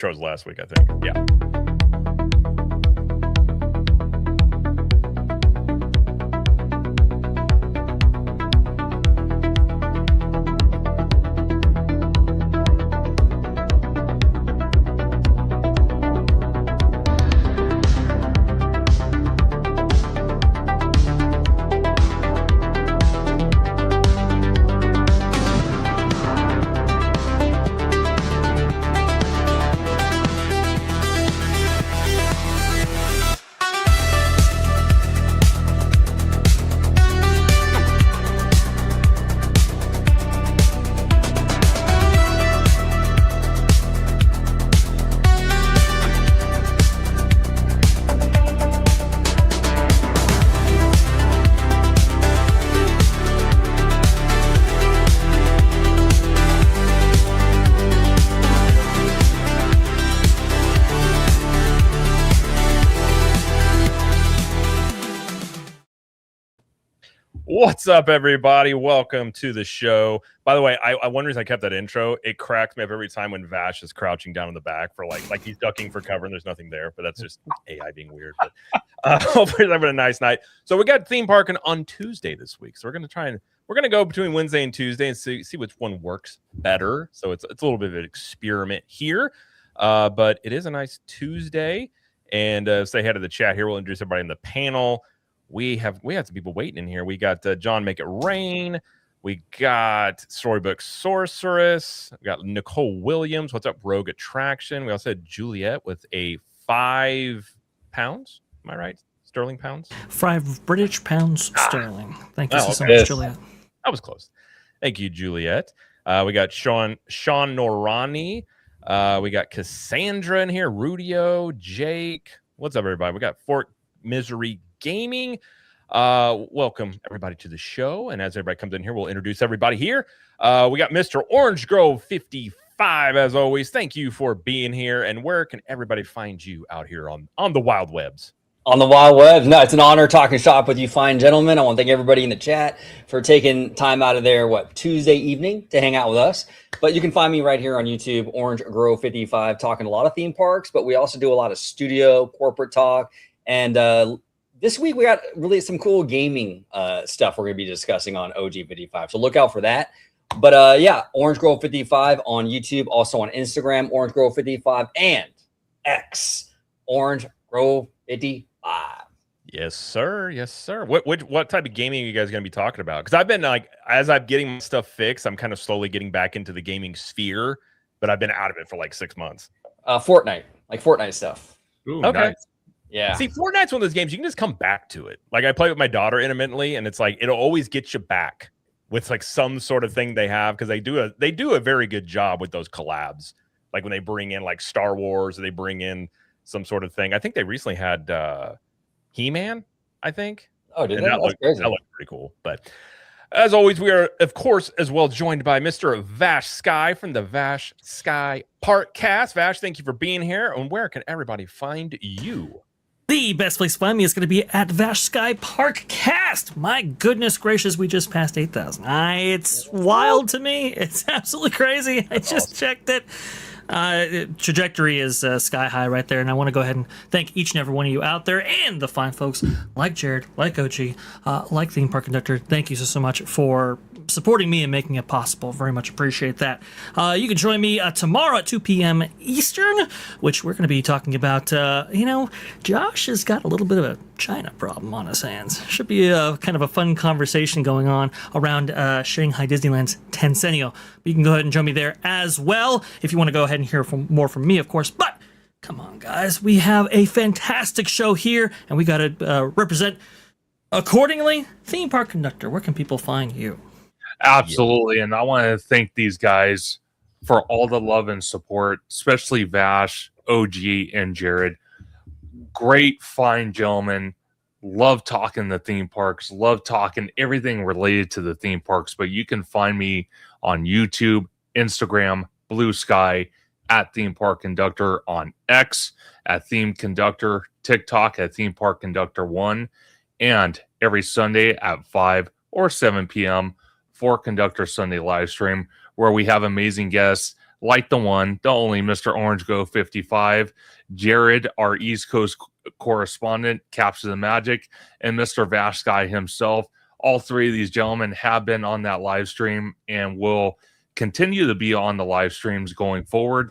Intros last week, I think. Yeah. What's up, everybody? Welcome to the show. By the way, I wonder if I kept that intro. It cracks me up every time when Vash is crouching down in the back for like he's ducking for cover and there's nothing there, but that's just AI being weird. But hopefully they're having a nice night. So we got Theme Parkin on Tuesday this week. So we're gonna go between Wednesday and Tuesday and see which one works better. So it's a little bit of an experiment here. But it is a nice Tuesday. And say hi to the chat here. We'll introduce everybody in the panel. We have some people waiting in here. We got John Make It Rain. We got Storybook Sorceress. We got Nicole Williams. What's up, Rogue Attraction? We also had Juliet with a £5. Am I right? Sterling pounds? 5 British pounds sterling. Thank you so much, Juliet. That was close. Thank you, Juliet. We got Sean Norani. We got Cassandra in here. Rudio, Jake. What's up, everybody? We got Fort Misery Gaming. Welcome everybody to the show, and as everybody comes in here, we'll introduce everybody here. We got Mr. Orange Grove 55 as always. Thank you for being here. And where can everybody find you out here on the wild webs? On the wild webs. No, it's an honor talking shop with you fine gentlemen. I want to thank everybody in the chat for taking time out of their Tuesday evening to hang out with us. But you can find me right here on YouTube, Orange Grove 55, talking a lot of theme parks, but we also do a lot of studio corporate talk. And this week, we got really some cool gaming stuff we're going to be discussing on OG55. So look out for that. But yeah, Orange Grove 55 on YouTube, also on Instagram, Orange Grove 55, and X, Orange Grove 55. Yes, sir. Yes, sir. What type of gaming are you guys going to be talking about? Because I've been as I'm getting my stuff fixed, I'm kind of slowly getting back into the gaming sphere, but I've been out of it for like 6 months. Fortnite, like Fortnite stuff. Ooh, okay. Nice. Yeah. See, Fortnite's one of those games you can just come back to it. Like I play with my daughter intermittently, and it's like it'll always get you back with like some sort of thing they have because they do a very good job with those collabs. Like when they bring in like Star Wars, or they bring in some sort of thing. I think they recently had He-Man. I think. Oh, did that? Looked pretty cool. But as always, we are of course as well joined by Mr. Vash Sky from the Vash Sky Parkcast. Vash, thank you for being here. And where can everybody find you? The best place to find me is going to be at Vash Sky Parkcast. My goodness gracious, we just passed 8,000. It's wild to me. It's absolutely crazy. I just checked it. Trajectory is sky high right there, and I want to go ahead and thank each and every one of you out there and the fine folks like Jared, like OG, like Theme Park Conductor. Thank you so much for supporting me and making it possible. Very much appreciate that. You can join me tomorrow at 2 p.m. Eastern, which we're going to be talking about, Josh has got a little bit of a China problem on his hands. Should be a kind of a fun conversation going on around Shanghai Disneyland's Tencennial. But you can go ahead and join me there as well if you want to go ahead and hear more from me, of course. But come on, guys, we have a fantastic show here, and we got to represent accordingly. Theme Park Conductor, where can people find you? Absolutely. And I want to thank these guys for all the love and support, especially Vash, OG, and Jared. Great, fine gentlemen. Love talking the theme parks. Love talking everything related to the theme parks. But you can find me on YouTube, Instagram, Blue Sky, at Theme Park Conductor, on X, at Theme Conductor, TikTok, at Theme Park Conductor 1, and every Sunday at 5 or 7 p.m. for Conductor Sunday live stream, where we have amazing guests like the one, the only Mr. Orange Go 55, Jared, our East Coast correspondent, Capture the Magic, and Mr. Vash Guy himself. All three of these gentlemen have been on that live stream and will continue to be on the live streams going forward.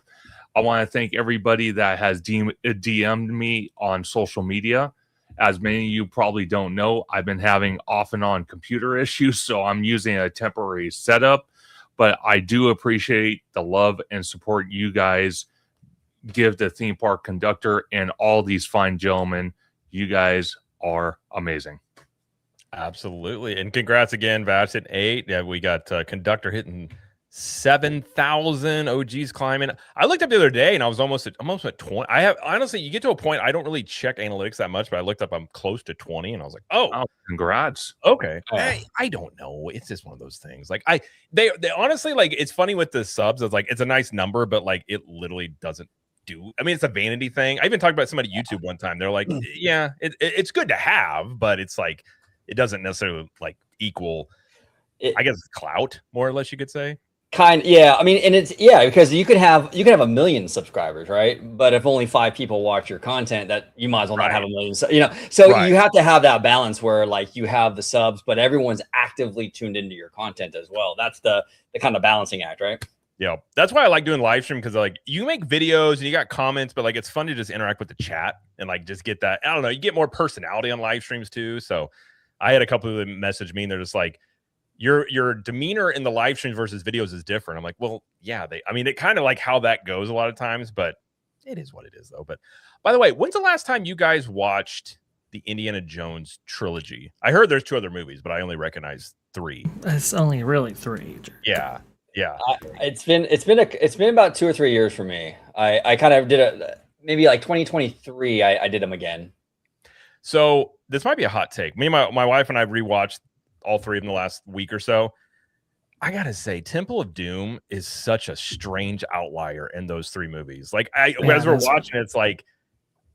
I want to thank everybody that has DM'd me on social media. As many of you probably don't know, I've been having off and on computer issues, so I'm using a temporary setup. But I do appreciate the love and support you guys give the theme park conductor and all these fine gentlemen. You guys are amazing. Absolutely. And congrats again, Vash at 8. Yeah, we got conductor hitting 7,000, OGs climbing. I looked up the other day and I was almost at 20. I have honestly, you get to a point, I don't really check analytics that much, but I looked up, I'm close to 20, and I was like, oh, congrats. Okay. I don't know. It's just one of those things. Like they honestly, like, it's funny with the subs. It's like, it's a nice number, but like it literally doesn't do. I mean, it's a vanity thing. I even talked about somebody YouTube one time. They're like, yeah, it's good to have, but it's like, it doesn't necessarily like equal, I guess, clout, more or less, you could say. Yeah. I mean, and it's because you could have 1 million subscribers, right? But if only 5 people watch your content, that you might as well not have 1 million. So you have to have that balance where like you have the subs, but everyone's actively tuned into your content as well. That's the kind of balancing act, right? Yeah, that's why I like doing live stream, because like you make videos and you got comments, but like it's fun to just interact with the chat and like just get that. I don't know, you get more personality on live streams too. So I had a couple of them message me and they're just like, your demeanor in the live streams versus videos is different. I'm like, well, yeah, it kind of like how that goes a lot of times, but it is what it is though. But by the way, when's the last time you guys watched the Indiana Jones trilogy? I heard there's 2 other movies, but I only recognize 3. It's only really 3. Yeah. It's been about 2 or 3 years for me. I kind of did maybe like 2023. I did them again. So this might be a hot take. Me and my wife and I rewatched all 3 of them the last week or so. I gotta say, Temple of Doom is such a strange outlier in those 3 movies. Like as we're watching, it's like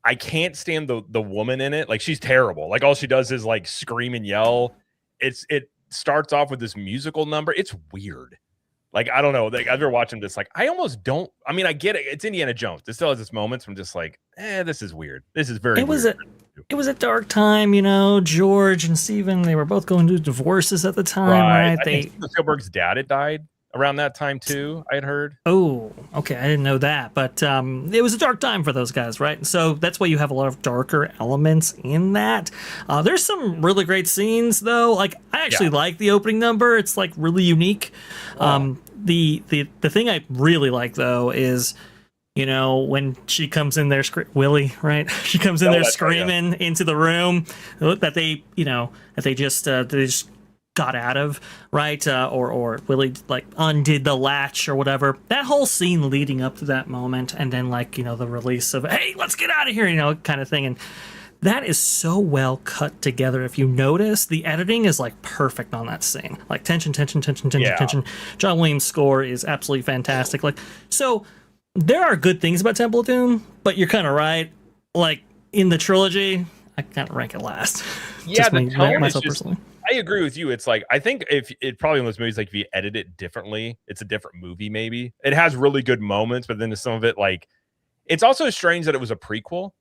I can't stand the woman in it. Like she's terrible. Like all she does is like scream and yell. It starts off with this musical number. It's weird. Like I don't know. Like as we're watching this, like I almost don't. I mean, I get it. It's Indiana Jones. It still has its moments. I'm just like, this is weird. This is very. It was a dark time, George and Steven, they were both going through divorces at the time, right? I think Spielberg's dad had died around that time too, I had heard. Oh, okay. I didn't know that. But it was a dark time for those guys, right? And so that's why you have a lot of darker elements in that. There's some really great scenes, though. Like, I actually like the opening number. It's, like, really unique. Wow. The thing I really like, though, is... when she comes in there, Willie, right? She comes in there screaming into the room that they just got out of, right? Or Willie like undid the latch or whatever. That whole scene leading up to that moment, and then the release of hey, let's get out of here, kind of thing, and that is so well cut together. If you notice, the editing is like perfect on that scene. Like tension. John Williams' score is absolutely fantastic. Like so. There are good things about Temple of Doom, but you're kind of right. Like, in the trilogy, I kind of rank it last. Yeah, the tone is just, personally. I agree with you. It's like, I think if it probably in those movies, like, if you edit it differently, it's a different movie, maybe. It has really good moments, but then some of it, like, it's also strange that it was a prequel,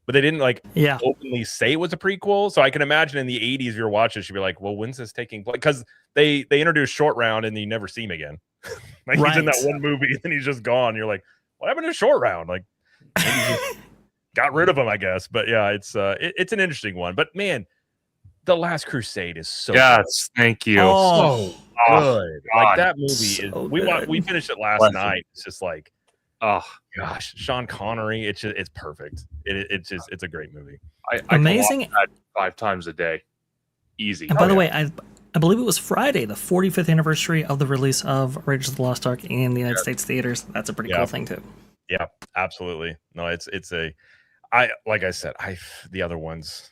but they didn't, like, openly say it was a prequel. So I can imagine in the 80s, if you're watching, you'd be like, well, when's this taking place? Because they introduced Short Round and you never see him again. Like, he's in that one movie and then he's just gone. You're like, what happened to Short Round? Like, maybe just got rid of him, I guess. But yeah, it's an interesting one. But man, The Last Crusade is so good. Thank you. Oh, so good. Like that movie so is. We finished it last night. It's just like, oh gosh, Sean Connery. It's perfect. It's a great movie. I amazing. Can watch that 5 times a day, easy. And by the way, I believe it was Friday, the 45th anniversary of the release of Raiders of the Lost Ark in the United States theaters. That's a pretty cool thing too. Yeah, absolutely. No, it's the other ones.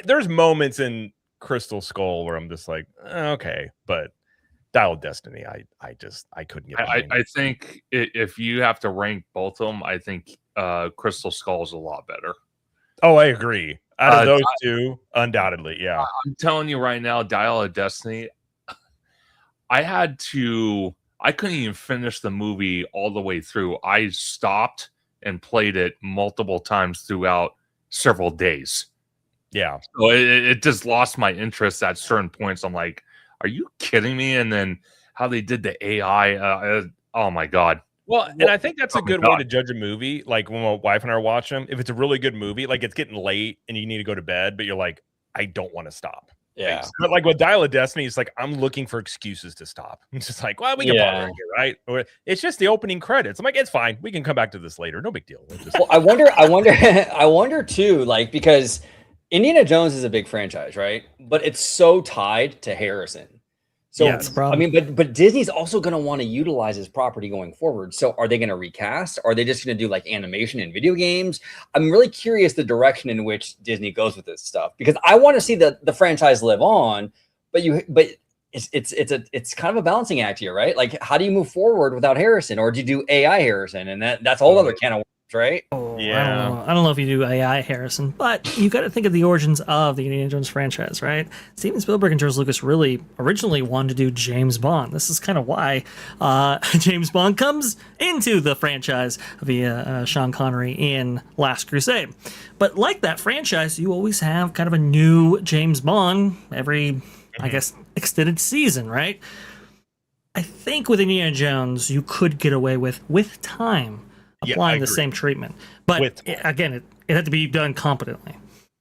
There's moments in Crystal Skull where I'm just like, okay, but Dial of Destiny, I couldn't get. I think if you have to rank both of them, I think Crystal Skull is a lot better. Oh, I agree. Out of those 2, undoubtedly, yeah. I'm telling you right now, Dial of Destiny, I had to I couldn't even finish the movie all the way through. I stopped and played it multiple times throughout several days. Yeah. So it just lost my interest at certain points. I'm like, are you kidding me? And then how they did the AI. Oh my God. Well, and I think that's a Oh my good way God. to judge a movie. Like when my wife and I are watching them, if it's a really good movie, like it's getting late and you need to go to bed, but you're like, I don't want to stop. Yeah. But like with Dial of Destiny, it's like I'm looking for excuses to stop. It's just like, well, we can pause right here, right? Or it's just the opening credits. I'm like, it's fine. We can come back to this later. No big deal. Well, I wonder too, like, because Indiana Jones is a big franchise, right? But it's so tied to Harrison. So Yeah, it's a problem. I mean, but Disney's also going to want to utilize his property going forward. So are they going to recast? Are they just going to do like animation and video games? I'm really curious the direction in which Disney goes with this stuff, because I want to see the franchise live on, but it's kind of a balancing act here, right? Like, how do you move forward without Harrison, or do you do AI Harrison? And that's a whole other can of worms, right? Yeah. I don't know if you do AI Harrison, but you got to think of the origins of the Indiana Jones franchise, right? Steven Spielberg and George Lucas really originally wanted to do James Bond. This is kind of why James Bond comes into the franchise via Sean Connery in Last Crusade. But like that franchise, you always have kind of a new James Bond every, I guess, extended season, right? I think with Indiana Jones, you could get away with time applying the same treatment, but again, it had to be done competently.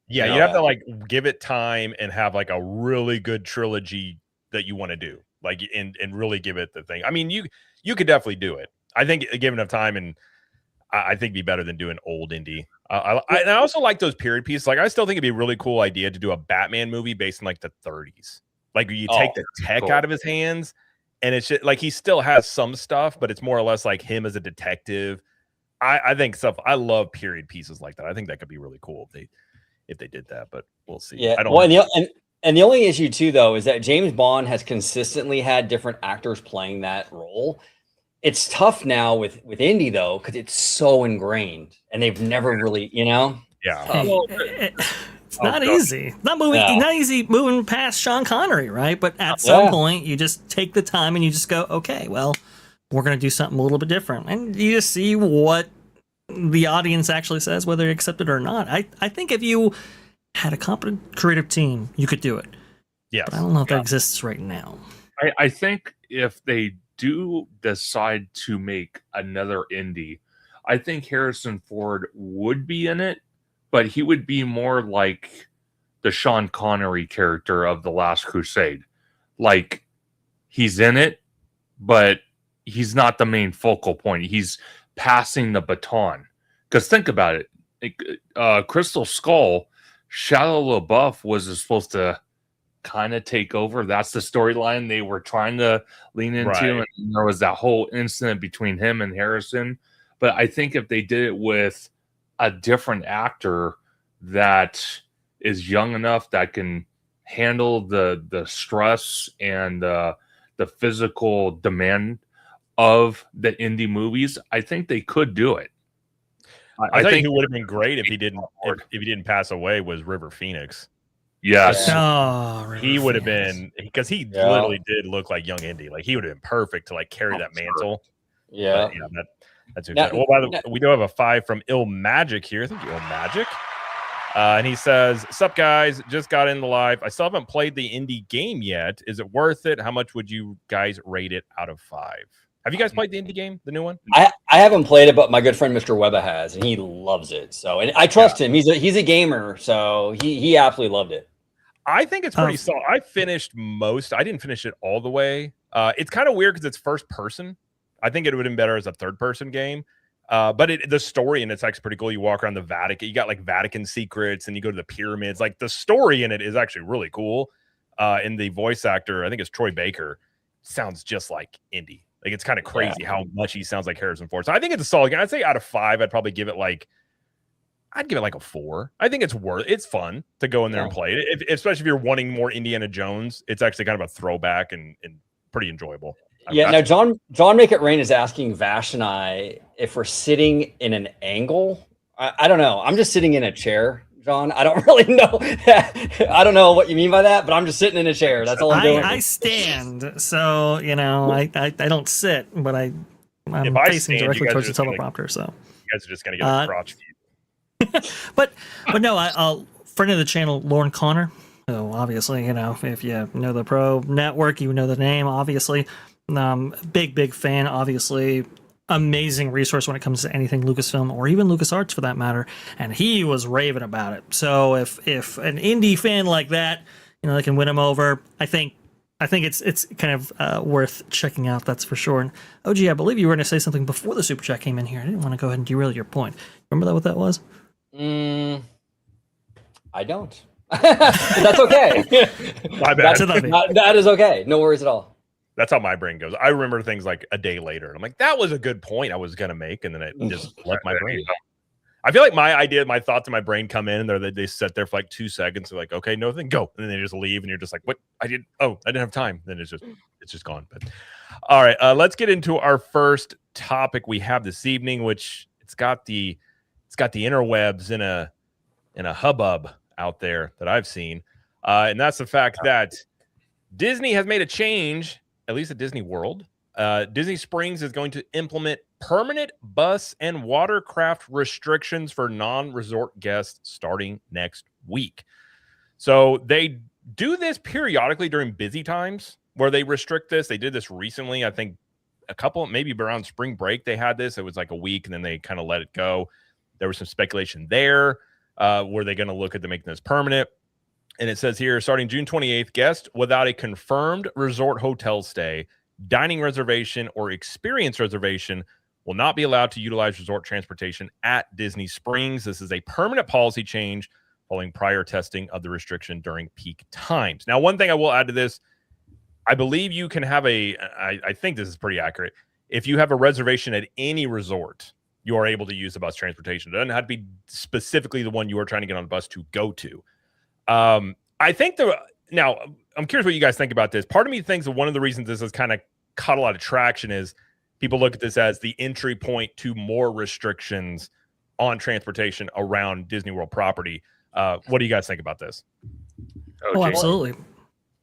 Yeah, you have to like give it time and have like a really good trilogy that you want to do, like and really give it the thing. I mean, you could definitely do it. I think given enough time, and I think it'd be better than doing old indie. And I also like those period pieces. Like I still think it'd be a really cool idea to do a Batman movie based in like the 30s. Like you take the tech out of his hands, and it's just, like he still has some stuff, but it's more or less like him as a detective. I think stuff. I love period pieces like that. I think that could be really cool if they did that, but we'll see. Yeah. I don't. Well, and the only issue too, though, is that James Bond has consistently had different actors playing that role. It's tough now with Indy though, because it's so ingrained, and they've never really, Yeah. It's not easy. Not easy moving past Sean Connery, right? But at some point, you just take the time and you just go, okay, well, we're going to do something a little bit different. And you just see what the audience actually says, whether they accept it or not. I think if you had a competent creative team, you could do it. Yes. But I don't know if that exists right now. I think if they do decide to make another indie, I think Harrison Ford would be in it, but he would be more like the Sean Connery character of The Last Crusade. Like, he's in it, but he's not the main focal point. He's passing the baton. Because think about it. Crystal Skull, Shia LaBeouf was supposed to kind of take over. That's the storyline they were trying to lean into. Right. And there was that whole incident between him and Harrison. But I think if they did it with a different actor that is young enough that can handle the stress and the physical demand of the indie movies, I think they could do it. I think who would have been great if he didn't pass away was River Phoenix. Yes. He would have been, because he literally did look like young Indy. Like he would have been perfect to like carry that mantle. Yeah. But, that's well, by the way, we do have a 5 from Ill Magic here. Thank you, Ill Magic. And he says, "Sup guys, just got in the live. I still haven't played the indie game yet. Is it worth it? How much would you guys rate it out of 5? Have you guys played the indie game, the new one?" I haven't played it, but my good friend Mr. Webber has, and he loves it. So, and I trust him. He's a gamer, so he absolutely loved it. I think it's pretty solid. I finished most. I didn't finish it all the way. It's kind of weird because it's first person. I think it would have been better as a third person game. But the story in it's actually pretty cool. You walk around the Vatican. You got like Vatican secrets, and you go to the pyramids. Like the story in it is actually really cool. And the voice actor, I think it's Troy Baker, sounds just like Indy. Like it's kind of crazy how much he sounds like Harrison Ford. So I think it's a solid game. I'd say out of 5, I'd probably give it like a 4. I think it's fun to go in there and play it, especially if you're wanting more Indiana Jones. It's actually kind of a throwback and pretty enjoyable. Yeah. Now, John Make It Rain is asking Vash and I if we're sitting in an angle. I don't know. I'm just sitting in a chair, John. I don't really know. I don't know what you mean by that, but I'm just sitting in a chair. That's all I'm doing. I stand, so I don't sit, but I'm facing directly towards the teleprompter. So you guys are just gonna get a crotch view. but no, I'll friend of the channel, Lauren Connor. So obviously, if you know the Pro Network, you know the name. Obviously, big fan. Obviously, amazing resource when it comes to anything Lucasfilm or even LucasArts for that matter. And he was raving about it. So if an indie fan like that, they can win him over, I think it's kind of worth checking out. That's for sure. And OG, I believe you were going to say something before the super chat came in here. I didn't want to go ahead and derail your point. Remember what that was? I don't. That's okay. My bad. That is okay. No worries at all. That's how my brain goes. I remember things like a day later. I'm like, that was a good point I was going to make. And then it just left my brain. I feel like my thoughts in my brain come in and they sit there for like 2 seconds. They're like, okay, no, then go. And then they just leave. And you're just like, what? I didn't have time. Then it's just gone. But all right, let's get into our first topic we have this evening, which it's got the interwebs in a hubbub out there that I've seen. And that's the fact that Disney has made a change, at least at Disney World. Disney Springs is going to implement permanent bus and watercraft restrictions for non-resort guests starting next week. So they do this periodically during busy times where they restrict this. They did this recently. I think maybe around spring break, they had this. It was like a week and then they kind of let it go. There was some speculation there. Were they going to look at making this permanent? And it says here, starting June 28th, guests without a confirmed resort hotel stay, dining reservation, or experience reservation will not be allowed to utilize resort transportation at Disney Springs. This is a permanent policy change following prior testing of the restriction during peak times. Now, one thing I will add to this, I believe you can have I think this is pretty accurate. If you have a reservation at any resort, you are able to use the bus transportation. It doesn't have to be specifically the one you are trying to get on a bus to go to. I think now I'm curious what you guys think about this. Part of me thinks that one of the reasons this has kind of caught a lot of traction is people look at this as the entry point to more restrictions on transportation around Disney World property. What do you guys think about this? Oh, absolutely.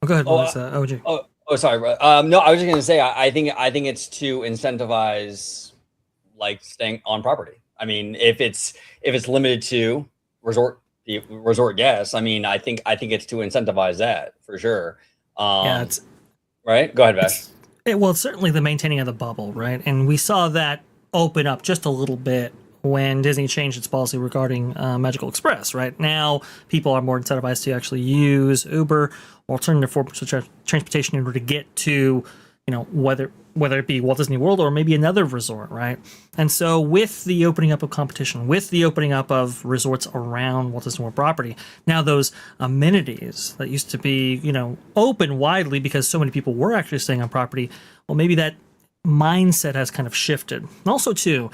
Go ahead, OG. Oh, sorry, bro. No, I was just going to say, I think it's to incentivize like staying on property. I mean, if it's limited to resort guests, I mean, I think it's to incentivize that for sure. It's right. Go ahead, Vash. It's certainly the maintaining of the bubble, right? And we saw that open up just a little bit when Disney changed its policy regarding Magical Express. Right now, people are more incentivized to actually use Uber or alternative forms of transportation in order to get to, whether it be Walt Disney World or maybe another resort, right? And so with the opening up of competition, with the opening up of resorts around Walt Disney World property, now those amenities that used to be, open widely because so many people were actually staying on property, well, maybe that mindset has kind of shifted. And also, too,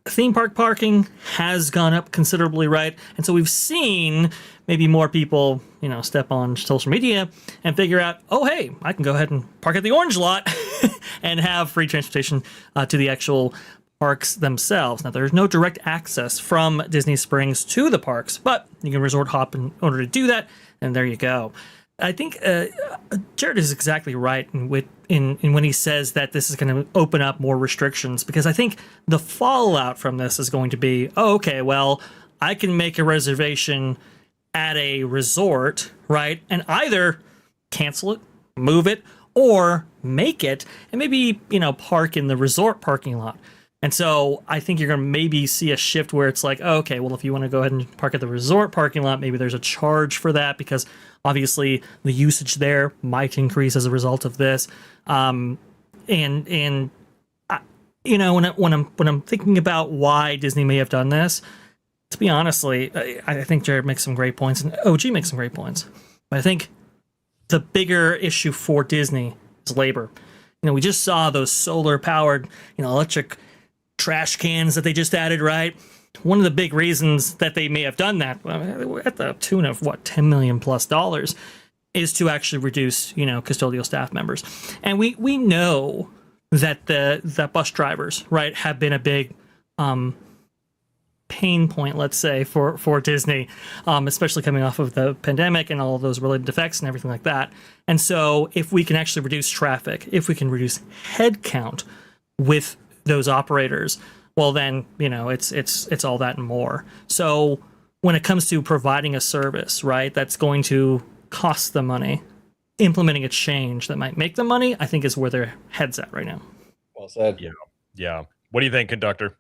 theme park parking has gone up considerably, right? And so we've seen maybe more people, step on social media and figure out, oh, hey, I can go ahead and park at the orange lot and have free transportation to the actual parks themselves. Now, there's no direct access from Disney Springs to the parks, but you can resort hop in order to do that, and there you go. I think Jared is exactly right in when he says that this is going to open up more restrictions, because I think the fallout from this is going to be, I can make a reservation at a resort, right, and either cancel it, move it, or make it, and maybe, park in the resort parking lot. And so I think you're going to maybe see a shift where it's like, if you want to go ahead and park at the resort parking lot, maybe there's a charge for that because obviously the usage there might increase as a result of this. When I'm thinking about why Disney may have done this, to be honestly, I think Jared makes some great points and OG makes some great points. But I think the bigger issue for Disney is labor. We just saw those solar powered, electric trash cans that they just added, right? One of the big reasons that they may have done that, at the tune of $10 million plus, is to actually reduce, custodial staff members. And we know that that bus drivers, right, have been a big pain pain point, let's say, for Disney, especially coming off of the pandemic and all of those related effects and everything like that. And so if we can actually reduce traffic, if we can reduce headcount with those operators, well then, it's all that and more. So when it comes to providing a service, right, that's going to cost them money, implementing a change that might make them money, I think is where their head's at right now. Well said. Yeah. What do you think, conductor?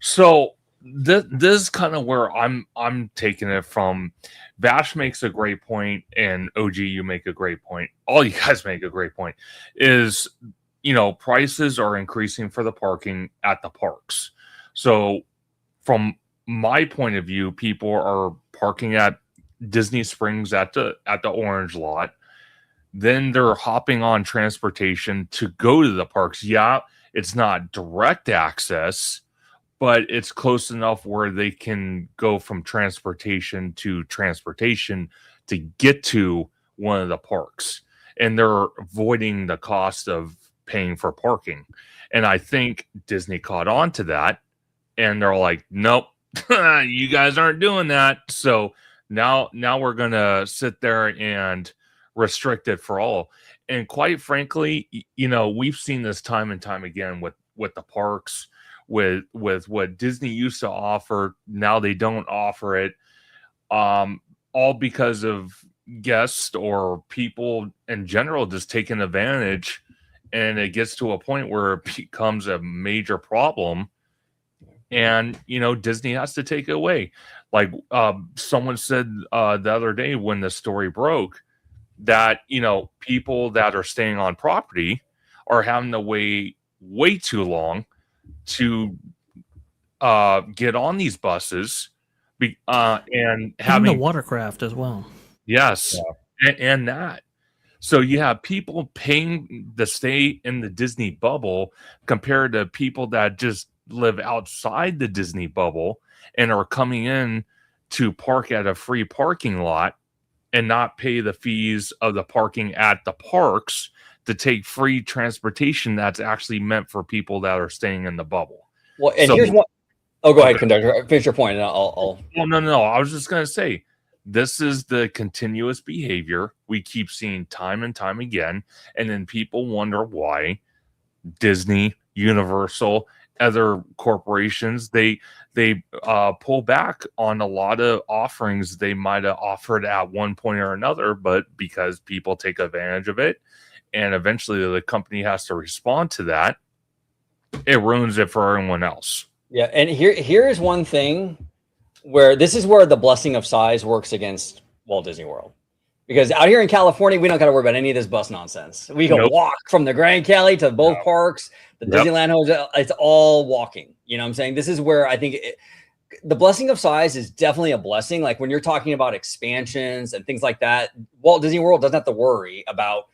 So this is kind of where I'm taking it from. Vash makes a great point, and OG, you make a great point. All you guys make a great point. Is prices are increasing for the parking at the parks. So from my point of view, people are parking at Disney Springs at the orange lot. Then they're hopping on transportation to go to the parks. Yeah, it's not direct access, but it's close enough where they can go from transportation to get to one of the parks. And they're avoiding the cost of paying for parking. And I think Disney caught on to that. And they're like, nope, you guys aren't doing that. So now we're going to sit there and restrict it for all. And quite frankly, we've seen this time and time again with the parks, with what Disney used to offer. Now they don't offer it, all because of guests or people in general just taking advantage. And it gets to a point where it becomes a major problem. And, Disney has to take it away. Like someone said the other day when the story broke, that people that are staying on property are having to wait way too long to get on these buses, and having the watercraft as well. Yes, yeah. and that. So you have people paying to stay in the Disney bubble compared to people that just live outside the Disney bubble and are coming in to park at a free parking lot and not pay the fees of the parking at the parks to take free transportation that's actually meant for people that are staying in the bubble. Well, and here's one. Oh, go ahead, conductor. Finish your point, and I'll. Well, no. I was just going to say, this is the continuous behavior we keep seeing time and time again, and then people wonder why Disney, Universal, other corporations, they pull back on a lot of offerings they might have offered at one point or another, but because people take advantage of it and eventually the company has to respond to that, it ruins it for everyone else. Yeah, and here is one thing where this is where the blessing of size works against Walt Disney World. Because out here in California, we don't got to worry about any of this bus nonsense. We can walk from the Grand Cali to both parks, the Disneyland Hotel. It's all walking. You know what I'm saying? This is where I think the blessing of size is definitely a blessing. Like when you're talking about expansions and things like that, Walt Disney World doesn't have to worry about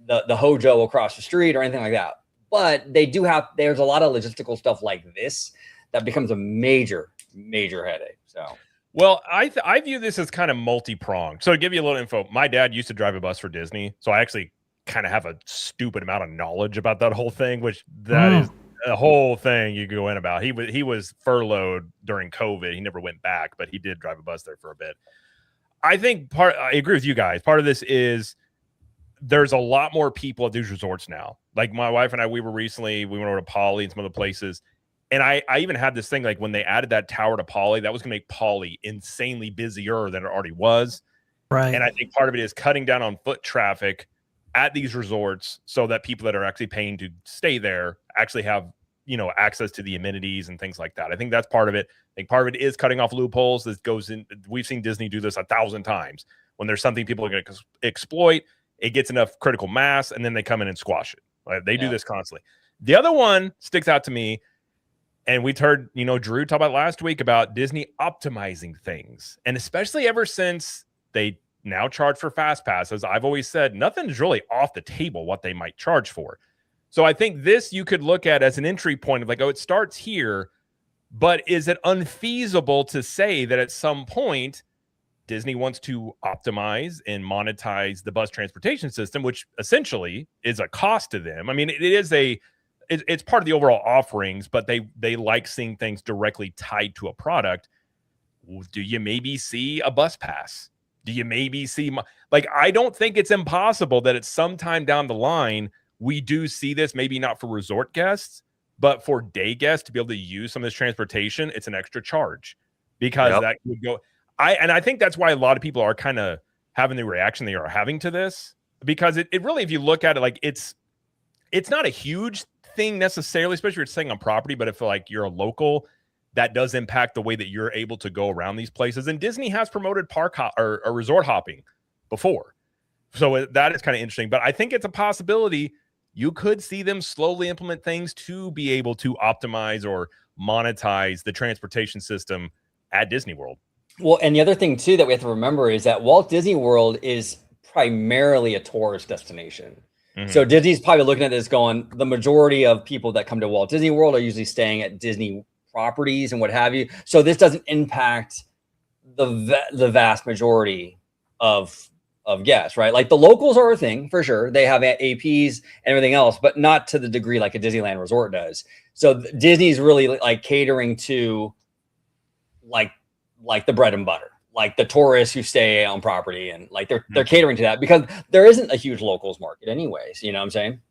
the Hojo across the street or anything like that. But they do have, there's a lot of logistical stuff like this that becomes a major, major headache. So. Well, I view this as kind of multi-pronged. So to give you a little info, my dad used to drive a bus for Disney. So I actually kind of have a stupid amount of knowledge about that whole thing, which that is a whole thing you could go in about. He was furloughed during COVID. He never went back, but he did drive a bus there for a bit. I think I agree with you guys. Part of this is there's a lot more people at these resorts now. Like my wife and I, we went over to Poly and some other places. And I even had this thing, like when they added that tower to Poly, that was going to make Poly insanely busier than it already was. Right. And I think part of it is cutting down on foot traffic at these resorts so that people that are actually paying to stay there actually have, access to the amenities and things like that. I think that's part of it. I think part of it is cutting off loopholes. This goes in. We've seen Disney do this 1,000 times. When there's something people are going to exploit, it gets enough critical mass, and then they come in and squash it. Right? They do this constantly. The other one sticks out to me. And we've heard, Drew talk about last week about Disney optimizing things. And especially ever since they now charge for fast passes, I've always said nothing's really off the table what they might charge for. So I think this you could look at as an entry point of like, oh, it starts here, but is it unfeasible to say that at some point Disney wants to optimize and monetize the bus transportation system, which essentially is a cost to them? I mean, it is it's part of the overall offerings, but they like seeing things directly tied to a product. Do you maybe see a bus pass? Do you maybe see like, I don't think it's impossible that at some time down the line we do see this, maybe not for resort guests, but for day guests to be able to use some of this transportation. It's an extra charge because that would go. I think that's why a lot of people are kind of having the reaction they are having to this, because it really, if you look at it, like it's not a huge thing necessarily, especially if you're staying on property, but if like you're a local, that does impact the way that you're able to go around these places. And Disney has promoted or resort hopping before. So that is kind of interesting, but I think it's a possibility you could see them slowly implement things to be able to optimize or monetize the transportation system at Disney World. Well, and the other thing too that we have to remember is that Walt Disney World is primarily a tourist destination. Mm-hmm. So Disney's probably looking at this going, the majority of people that come to Walt Disney World are usually staying at Disney properties and what have you. So this doesn't impact the vast majority of guests, right? Like the locals are a thing for sure. They have APs and everything else, but not to the degree like a Disneyland resort does. So Disney's really like catering to like the bread and butter, like the tourists who stay on property, and like they're catering to that because there isn't a huge locals market anyways. You know what I'm saying?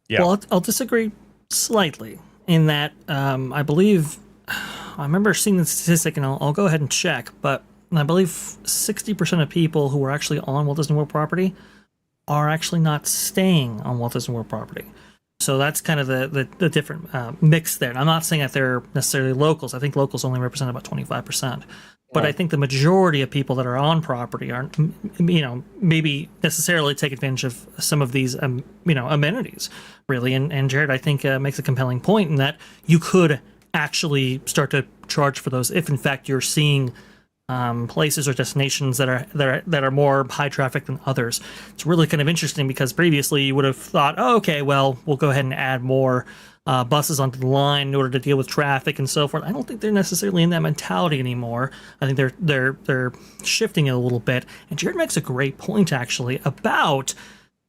Yeah. Well, I'll disagree slightly in that I believe I remember seeing the statistic, and I'll go ahead and check, but I believe 60% of people who are actually on Walt Disney World property are actually not staying on Walt Disney World property. So that's kind of the different mix there. And I'm not saying that they're necessarily locals. I think locals only represent about 25%. But I think the majority of people that are on property aren't, maybe necessarily take advantage of some of these, amenities, really. And Jared, I think, makes a compelling point in that you could actually start to charge for those if, in fact, you're seeing places or destinations that are more high traffic than others. It's really kind of interesting because previously you would have thought, oh, okay, well, we'll go ahead and add more buses onto the line in order to deal with traffic and so forth. I don't think they're necessarily in that mentality anymore. I think they're shifting it a little bit. And Jared makes a great point actually about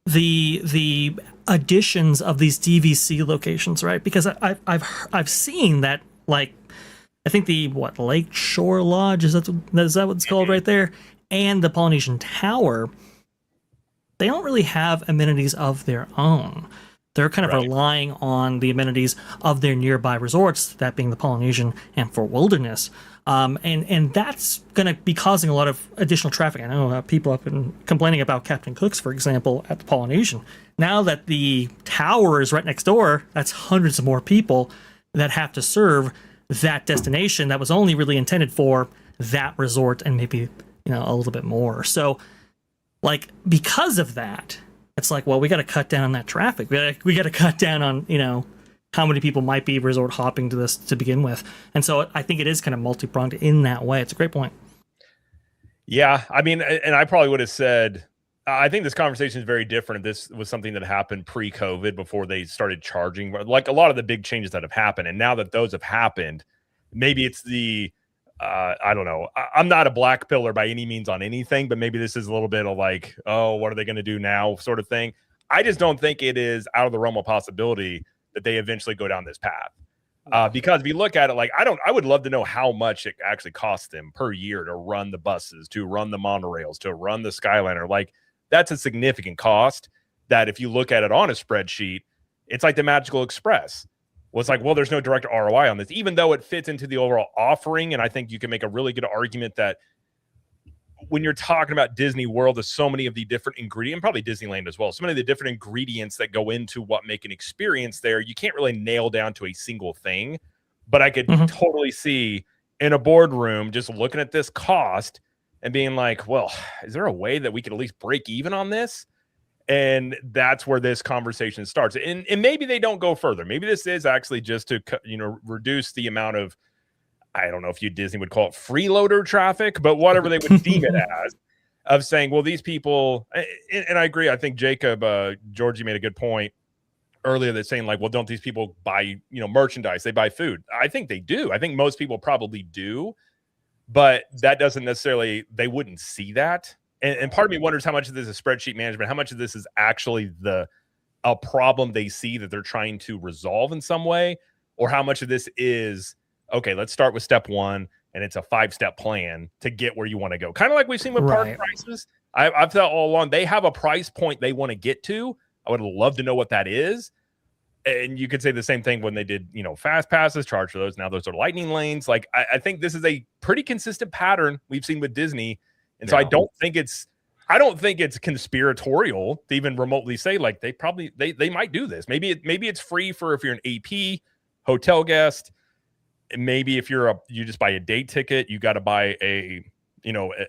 the additions of these DVC locations, right? Because I've seen that, like, I think the Lake Shore Lodge, is that what it's called right there, and the Polynesian Tower, they don't really have amenities of their own. They're kind of relying on the amenities of their nearby resorts, that being the Polynesian and Fort Wilderness. And that's going to be causing a lot of additional traffic. I know people have been complaining about Captain Cook's, for example, at the Polynesian. Now that the tower is right next door, that's hundreds of more people that have to serve that destination that was only really intended for that resort and maybe, a little bit more. So, like, because of that, it's like, well, we got to cut down on that traffic. We got to cut down on, how many people might be resort hopping to this to begin with. And so I think it is kind of multi-pronged in that way. It's a great point. Yeah. I mean, and I probably would have said, I think this conversation is very different. This was something that happened pre-COVID before they started charging, like a lot of the big changes that have happened. And now that those have happened, maybe it's I don't know. I'm not a black pillar by any means on anything, but maybe this is a little bit of like, oh, what are they going to do now sort of thing. I just don't think it is out of the realm of possibility that they eventually go down this path. Because if you look at it, like, I would love to know how much it actually costs them per year to run the buses, to run the monorails, to run the Skyliner. Like, that's a significant cost that if you look at it on a spreadsheet, it's like the Magical Express. Well, it's like, well, there's no direct ROI on this, even though it fits into the overall offering. And I think you can make a really good argument that when you're talking about Disney World, there's so many of the different ingredients, probably Disneyland as well, so many of the different ingredients that go into what make an experience there. You can't really nail down to a single thing, but I could totally see in a boardroom just looking at this cost and being like, well, is there a way that we could at least break even on this? And that's where this conversation starts. And maybe they don't go further. Maybe this is actually just to, reduce the amount of, I don't know if Disney would call it freeloader traffic, but whatever they would deem it as, of saying, well, these people, and I agree. I think Jacob, Georgie made a good point earlier that's saying like, well, don't these people buy, merchandise? They buy food. I think they do. I think most people probably do, but that doesn't necessarily, they wouldn't see that. And part of me wonders how much of this is spreadsheet management, how much of this is actually the a problem they see that they're trying to resolve in some way, or how much of this is, okay, let's start with step one, and it's a 5-step plan to get where you want to go. Kind of like we've seen with park prices. I've felt all along they have a price point they want to get to. I would love to know what that is. And you could say the same thing when they did, fast passes, charge for those. Now those are lightning lanes. Like, I think this is a pretty consistent pattern we've seen with Disney. And so I don't think it's conspiratorial to even remotely say, like, they might do this. Maybe it's free for if you're an AP hotel guest. Maybe if you just buy a day ticket, you got to buy an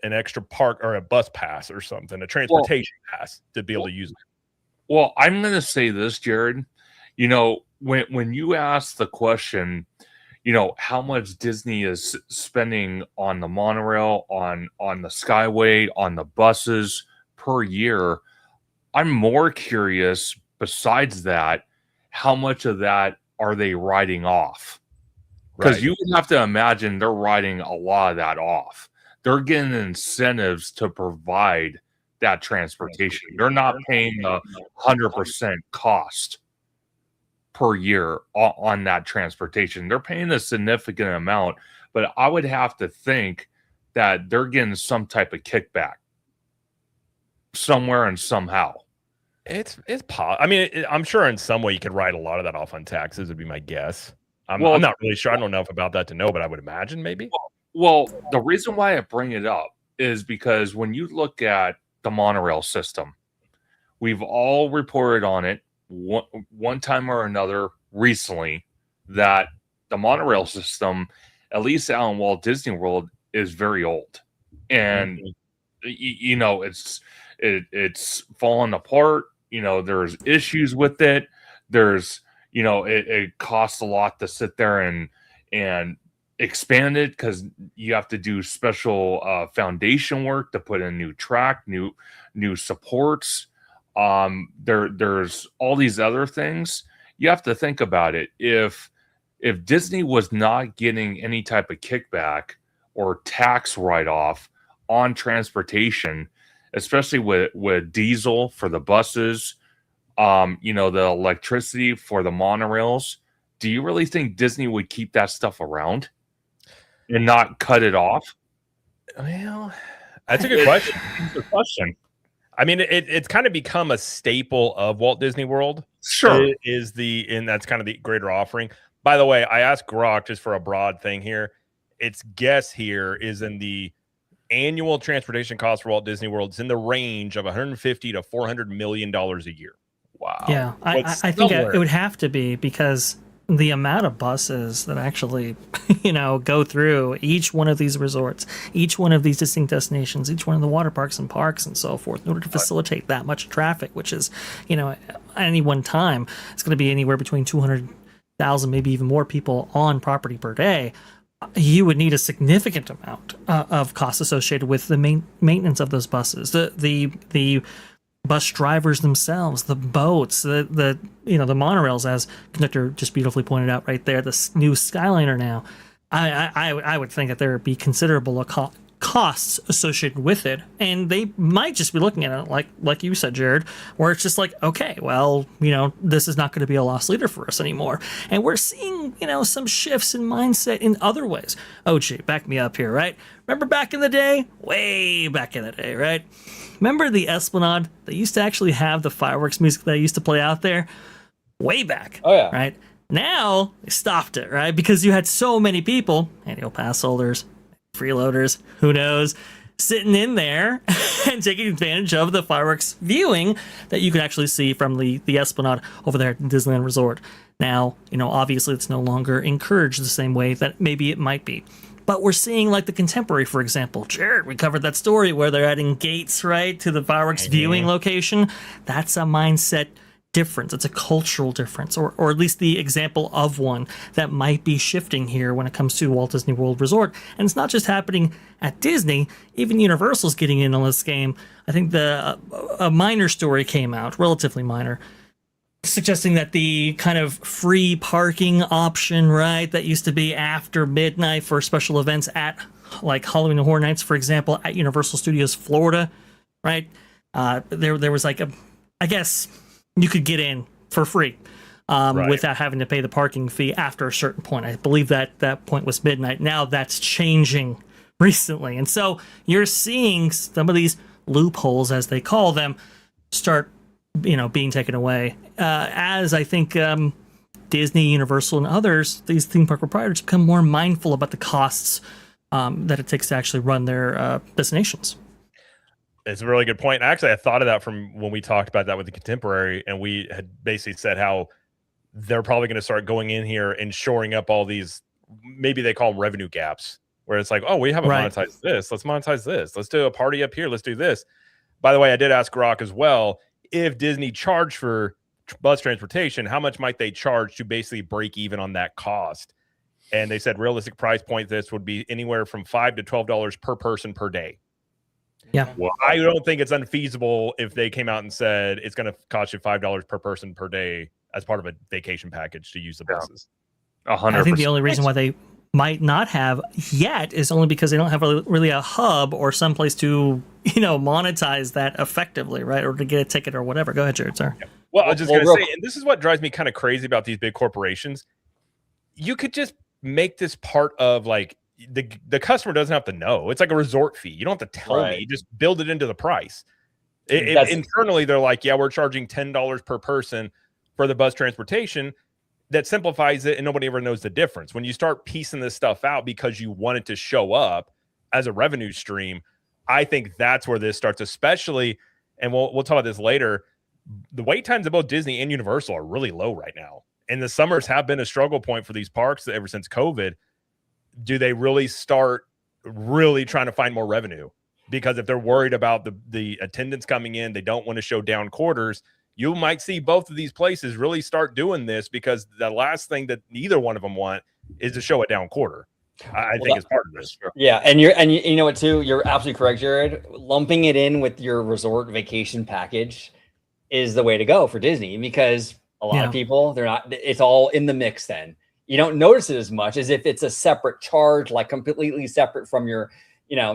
extra park or a bus pass or something, a transportation pass to be able to use it. Well, I'm going to say this, Jared. When you ask the question, how much Disney is spending on the monorail, on the Skyway, on the buses per year, I'm more curious, besides that, how much of that are they writing off? Because you would have to imagine they're writing a lot of that off. They're getting incentives to provide that transportation. They're not paying the 100% cost per year on that transportation. They're paying a significant amount, but I would have to think that they're getting some type of kickback somewhere and somehow. I'm sure in some way you could write a lot of that off on taxes, would be my guess. I'm not really sure. I don't know enough about that to know, but I would imagine maybe. Well, the reason why I bring it up is because when you look at the monorail system, we've all reported on it one time or another recently that the monorail system, at least out in Walt Disney World, is very old, and it's falling apart. There's issues with it. There's it costs a lot to sit there and expand it because you have to do special foundation work to put in new track, new supports. There's all these other things. You have to think about it. If Disney was not getting any type of kickback or tax write-off on transportation, especially with diesel for the buses, the electricity for the monorails, do you really think Disney would keep that stuff around and not cut it off? Well, that's a good question. Good question. I mean, it's kind of become a staple of Walt Disney World. Sure. And that's kind of the greater offering. By the way, I asked Grok just for a broad thing here. Its guess here is in the annual transportation cost for Walt Disney World. It's in the range of $150 to $400 million a year. Wow. Yeah, I think it would have to be, because the amount of buses that actually, go through each one of these resorts, each one of these distinct destinations, each one of the water parks and so forth, in order to facilitate that much traffic, which is, at any one time, it's going to be anywhere between 200,000, maybe even more people on property per day. You would need a significant amount of costs associated with the maintenance of those buses, the bus drivers themselves, the boats, the monorails, as conductor just beautifully pointed out right there, the new Skyliner now. I would think that there would be considerable costs associated with it, and they might just be looking at it like you said, Jared, where it's just like, okay, well, this is not going to be a loss leader for us anymore. And we're seeing, some shifts in mindset in other ways. Oh, gee, back me up here, right? Remember back in the day? Way back in the day, right? Remember the Esplanade? They used to actually have the fireworks music that used to play out there way back. Oh, yeah. Right? Now, they stopped it, right? Because you had so many people, annual pass holders, freeloaders, who knows, sitting in there and taking advantage of the fireworks viewing that you could actually see from the Esplanade over there at Disneyland Resort. Now, obviously it's no longer encouraged the same way that maybe it might be. But we're seeing, like, the Contemporary, for example. Jared, we covered that story where they're adding gates, right, to the fireworks viewing location. That's a mindset difference. It's a cultural difference, or at least the example of one that might be shifting here when it comes to Walt Disney World Resort. And it's not just happening at Disney. Even Universal's getting in on this game. I think a minor story came out, relatively minor, suggesting that the kind of free parking option, right, that used to be after midnight for special events at, like, Halloween Horror Nights, for example, at Universal Studios Florida, right? There was like I guess you could get in for free. Right. Without having to pay the parking fee after a certain point. I believe that point was midnight. Now that's changing recently. And so you're seeing some of these loopholes, as they call them, start, being taken away. As I think Disney, Universal, and others, these theme park proprietors become more mindful about the costs that it takes to actually run their destinations. It's a really good point. Actually, I thought of that from when we talked about that with the Contemporary, and we had basically said how they're probably going to start going in here and shoring up all these, maybe they call them revenue gaps, where it's like, oh, we haven't monetized this. Let's monetize this. Let's do a party up here. Let's do this. By the way, I did ask Rock as well, if Disney charged for bus transportation, how much might they charge to basically break even on that cost? And they said realistic price point, this would be anywhere from $5 to $12 per person per day. Yeah. Well, I don't think it's unfeasible if they came out and said it's going to cost you $5 per person per day as part of a vacation package to use the buses. 100%. I think the only reason why they might not have yet is only because they don't have really a hub or someplace to, monetize that effectively, right? Or to get a ticket or whatever. Go ahead, Jared. Sorry. Yeah. Well, I was just going to say, and this is what drives me kind of crazy about these big corporations. You could just make this part of like the customer doesn't have to know. It's like a resort fee. You don't have to tell me. Just build it into the price. Internally, they're like, yeah, we're charging $10 per person for the bus transportation. That simplifies it, and nobody ever knows the difference. When you start piecing this stuff out because you want it to show up as a revenue stream, I think that's where this starts, especially, and we'll talk about this later, the wait times of both Disney and Universal are really low right now. And the summers have been a struggle point for these parks ever since COVID. Do they really start really trying to find more revenue? Because if they're worried about the attendance coming in, they don't want to show down quarters. You might see both of these places really start doing this, because the last thing that neither one of them want is to show a down quarter. I think it's part of this. Yeah, and you know what too? You're absolutely correct, Jared. Lumping it in with your resort vacation package is the way to go for Disney, because a lot of people, it's all in the mix. Then you don't notice it as much as if it's a separate charge, like completely separate from your,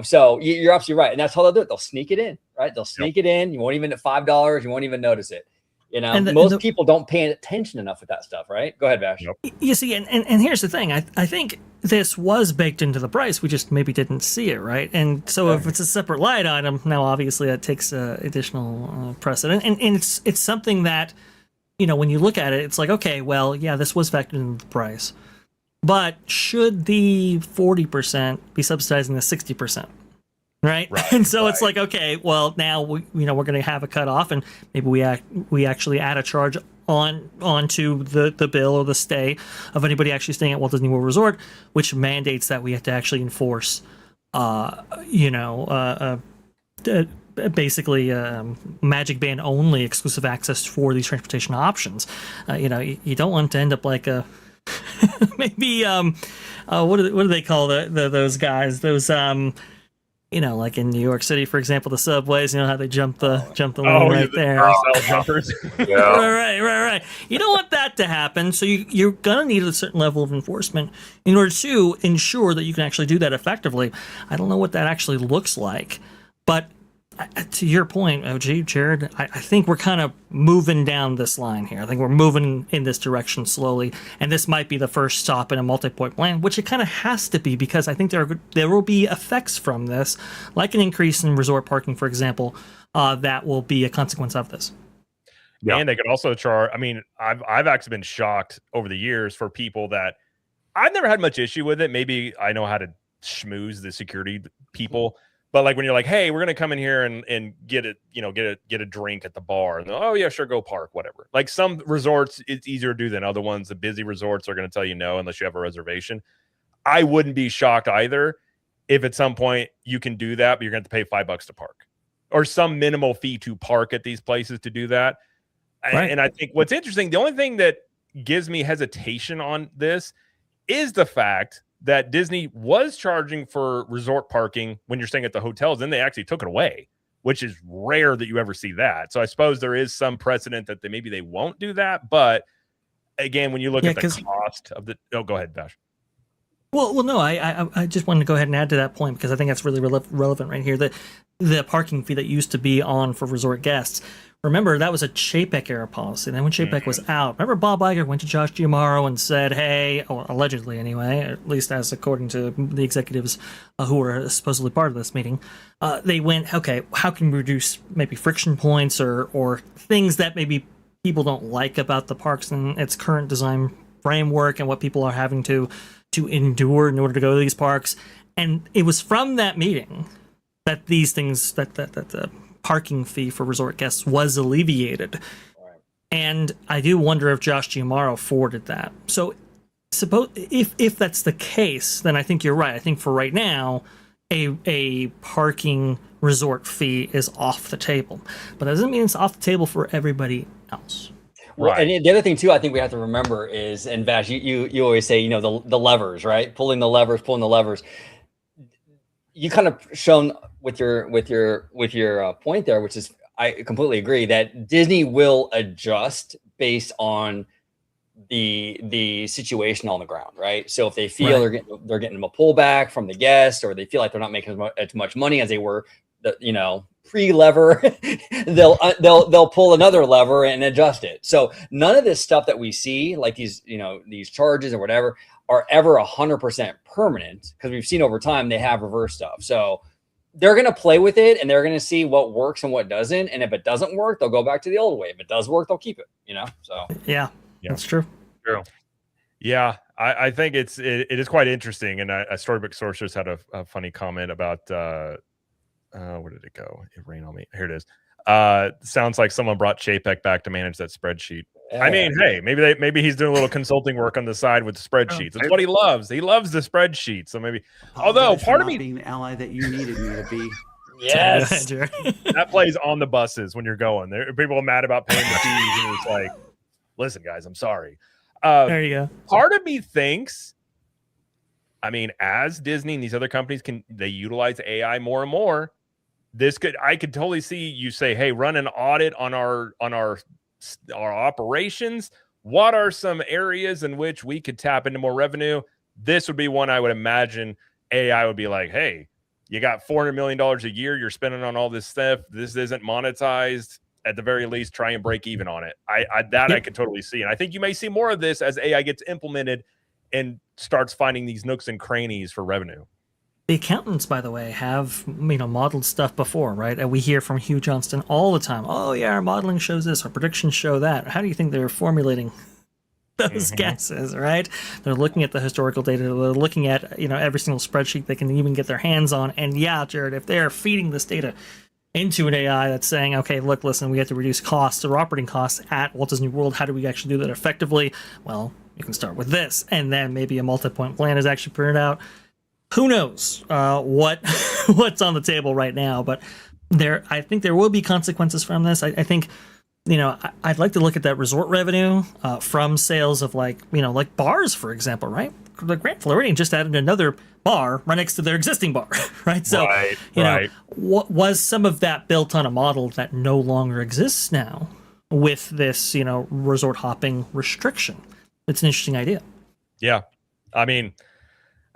so you're absolutely right. And that's how they'll do it. They'll sneak it in, right? They'll sneak it in. You won't even at $5, you won't even notice it. Most people don't pay attention enough with that stuff, right? Go ahead, Vash. You see, and here's the thing. I think this was baked into the price. We just maybe didn't see it, right? And so if it's a separate line item, now obviously that takes additional precedent. And it's something that, when you look at it, it's like, okay, well, yeah, this was factored into the price. But should the 40% be subsidizing the 60%? Right. And so it's like, okay, well, now we're going to have a cutoff, and maybe we actually add a charge onto the bill or the stay of anybody actually staying at Walt Disney World Resort, which mandates that we have to actually enforce, basically Magic Band only exclusive access for these transportation options. You don't want to end up like a maybe what do they call those guys? Those like in New York City, for example, the subways, how they jump the lane right there. Jumpers. Right. You don't want that to happen. So you're going to need a certain level of enforcement in order to ensure that you can actually do that effectively. I don't know what that actually looks like, but to your point, OG, Jared, I think we're kind of moving down this line here. I think we're moving in this direction slowly, and this might be the first stop in a multi-point plan, which it kind of has to be, because I think there will be effects from this, like an increase in resort parking, for example, that will be a consequence of this. Yeah. And they could also charge. I mean, I've actually been shocked over the years for people that I've never had much issue with it. Maybe I know how to schmooze the security people. But like when you're like, hey, we're gonna come in here and get a drink at the bar, and oh yeah, sure, go park, whatever. Like some resorts, it's easier to do than other ones. The busy resorts are gonna tell you no unless you have a reservation. I wouldn't be shocked either if at some point you can do that, but you're gonna have to pay $5 to park, or some minimal fee to park at these places to do that. Right. And I think what's interesting, the only thing that gives me hesitation on this is the fact that Disney was charging for resort parking when you're staying at the hotels, then they actually took it away, which is rare that you ever see that. So I suppose there is some precedent that maybe they won't do that. But again, when you look at the cost of go ahead, Bash. Well, no, I just wanted to go ahead and add to that point, because I think that's really relevant right here. That the parking fee that used to be on for resort guests remember that was a Chapek era policy. Then when Chapek was out, remember Bob Iger went to Josh Giamaro and said, hey, or allegedly anyway, at least as according to the executives who were supposedly part of this meeting, they went, okay, how can we reduce maybe friction points or things that maybe people don't like about the parks and its current design framework and what people are having to endure in order to go to these parks. And it was from that meeting that these things, that the parking fee for resort guests was alleviated. Right. And I do wonder if Josh Giamaro forwarded that. So suppose if that's the case, then I think you're right. I think for right now, a parking resort fee is off the table. But that doesn't mean it's off the table for everybody else. Well, right. And the other thing too, I think we have to remember is, and Vash, you always say, the levers, right? Pulling the levers. You kind of shown with your point there, which is, I completely agree that Disney will adjust based on the situation on the ground, right? So if they feel they're getting a pullback from the guests, or they feel like they're not making as much money as they were, pre-lever, they'll pull another lever and adjust it. So none of this stuff that we see, like these charges or whatever, are ever 100% permanent, because we've seen over time they have reverse stuff. So they're going to play with it, and they're going to see what works and what doesn't. And if it doesn't work, they'll go back to the old way. If it does work, they'll keep it. So yeah, that's true. True. Yeah, I think it is quite interesting. And a Storybook Sorceress had a funny comment about where did it go? It rained on me. Here it is. Sounds like someone brought Chapek back to manage that spreadsheet. I mean, hey, maybe he's doing a little consulting work on the side with spreadsheets. It's what he loves. He loves the spreadsheet. So maybe, although part of me being the ally that you needed me to be. Yes, that plays on the buses when you're going. There, people are mad about paying the fees, and it's like, listen, guys, I'm sorry. There you go. Part of me thinks, I mean, as Disney and these other companies they utilize AI more and more, I could totally see you say, hey, run an audit on our operations. What are some areas in which we could tap into more revenue? This would be one I would imagine AI would be like, hey, you got $400 million a year you're spending on all this stuff. This isn't monetized. At the very least, try and break even on it. I could totally see. And I think you may see more of this as AI gets implemented and starts finding these nooks and crannies for revenue. The accountants, by the way, have modeled stuff before, right? And we hear from Hugh Johnston all the time. Oh yeah, our modeling shows this, our predictions show that. How do you think they're formulating those guesses, right? They're looking at the historical data. They're looking at every single spreadsheet they can even get their hands on. And yeah, Jared, if they're feeding this data into an AI that's saying, okay, look, listen, we have to reduce costs or operating costs at Walt Disney World. How do we actually do that effectively? Well, you can start with this, and then maybe a multi-point plan is actually printed out. Who knows what's on the table right now? But I think there will be consequences from this. I think, I'd like to look at that resort revenue from sales of like bars, for example, right? The Grand Floridian just added another bar right next to their existing bar, right? So, what was some of that built on a model that no longer exists now with this, resort hopping restriction? It's an interesting idea. Yeah, I mean,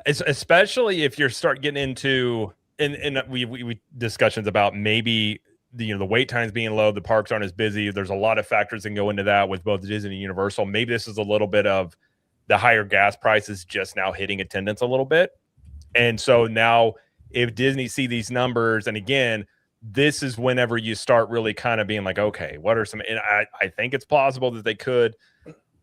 especially if you start getting into, and we discussions about maybe the wait times being low, the parks aren't as busy. There's a lot of factors that can go into that with both Disney and Universal. Maybe this is a little bit of the higher gas prices just now hitting attendance a little bit. And so now if Disney see these numbers, and again, this is whenever you start really kind of being like, okay, what are some, and I think it's plausible that they could.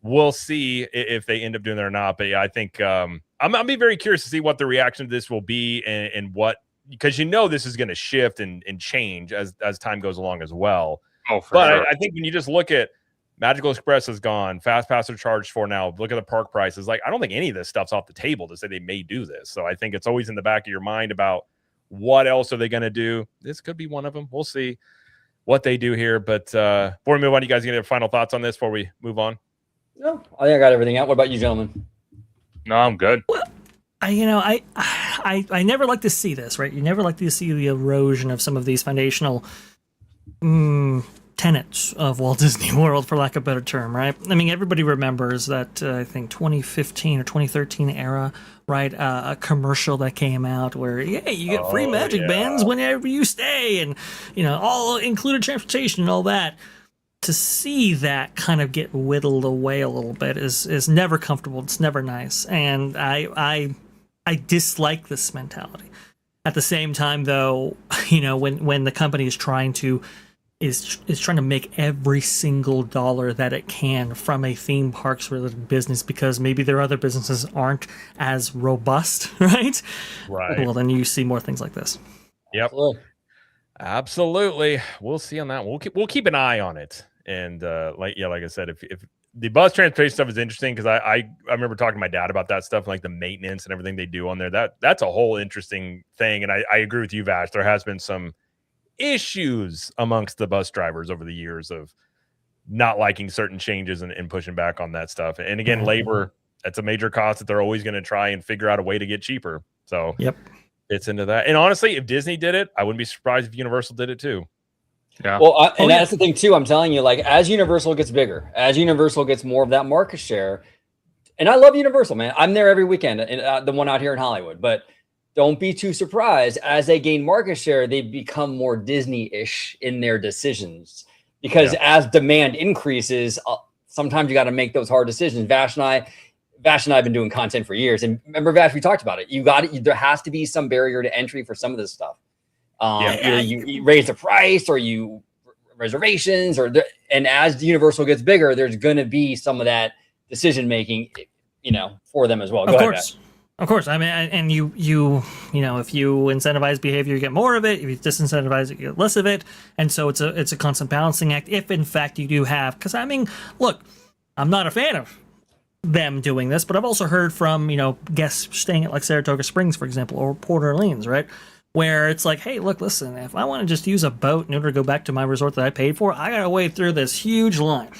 We'll see if they end up doing that or not. But yeah, I think I'll be very curious to see what the reaction to this will be and what, because this is going to shift and change as time goes along as well. Oh, for but sure. I think when you just look at Magical Express is gone, Fast Pass are charged for now. Look at the park prices. Like, I don't think any of this stuff's off the table to say they may do this. So I think it's always in the back of your mind about what else are they going to do. This could be one of them. We'll see what they do here. But before we move on, you guys get your final thoughts on this before we move on? No, I think I got everything out. What about you, gentlemen? No, I'm good. Well, I never like to see this, right? You never like to see the erosion of some of these foundational tenets of Walt Disney World, for lack of a better term, right? I mean, everybody remembers that I think 2015 or 2013 era, right? A commercial that came out where, yeah, you get free magic bands whenever you stay, and all included transportation and all that. To see that kind of get whittled away a little bit is never comfortable. It's never nice, and I dislike this mentality. At the same time, though, when the company is trying to make every single dollar that it can from a theme parks related business, because maybe their other businesses aren't as robust, right? Right. Well, then you see more things like this. Yep. Absolutely. We'll see on that. We'll keep an eye on it. And like I said, if the bus transportation stuff is interesting, because I remember talking to my dad about that stuff, like the maintenance and everything they do on there. That's a whole interesting thing. And I agree with you, Vash. There has been some issues amongst the bus drivers over the years of not liking certain changes and pushing back on that stuff. And again, labor, that's a major cost that they're always going to try and figure out a way to get cheaper. So yep, it's into that. And honestly, if Disney did it, I wouldn't be surprised if Universal did it too. Yeah. Well, that's the thing too. I'm telling you, like, as Universal gets bigger, as Universal gets more of that market share, and I love Universal, man. I'm there every weekend, the one out here in Hollywood. But don't be too surprised, as they gain market share, they become more Disney-ish in their decisions. Because as demand increases, sometimes you got to make those hard decisions. Vash and I have been doing content for years, and remember, Vash, we talked about it. There has to be some barrier to entry for some of this stuff. Either you raise the price, or you reservations, and as Universal gets bigger, there's going to be some of that decision making, for them as well. Go ahead, Vash. Of course. I mean, and you if you incentivize behavior, you get more of it. If you disincentivize it, you get less of it. And so it's a constant balancing act. If in fact you do have, because I mean, look, I'm not a fan of them doing this, but I've also heard from guests staying at like Saratoga Springs, for example, or Port Orleans, right? Where it's like, hey, look, listen, if I want to just use a boat in order to go back to my resort that I paid for, I got to wade through this huge line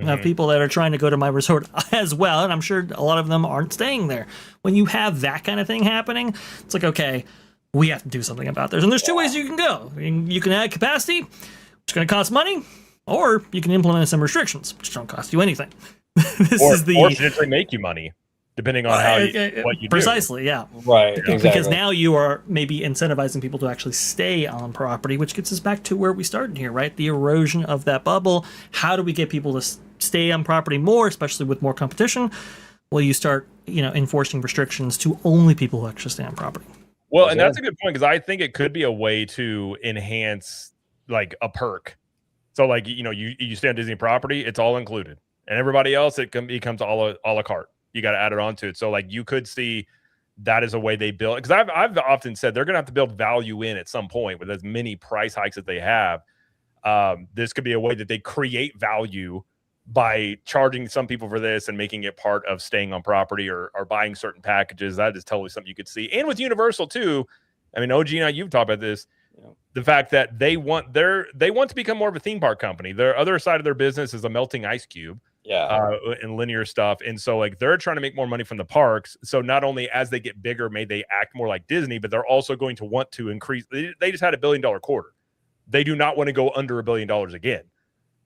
of people that are trying to go to my resort as well. And I'm sure a lot of them aren't staying there. When you have that kind of thing happening, it's like, okay, we have to do something about this. And there's two ways you can go. You can add capacity, which is going to cost money, or you can implement some restrictions, which don't cost you anything. Or potentially make you money, depending on what you do. Precisely, yeah. Right, exactly. Because now you are maybe incentivizing people to actually stay on property, which gets us back to where we started here, right? The erosion of that bubble. How do we get people to stay on property more, especially with more competition? Well, you start, enforcing restrictions to only people who actually stay on property. Well, and that's a good point, because I think it could be a way to enhance like a perk. So like, you stay on Disney property, it's all included. And everybody else, it becomes a la carte. You got to add it onto it. So like you could see that is a way they build, because I've often said they're going to have to build value in at some point with as many price hikes that they have. This could be a way that they create value by charging some people for this and making it part of staying on property or buying certain packages. That is totally something you could see. And with Universal too, I mean, OG, now you've talked about this, the fact that they want to become more of a theme park company. Their other side of their business is a melting ice cube. And linear stuff. And so like they're trying to make more money from the parks. So not only as they get bigger, may they act more like Disney, but they're also going to want to increase. They just had $1 billion quarter. They do not want to go under $1 billion again.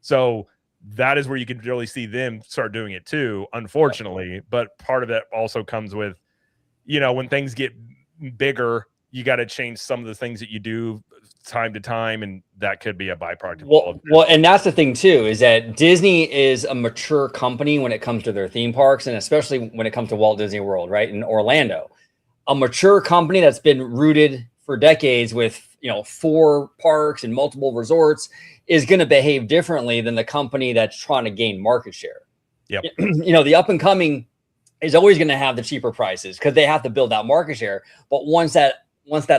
So that is where you can really see them start doing it too, unfortunately. But part of that also comes with, when things get bigger, you got to change some of the things that you do time to time, and that could be a byproduct. Well, and that's the thing too, is that Disney is a mature company when it comes to their theme parks, and especially when it comes to Walt Disney World, right, in Orlando. A mature company that's been rooted for decades with 4 parks and multiple resorts is going to behave differently than the company that's trying to gain market share. Yep. The up and coming is always going to have the cheaper prices because they have to build out market share. But once that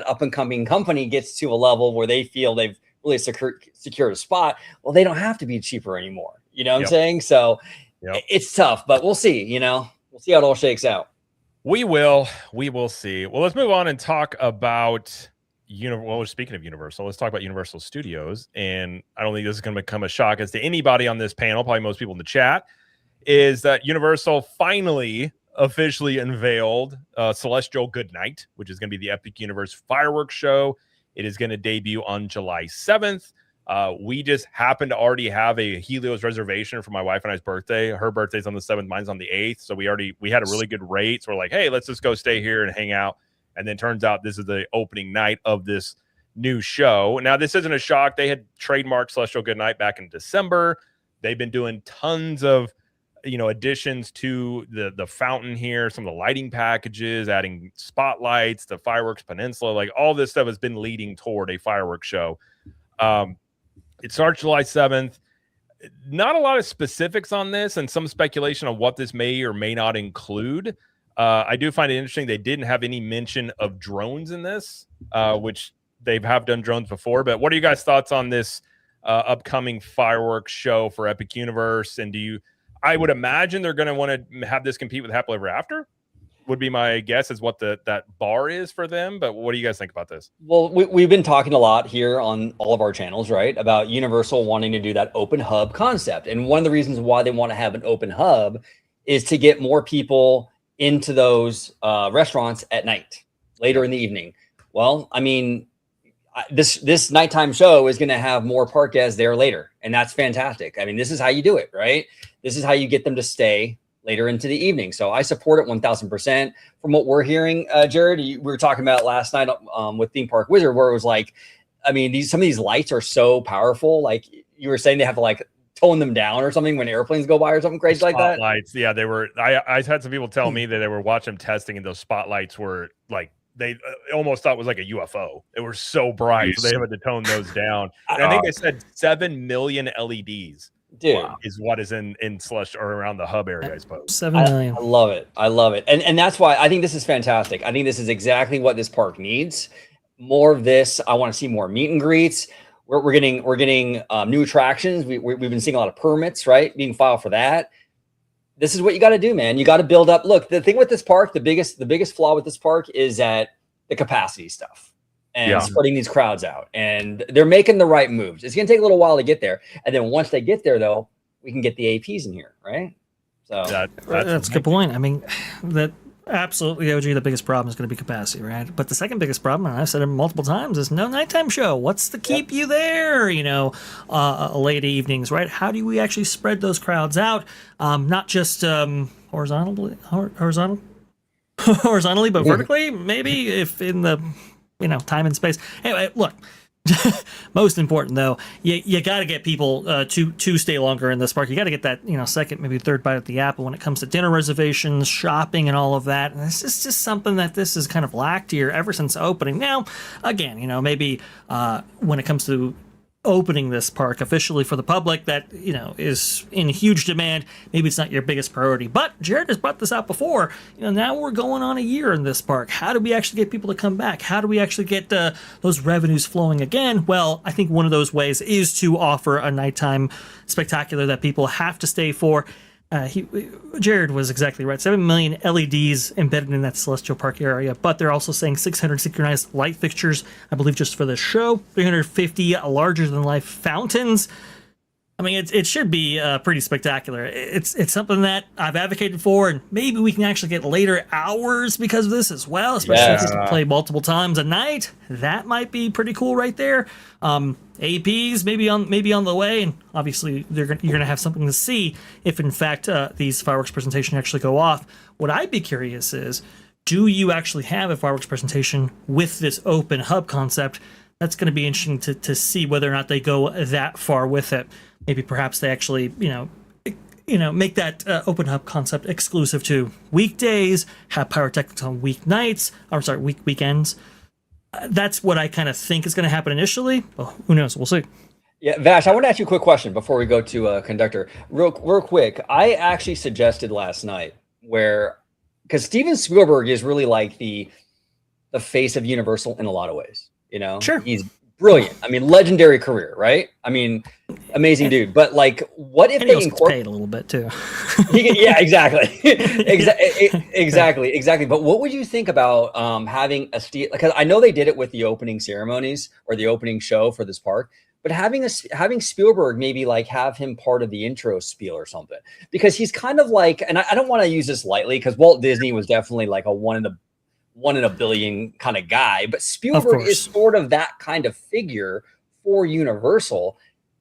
up and coming company gets to a level where they feel they've really secured a spot, well, they don't have to be cheaper anymore. You know what I'm saying? So it's tough, but we'll see. We'll see how it all shakes out. We will see. Well, let's move on and talk about speaking of Universal, let's talk about Universal Studios. And I don't think this is going to become a shock as to anybody on this panel, probably most people in the chat, is that Universal finally officially unveiled Celestial Goodnight, which is going to be the Epic Universe fireworks show. It is going to debut on July 7th. We just happened to already have a Helios reservation for my wife and I's birthday. Her birthday's on the 7th, mine's on the 8th. So we had a really good rate. So we're like, hey, let's just go stay here and hang out. And then turns out this is the opening night of this new show. Now, this isn't a shock. They had trademarked Celestial Goodnight back in December. They've been doing tons of additions to the fountain here, some of the lighting packages, adding spotlights, the fireworks peninsula, like all this stuff has been leading toward a fireworks show. It starts July 7th. Not a lot of specifics on this and some speculation on what this may or may not include. I do find it interesting they didn't have any mention of drones in this, which they have done drones before. But what are you guys' thoughts on this upcoming fireworks show for Epic Universe? And I would imagine they're going to want to have this compete with Happily Ever After, would be my guess, is what that bar is for them. But what do you guys think about this? Well, we've been talking a lot here on all of our channels, right, about Universal wanting to do that open hub concept. And one of the reasons why they want to have an open hub is to get more people into those restaurants at night, later in the evening. Well, I mean, this nighttime show is going to have more park guests there later, and that's fantastic. I mean, this is how you do it, right? This is how you get them to stay later into the evening. So I support it 1000%. From what we're hearing, Jared, we were talking about last night with Theme Park Wizard, where it was like, I mean, some of these lights are so powerful. Like you were saying, they have to like tone them down or something when airplanes go by or something crazy like that. Spotlights, yeah, they were. I had some people tell me that they were watching them testing, and those spotlights were like, they almost thought it was like a UFO. They were so bright, so they had to tone those down. And I think they said 7 million LEDs. Dude, is what is in slush or around the hub area, I suppose. 7 million. I love it. I love it. And that's why I think this is fantastic. I think this is exactly what this park needs. More of this. I want to see more meet and greets. We're getting new attractions. We've been seeing a lot of permits, right, being filed for that. This is what you got to do, man. You got to build up. Look, the thing with this park, the biggest flaw with this park is that the capacity stuff. And spreading these crowds out, and they're making the right moves. It's going to take a little while to get there, and then once they get there, though, we can get the APs in here, right? So that's a good point. I mean, that absolutely, OG, the biggest problem is going to be capacity, right? But the second biggest problem, and I've said it multiple times, is no nighttime show. What's to keep you there? Late evenings, right? How do we actually spread those crowds out? Not just horizontally, but vertically. Maybe if in the time and space. Anyway, look, most important though, you got to get people to stay longer in this park. You got to get that second, maybe third bite at the apple when it comes to dinner reservations, shopping, and all of that. And this is just something that this has kind of lacked here ever since opening. Now, again, maybe when it comes to opening this park officially for the public that is in huge demand, maybe it's not your biggest priority. But Jared has brought this out before. Now we're going on a year in this park. How do we actually get people to come back? How do we actually get those revenues flowing again? Well, I think one of those ways is to offer a nighttime spectacular that people have to stay for. Jared was exactly right. 7 million LEDs embedded in that Celestial Park area, but they're also saying 600 synchronized light fixtures, I believe, just for the show. 350 larger-than-life fountains. I mean, it should be pretty spectacular. It's something that I've advocated for, and maybe we can actually get later hours because of this as well, especially if you can play multiple times a night. That might be pretty cool right there. APs maybe on the way, and obviously you're gonna have something to see if in fact these fireworks presentations actually go off. What I'd be curious is, do you actually have a fireworks presentation with this open hub concept? That's going to be interesting to see whether or not they go that far with it. Maybe perhaps they actually make that open hub concept exclusive to weekdays, have pyrotechnics on weekends. That's what I kind of think is going to happen initially. Well, who knows? We'll see. Yeah, Vash, I want to ask you a quick question before we go to Conductor. Real quick, I actually suggested last night because Steven Spielberg is really like the face of Universal in a lot of ways. Sure. He's brilliant. I mean, legendary career, right? I mean, amazing dude. But like, what if they incorporate a little bit too? Yeah, exactly. Exactly. But what would you think about having because I know they did it with the opening ceremonies or the opening show for this park, but having Spielberg maybe like have him part of the intro spiel or something, because he's kind of like, and I don't want to use this lightly because Walt Disney was definitely like a one in a billion kind of guy, but Spielberg is sort of that kind of figure for Universal.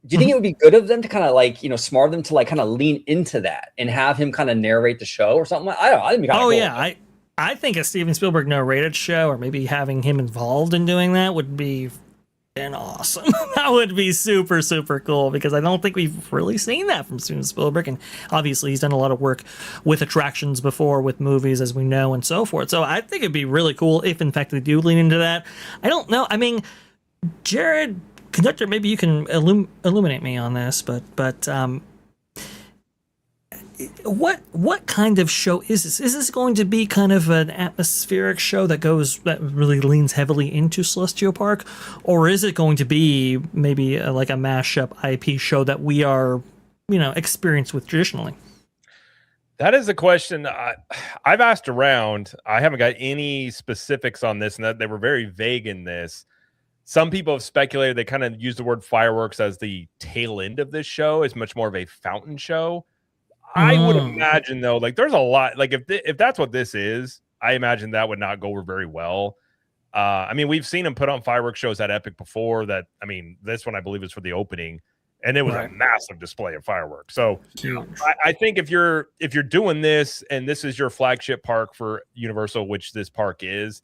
Do you think it would be good of them to kind of like, smart of them to like kind of lean into that and have him kind of narrate the show or something? I don't know. I think it'd be kinda cool. Yeah. I think a Steven Spielberg narrated show, or maybe having him involved in doing that, would be awesome. That would be super, super cool, because I don't think we've really seen that from Steven Spielberg. And obviously he's done a lot of work with attractions before, with movies, as we know, and so forth. So I think it'd be really cool if in fact they do lean into that. I don't know. I mean, Jared, conductor, maybe you can illuminate me on this, but what kind of show is this? Is this going to be kind of an atmospheric show that really leans heavily into Celestial Park, or is it going to be maybe like a mashup IP show that we are, experienced with traditionally? That is a question I've asked around. I haven't got any specifics on this, and that they were very vague in this. Some people have speculated they kind of use the word fireworks as the tail end of this show. It's much more of a fountain show. I would imagine, though, like there's a lot, like if that's what this is, I imagine that would not go over very well. I mean, we've seen him put on fireworks shows at Epic before. This one I believe is for the opening, and it was a massive display of fireworks. So I think if you're doing this and this is your flagship park for Universal, which this park is,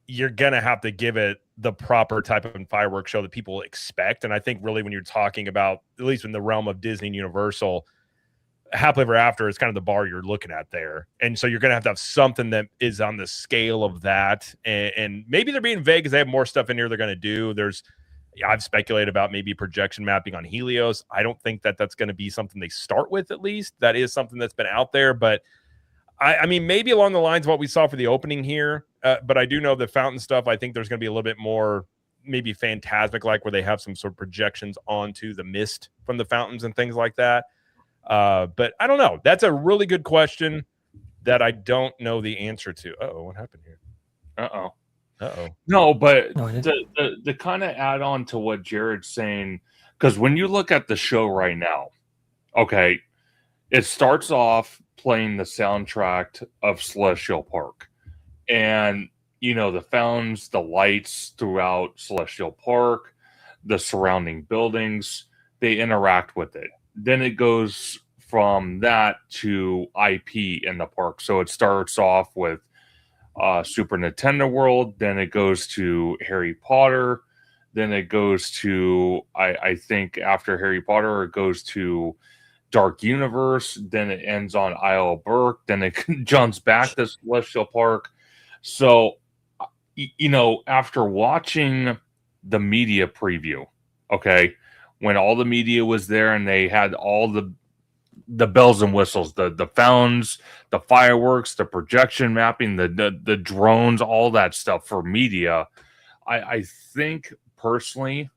you're gonna have to give it the proper type of fireworks show that people expect. And I think really when you're talking about, at least in the realm of Disney and Universal, Happily Ever After is kind of the bar you're looking at there. And so you're going to have something that is on the scale of that. And maybe they're being vague because they have more stuff in here they're going to do. I've speculated about maybe projection mapping on Helios. I don't think that that's going to be something they start with, at least. That is something that's been out there. But I mean, maybe along the lines of what we saw for the opening here. But I do know the fountain stuff, I think there's going to be a little bit more maybe phantasmic, like where they have some sort of projections onto the mist from the fountains and things like that. But I don't know. That's a really good question that I don't know the answer to. What happened here? No, but the kind of add on to what Jared's saying, because when you look at the show right now, okay, it starts off playing the soundtrack of Celestial Park, and the fountains, the lights throughout Celestial Park, the surrounding buildings, they interact with it. Then it goes from that to IP in the park. So it starts off with Super Nintendo World, then it goes to Harry Potter, then it goes to, I think after Harry Potter, it goes to Dark Universe, then it ends on Isle of Berk, then it jumps back to Celestial Park. So, after watching the media preview, okay, when all the media was there and they had all the bells and whistles, the fountains, the fireworks, the projection mapping, the drones, all that stuff for media, I think personally,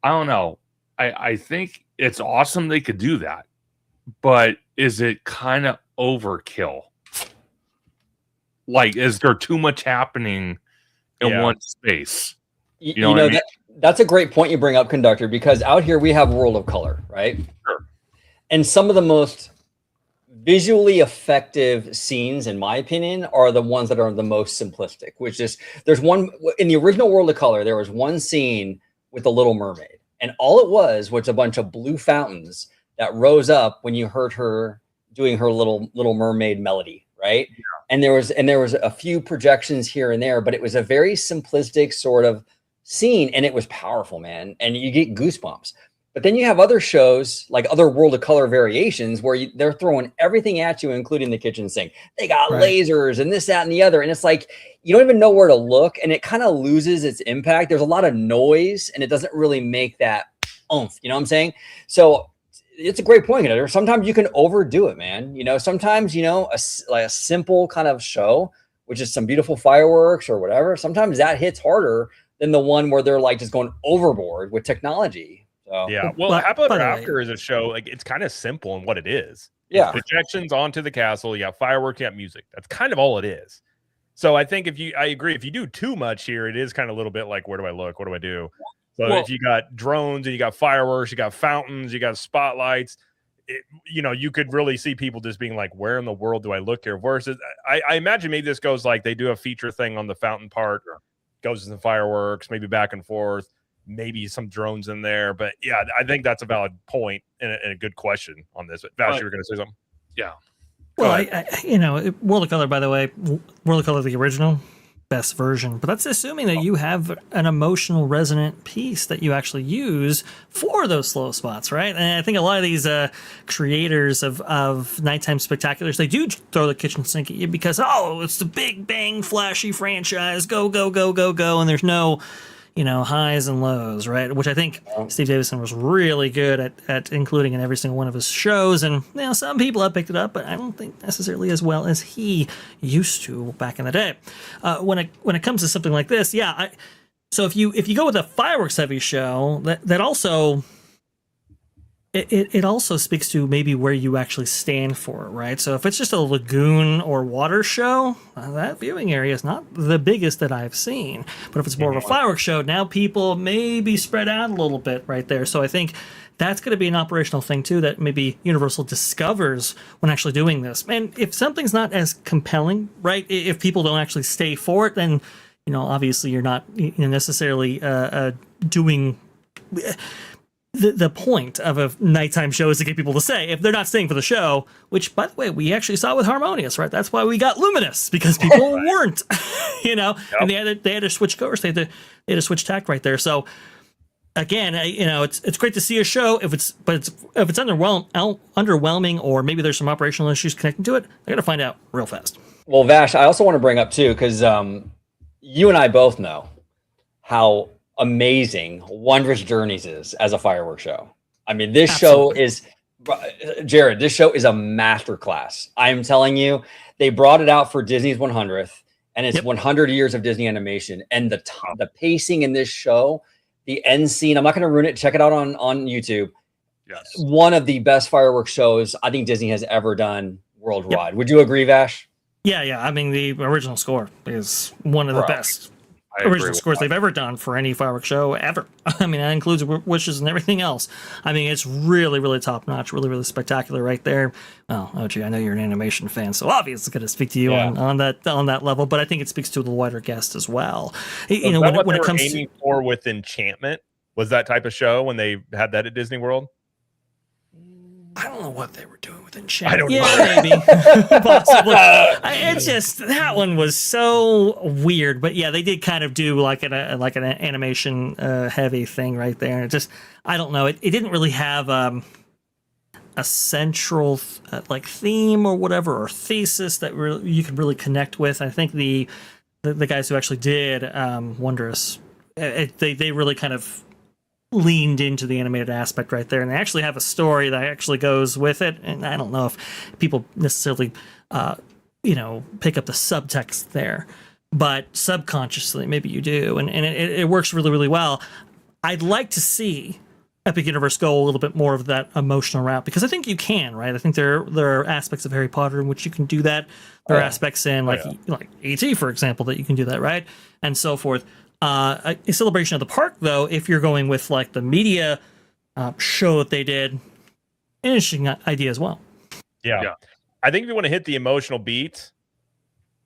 I don't know. I think it's awesome they could do that, but is it kind of overkill? Like, is there too much happening in one space? You know what I mean? That's a great point you bring up, conductor, because out here we have World of Color, right? Sure. And some of the most visually effective scenes, in my opinion, are the ones that are the most simplistic, which is there's one in the original World of Color, there was one scene with the Little Mermaid, and all it was a bunch of blue fountains that rose up when you heard her doing her little mermaid melody, right? Yeah. And there was a few projections here and there, but it was a very simplistic sort of scene, and it was powerful, man, and you get goosebumps. But then you have other shows, like other World of Color variations, where they're throwing everything at you, including the kitchen sink. They got lasers and this, that, and the other, and it's like you don't even know where to look, and it kind of loses its impact. There's a lot of noise, and it doesn't really make that oomph. You know what I'm saying? So it's a great point. Sometimes you can overdo it, man. Sometimes a simple kind of show, which is some beautiful fireworks or whatever. Sometimes that hits harder than the one where they're like just going overboard with technology. So. Yeah. Well, Happily Ever After is a show, like it's kind of simple in what it is. Yeah. It's projections onto the castle. You got fireworks, you got music. That's kind of all it is. So I think I agree. If you do too much here, it is kind of a little bit like, where do I look? What do I do? So if you got drones and you got fireworks, you got fountains, you got spotlights, you could really see people just being like, where in the world do I look here? Versus, I imagine maybe this goes like they do a feature thing on the fountain part, goes to the fireworks, maybe back and forth. maybe some drones in there. But yeah, I think that's a valid point and a good question on this. But Vash, you were going to say something? Yeah. Well, World of Color, by the way, World of Color, the original, best version. But that's assuming that you have an emotional resonant piece that you actually use for those slow spots, right? And I think a lot of these creators of nighttime spectaculars, they do throw the kitchen sink at you because, it's the big bang flashy franchise, go, go, go, go, go, and there's no highs and lows, right? Which I think Steve Davison was really good at including in every single one of his shows. And some people have picked it up, but I don't think necessarily as well as he used to back in the day. When it comes to something like this, so if you go with a fireworks heavy show, that also it also speaks to maybe where you actually stand for it, right? So if it's just a lagoon or water show, that viewing area is not the biggest that I've seen. But if it's more of a fireworks show, now people may be spread out a little bit right there. So I think that's going to be an operational thing too that maybe Universal discovers when actually doing this. And if something's not as compelling, right? If people don't actually stay for it, then obviously you're not necessarily doing. The point of a nighttime show is to get people to stay. If they're not staying for the show, which, by the way, we actually saw with Harmonious, right? That's why we got Luminous, because people weren't, and they had to switch course. They had to switch tack right there. So again, it's great to see a show if it's underwhelming, or maybe there's some operational issues connecting to it. I got to find out real fast. Well, Vash, I also want to bring up too, because you and I both know how amazing Wondrous Journeys is as a fireworks show. I mean, this show is, Jared, this show is a masterclass. I'm telling you, they brought it out for Disney's 100th, and it's 100 years of Disney animation. And the pacing in this show, the end scene, I'm not going to ruin it. Check it out on YouTube. Yes. One of the best fireworks shows I think Disney has ever done worldwide. Would you agree, Vash? Yeah. I mean, the original score is one of the best original scores they've ever done for any fireworks show ever. I mean, that includes Wishes and everything else. I mean, it's really, really top notch, really, really spectacular right there. Well, I know you're an animation fan, so obviously it's going to speak to you on that level. But I think it speaks to the wider guest as well. When it comes aiming for with Enchantment, was that type of show when they had that at Disney World? I don't know what they were doing with Enchantment. Maybe. Possibly. It's just, that one was so weird. But yeah, they did kind of do like an animation heavy thing right there. And it just, I don't know. It didn't really have a central theme or whatever, or thesis that you could really connect with. I think the guys who actually did Wondrous, they really kind of leaned into the animated aspect right there, and they actually have a story that actually goes with it. And I don't know if people necessarily pick up the subtext there, but subconsciously maybe you do, and it works really, really well. I'd like to see Epic Universe go a little bit more of that emotional route, because I think you can, right? I think there are aspects of Harry Potter in which you can do that. There are aspects in like E.T., for example, that you can do that, right? And so forth. A celebration of the park, though, if you're going with like the media show that they did, interesting idea as well. Yeah. I think if you want to hit the emotional beat,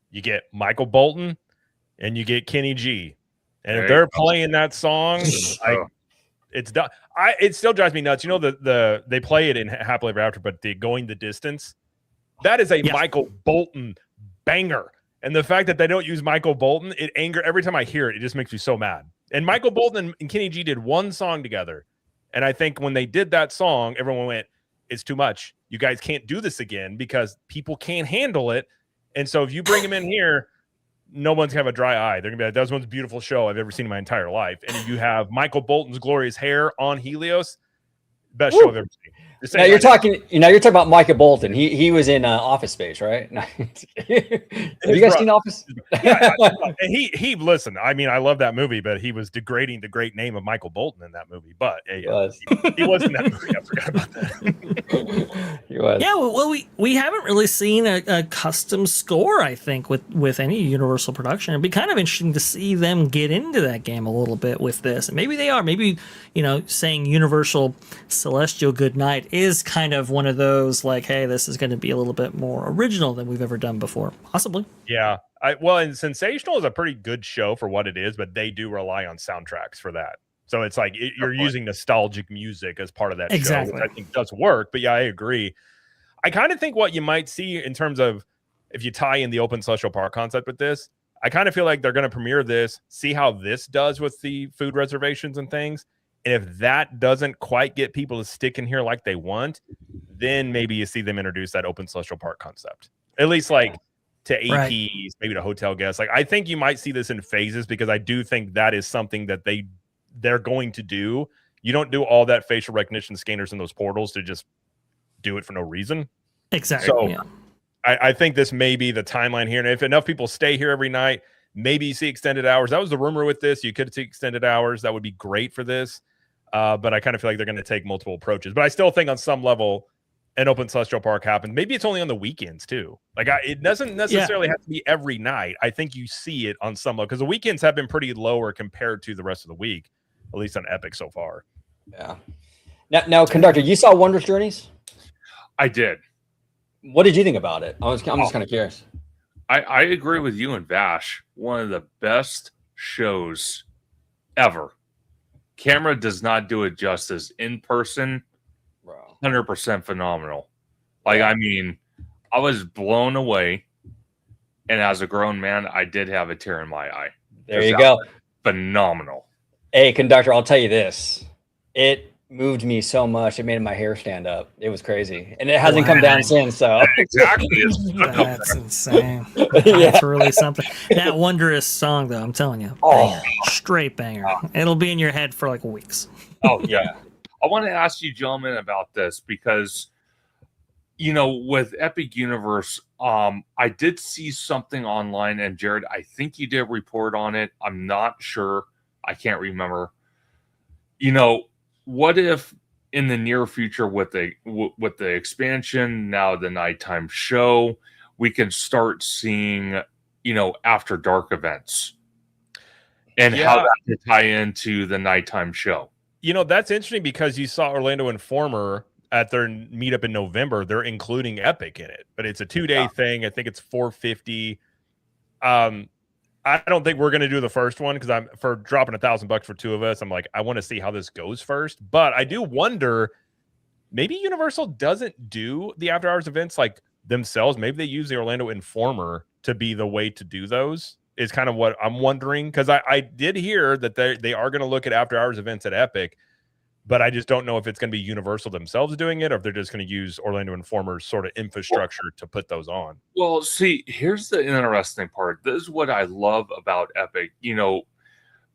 you get Michael Bolton and you get Kenny G. And if they're playing that song, it's done. It still drives me nuts. They play it in Happily Ever After, but the Going the Distance, that is a Michael Bolton banger. And the fact that they don't use Michael Bolton, every time I hear it, it just makes me so mad. And Michael Bolton and Kenny G did one song together. And I think when they did that song, everyone went, it's too much. You guys can't do this again because people can't handle it. And so if you bring them in here, no one's going to have a dry eye. They're going to be like, that was the most beautiful show I've ever seen in my entire life. And if you have Michael Bolton's glorious hair on Helios, best show I've ever seen. Now you're talking about Michael Bolton. He was in Office Space, right? Have you guys seen Office? And he listen. I mean, I love that movie, but he was degrading the great name of Michael Bolton in that movie. But he was in that movie. I forgot about that. He was. Yeah, well, we haven't really seen a custom score, I think, with any Universal production. It'd be kind of interesting to see them get into that game a little bit with this. And maybe they are. Maybe saying Universal Celestial Goodnight is kind of one of those like, hey, this is going to be a little bit more original than we've ever done before, possibly. Yeah, and Sensational is a pretty good show for what it is, but they do rely on soundtracks for that. So it's like you're using nostalgic music as part of that Exactly. show, which I think does work. But yeah, I agree. I kind of think what you might see in terms of if you tie in the open celestial park concept with this, I kind of feel like they're going to premiere this, see how this does with the food reservations and things. And if that doesn't quite get people to stick in here like they want, then maybe you see them introduce that open celestial park concept, at least like to APs, Right. maybe to hotel guests. Like I think you might see this in phases because I do think that is something that they're going to do. You don't do all that facial recognition scanners in those portals to just do it for no reason. Exactly. So Yeah. I think this may be the timeline here. And if enough people stay here every night, maybe you see extended hours. That was the rumor with this. You could see extended hours. That would be great for this. But I kind of feel like they're going to take multiple approaches. But I still think on some level, an open celestial park happens. Maybe it's only on the weekends too. Like it doesn't necessarily have to be every night. I think you see it on some level because the weekends have been pretty lower compared to the rest of the week, at least on Epic so far. Yeah. Now, conductor, you saw Wondrous Journeys? I did. What did you think about it? I'm just kind of curious. I agree with you and Vash. One of the best shows ever. Camera does not do it justice. In person, Bro. 100% phenomenal. Like, I mean, I was blown away. And as a grown man, I did have a tear in my eye. There you go. Phenomenal. Hey, conductor, I'll tell you this. It moved me so much. It made my hair stand up. It was crazy. And it hasn't come down since. So Exactly. That's insane. Yeah. That's really something. That Wondrous song, though, I'm telling you, banger, straight banger. It'll be in your head for like weeks. Oh, yeah. I want to ask you, gentlemen, about this because, you know, with Epic Universe, I did see something online, and Jared, I think you did a report on it. I'm not sure. I can't remember. You know, what if in the near future with the expansion, now the nighttime show, we can start seeing, you know, after dark events and how that could tie into the nighttime show? You know, that's interesting because you saw Orlando Informer at their meetup in November. They're including Epic in it, but it's a 2-day thing. I think it's $450. I don't think we're going to do the first one because I'm for dropping $1,000 for two of us. I'm like, I want to see how this goes first, but I do wonder maybe Universal doesn't do the after hours events like themselves. Maybe they use the Orlando Informer to be the way to do those is kind of what I'm wondering. Cause I did hear that they are going to look at after hours events at Epic, but I just don't know if it's going to be Universal themselves doing it or if they're just going to use Orlando Informer's sort of infrastructure to put those on. Well, see, here's the interesting part. This is what I love about Epic. You know,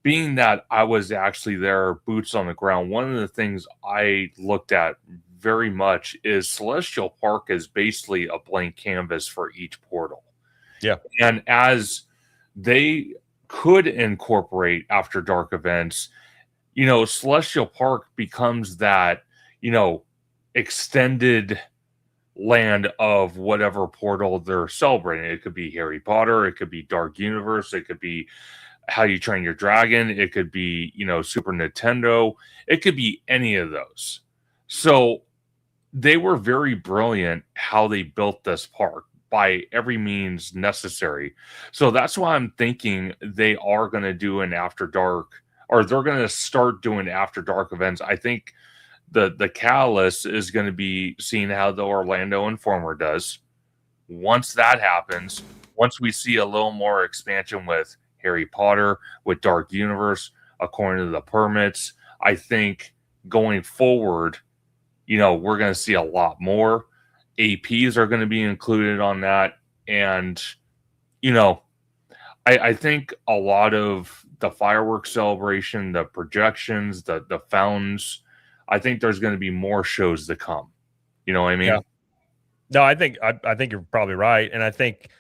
being that I was actually there, boots on the ground, one of the things I looked at very much is Celestial Park is basically a blank canvas for each portal. Yeah. And as they could incorporate after dark events, you know, Celestial Park becomes that, you know, extended land of whatever portal they're celebrating. It could be Harry Potter, it could be Dark Universe, it could be How You Train Your Dragon, it could be, you know, Super Nintendo, it could be any of those. So they were very brilliant how they built this park by every means necessary. So that's why I'm thinking they are going to do an after dark, or they're going to start doing after dark events. I think the catalyst is going to be seeing how the Orlando Informer does. Once that happens, once we see a little more expansion with Harry Potter, with Dark Universe, according to the permits, I think going forward, you know, we're going to see a lot more. APs are going to be included on that. And, you know, I think a lot of the fireworks celebration, the projections, the fountains, I think there's going to be more shows to come. You know what I mean? Yeah. No, I think you're probably right. And I think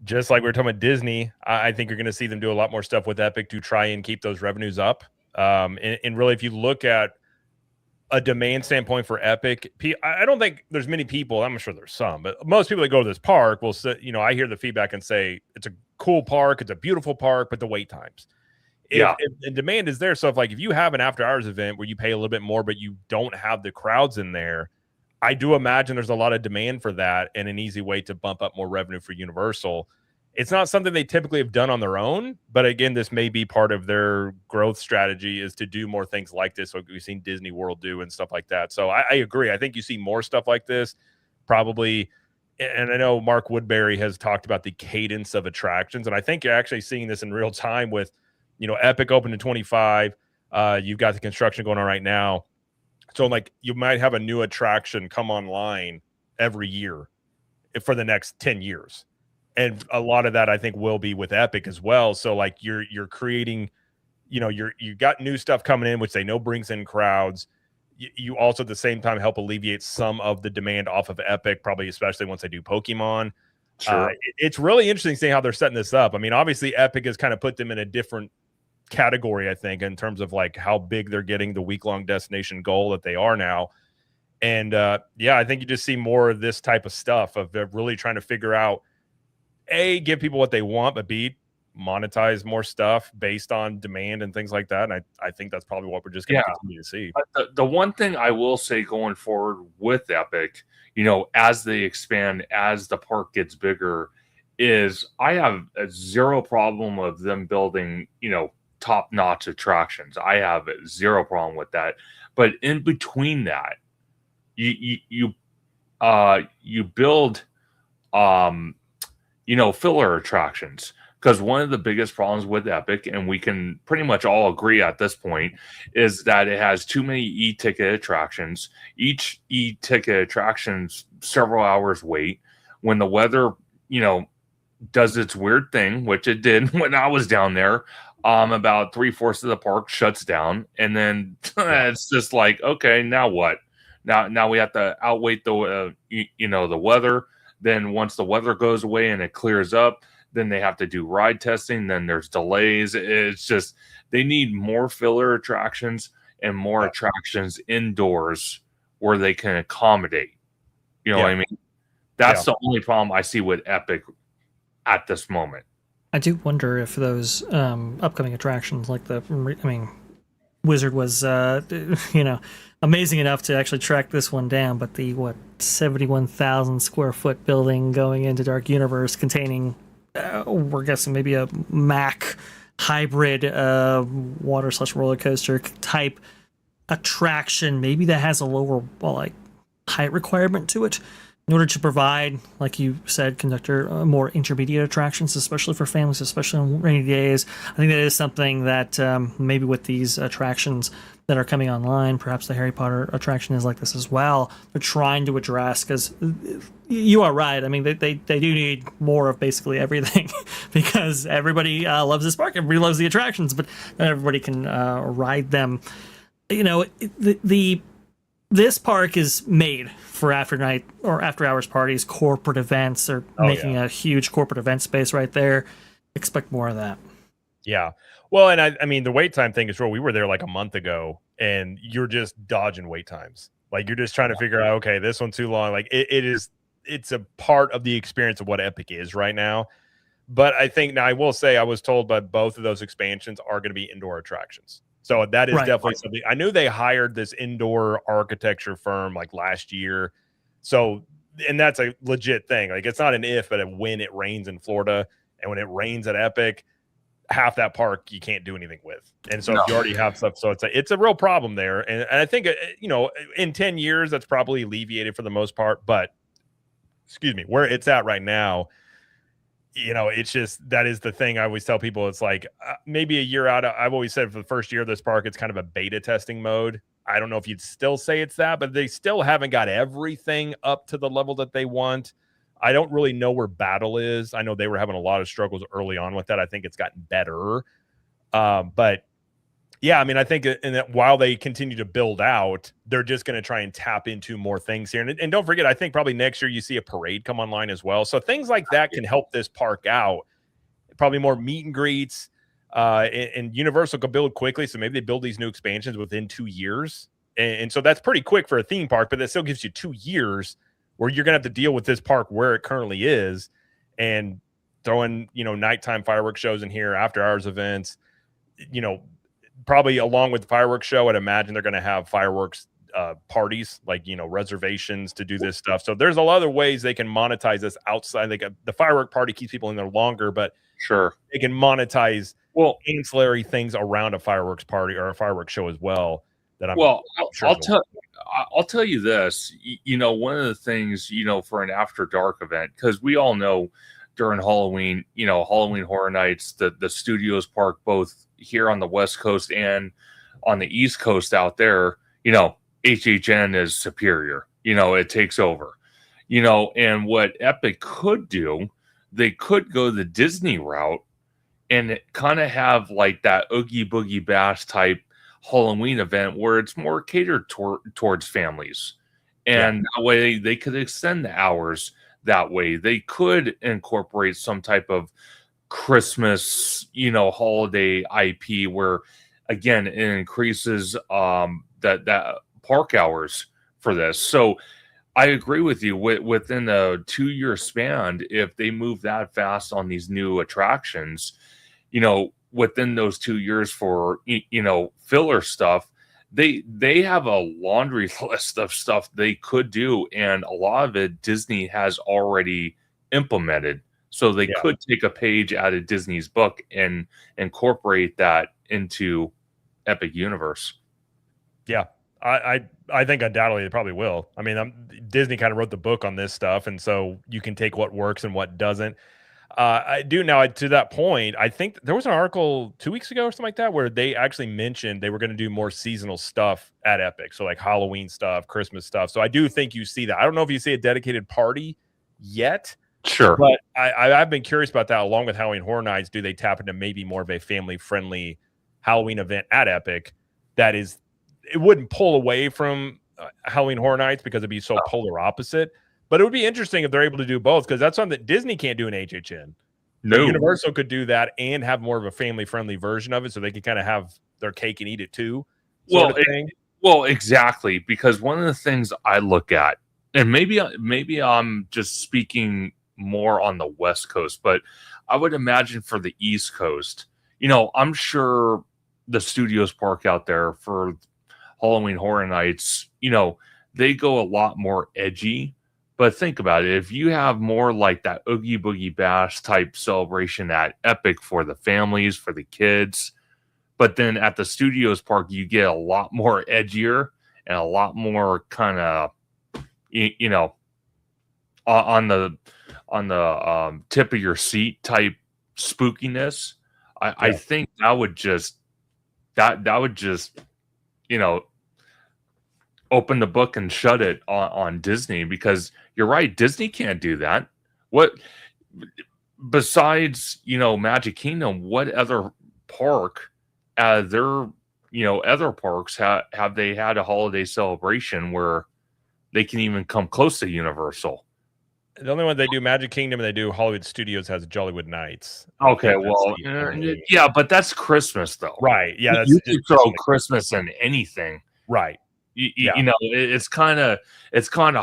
just like we were talking about Disney, I think you're going to see them do a lot more stuff with Epic to try and keep those revenues up. And really, if you look at a demand standpoint for Epic, I don't think there's many people, I'm sure there's some, but most people that go to this park will say, you know, I hear the feedback and say, it's a cool park, it's a beautiful park, but the wait times. If demand is there. So if you have an after hours event where you pay a little bit more, but you don't have the crowds in there, I do imagine there's a lot of demand for that and an easy way to bump up more revenue for Universal. It's not something they typically have done on their own, but again, this may be part of their growth strategy is to do more things like this, like we've seen Disney World do and stuff like that. So I agree. I think you see more stuff like this, probably. And I know Mark Woodbury has talked about the cadence of attractions, and I think you're actually seeing this in real time with, Epic open in 25. You've got the construction going on right now. So like you might have a new attraction come online every year for the next 10 years. And a lot of that I think will be with Epic as well. So like you're creating, you got new stuff coming in, which they know brings in crowds. You also at the same time help alleviate some of the demand off of Epic, probably especially once they do Pokemon. Sure. It's really interesting seeing how they're setting this up. I mean, obviously Epic has kind of put them in a different category, I think, in terms of like how big they're getting, the week-long destination goal that they are now. And I think you just see more of this type of stuff of really trying to figure out, A, give people what they want, but B, monetize more stuff based on demand and things like that. And I think that's probably what we're just going to continue to see. The one thing I will say going forward with Epic, as they expand, as the park gets bigger, is I have a zero problem of them building, top-notch attractions. I have zero problem with that. But in between that, you build filler attractions, because one of the biggest problems with Epic, and we can pretty much all agree at this point, is that it has too many e-ticket attractions. Each e-ticket attraction's several hours wait. When the weather does its weird thing, which it did when I was down there, about 3/4 of the park shuts down, and then it's just like, okay, now what? Now we have to outwait the the weather. Then once the weather goes away and it clears up, then they have to do ride testing. Then there's delays. It's just they need more filler attractions and more attractions indoors where they can accommodate. You know what I mean? That's the only problem I see with Epic at this moment. I do wonder if those upcoming attractions, like Wizard was, amazing enough to actually track this one down, but the 71,000 square foot building going into Dark Universe containing, we're guessing maybe a Mac hybrid water/roller coaster type attraction, maybe that has a lower height requirement to it, in order to provide, like you said, Conductor, more intermediate attractions, especially for families, especially on rainy days. I think that is something that maybe with these attractions that are coming online, perhaps the Harry Potter attraction is like this as well, they're trying to address, because you are right. I mean, they do need more of basically everything because everybody loves this park, everybody loves the attractions, but not everybody can ride them. This park is made for after night or after hours parties, corporate events. They're making a huge corporate event space right there. Expect more of that. Yeah. Well, and I mean, the wait time thing is real. We were there like a month ago, and you're just dodging wait times. Like you're just trying to figure out, okay, this one's too long. Like it's a part of the experience of what Epic is right now. But I think now I will say I was told by both of those expansions are going to be indoor attractions. So that is definitely something. I knew they hired this indoor architecture firm like last year. So, and that's a legit thing. Like it's not an if, but a when it rains in Florida. And when it rains at Epic, half that park you can't do anything with. And so if you already have stuff, so it's a real problem there. And I think, in 10 years, that's probably alleviated for the most part. But, where it's at right now, it's just, that is the thing I always tell people. It's like maybe a year out. I've always said for the first year of this park, it's kind of a beta testing mode. I don't know if you'd still say it's that, but they still haven't got everything up to the level that they want. I don't really know where Battle is. I know they were having a lot of struggles early on with that. I think it's gotten better. But yeah, I mean, I think while they continue to build out, they're just going to try and tap into more things here. And don't forget, I think probably next year you see a parade come online as well. So things like that can help this park out. Probably more meet and greets. And Universal can build quickly. So maybe they build these new expansions within 2 years. And so that's pretty quick for a theme park, but that still gives you 2 years where you're going to have to deal with this park where it currently is and throwing, nighttime fireworks shows in here, after hours events, probably along with the fireworks show, I'd imagine they're going to have fireworks parties, like, you know, reservations to do this stuff. So there's a lot of ways they can monetize this outside. Like the firework party keeps people in there longer, but Sure. they can monetize Well, ancillary things around a fireworks party or a fireworks show as well. That I'm sure I'll tell you this. You know, one of the things, you know, for an after dark event, because we all know during Halloween, you know, Halloween Horror Nights, the studios park both here on the West Coast and on the East Coast out there, you know, HHN is superior. You know, it takes over. You know, and what Epic could do, they could go the Disney route and kind of have like that Oogie Boogie Bash type Halloween event where it's more catered towards families. And that way they could extend the hours that way. They could incorporate some type of Christmas, you know, holiday IP where, again, it increases that park hours for this. So I agree with you. Within a 2-year span, if they move that fast on these new attractions, you know, within those 2 years for, you know, filler stuff, they have a laundry list of stuff they could do, and a lot of it Disney has already implemented. So they could take a page out of Disney's book and incorporate that into Epic Universe. Yeah, I think undoubtedly they probably will. I mean, Disney kind of wrote the book on this stuff, and so you can take what works and what doesn't. I do now. To that point, I think there was an article 2 weeks ago or something like that where they actually mentioned they were going to do more seasonal stuff at Epic, so like Halloween stuff, Christmas stuff. So I do think you see that. I don't know if you see a dedicated party yet. Sure. But I've been curious about that. Along with Halloween Horror Nights, do they tap into maybe more of a family-friendly Halloween event at Epic that is, it wouldn't pull away from Halloween Horror Nights because it'd be so polar opposite. But it would be interesting if they're able to do both, because that's something that Disney can't do in HHN. No. Universal could do that and have more of a family-friendly version of it, so they could kind of have their cake and eat it too. Well, exactly, because one of the things I look at, and maybe I'm just speaking more on the West Coast, but I would imagine for the East Coast, you know, I'm sure the studios park out there for Halloween Horror Nights, you know, they go a lot more edgy. But think about it. If you have more like that Oogie Boogie Bash type celebration at Epic for the families, for the kids, but then at the studios park, you get a lot more edgier and a lot more kind of, you know, on the tip of your seat type spookiness. I think that would just, you know, open the book and shut it on Disney, because you're right, Disney can't do that. What besides, you know, Magic Kingdom, what other park their, you know, other parks have they had a holiday celebration where they can even come close to Universal? The only one they do, Magic Kingdom, and they do Hollywood Studios has Jollywood Nights. Okay, well, yeah, but that's Christmas though, right? Yeah, that's, you can throw Christmas in anything, right? You know, it's kind of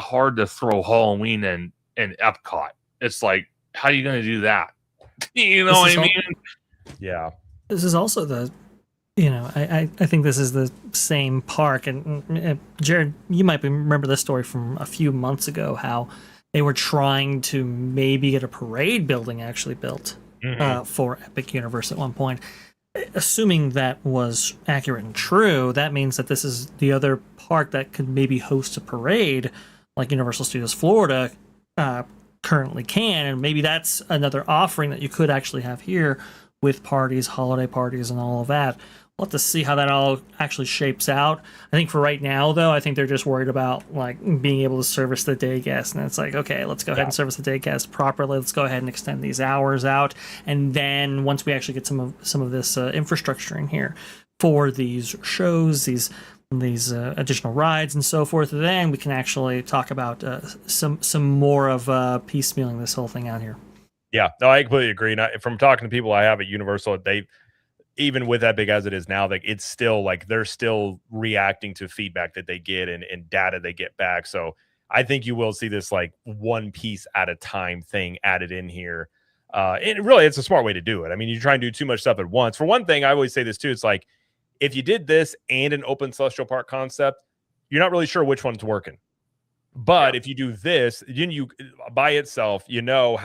hard to throw Halloween in Epcot. It's like, how are you going to do that? You know what I mean? Yeah. This is also the, you know, I think this is the same park, and Jared, you might remember this story from a few months ago, how they were trying to maybe get a parade building actually built for Epic Universe at one point. Assuming that was accurate and true, that means that this is the other park that could maybe host a parade like Universal Studios Florida currently can, and maybe that's another offering that you could actually have here with parties, holiday parties, and all of that. We'll have to see how that all actually shapes out. I think for right now, though, I think they're just worried about like being able to service the day guest, and it's like, okay, let's go ahead and service the day guest properly. Let's go ahead and extend these hours out, and then once we actually get some of this infrastructure in here for these shows, these additional rides and so forth, then we can actually talk about some more of piecemealing this whole thing out here. Yeah, no, I completely agree. And from talking to people I have at Universal, even with that big as it is now, like it's still like they're still reacting to feedback that they get and data they get back. So I think you will see this like one piece at a time thing added in here. And really, it's a smart way to do it. I mean, you try and do too much stuff at once. For one thing, I always say this too. It's like if you did this and an open Celestial Park concept, you're not really sure which one's working. But if you do this, then you by itself, you know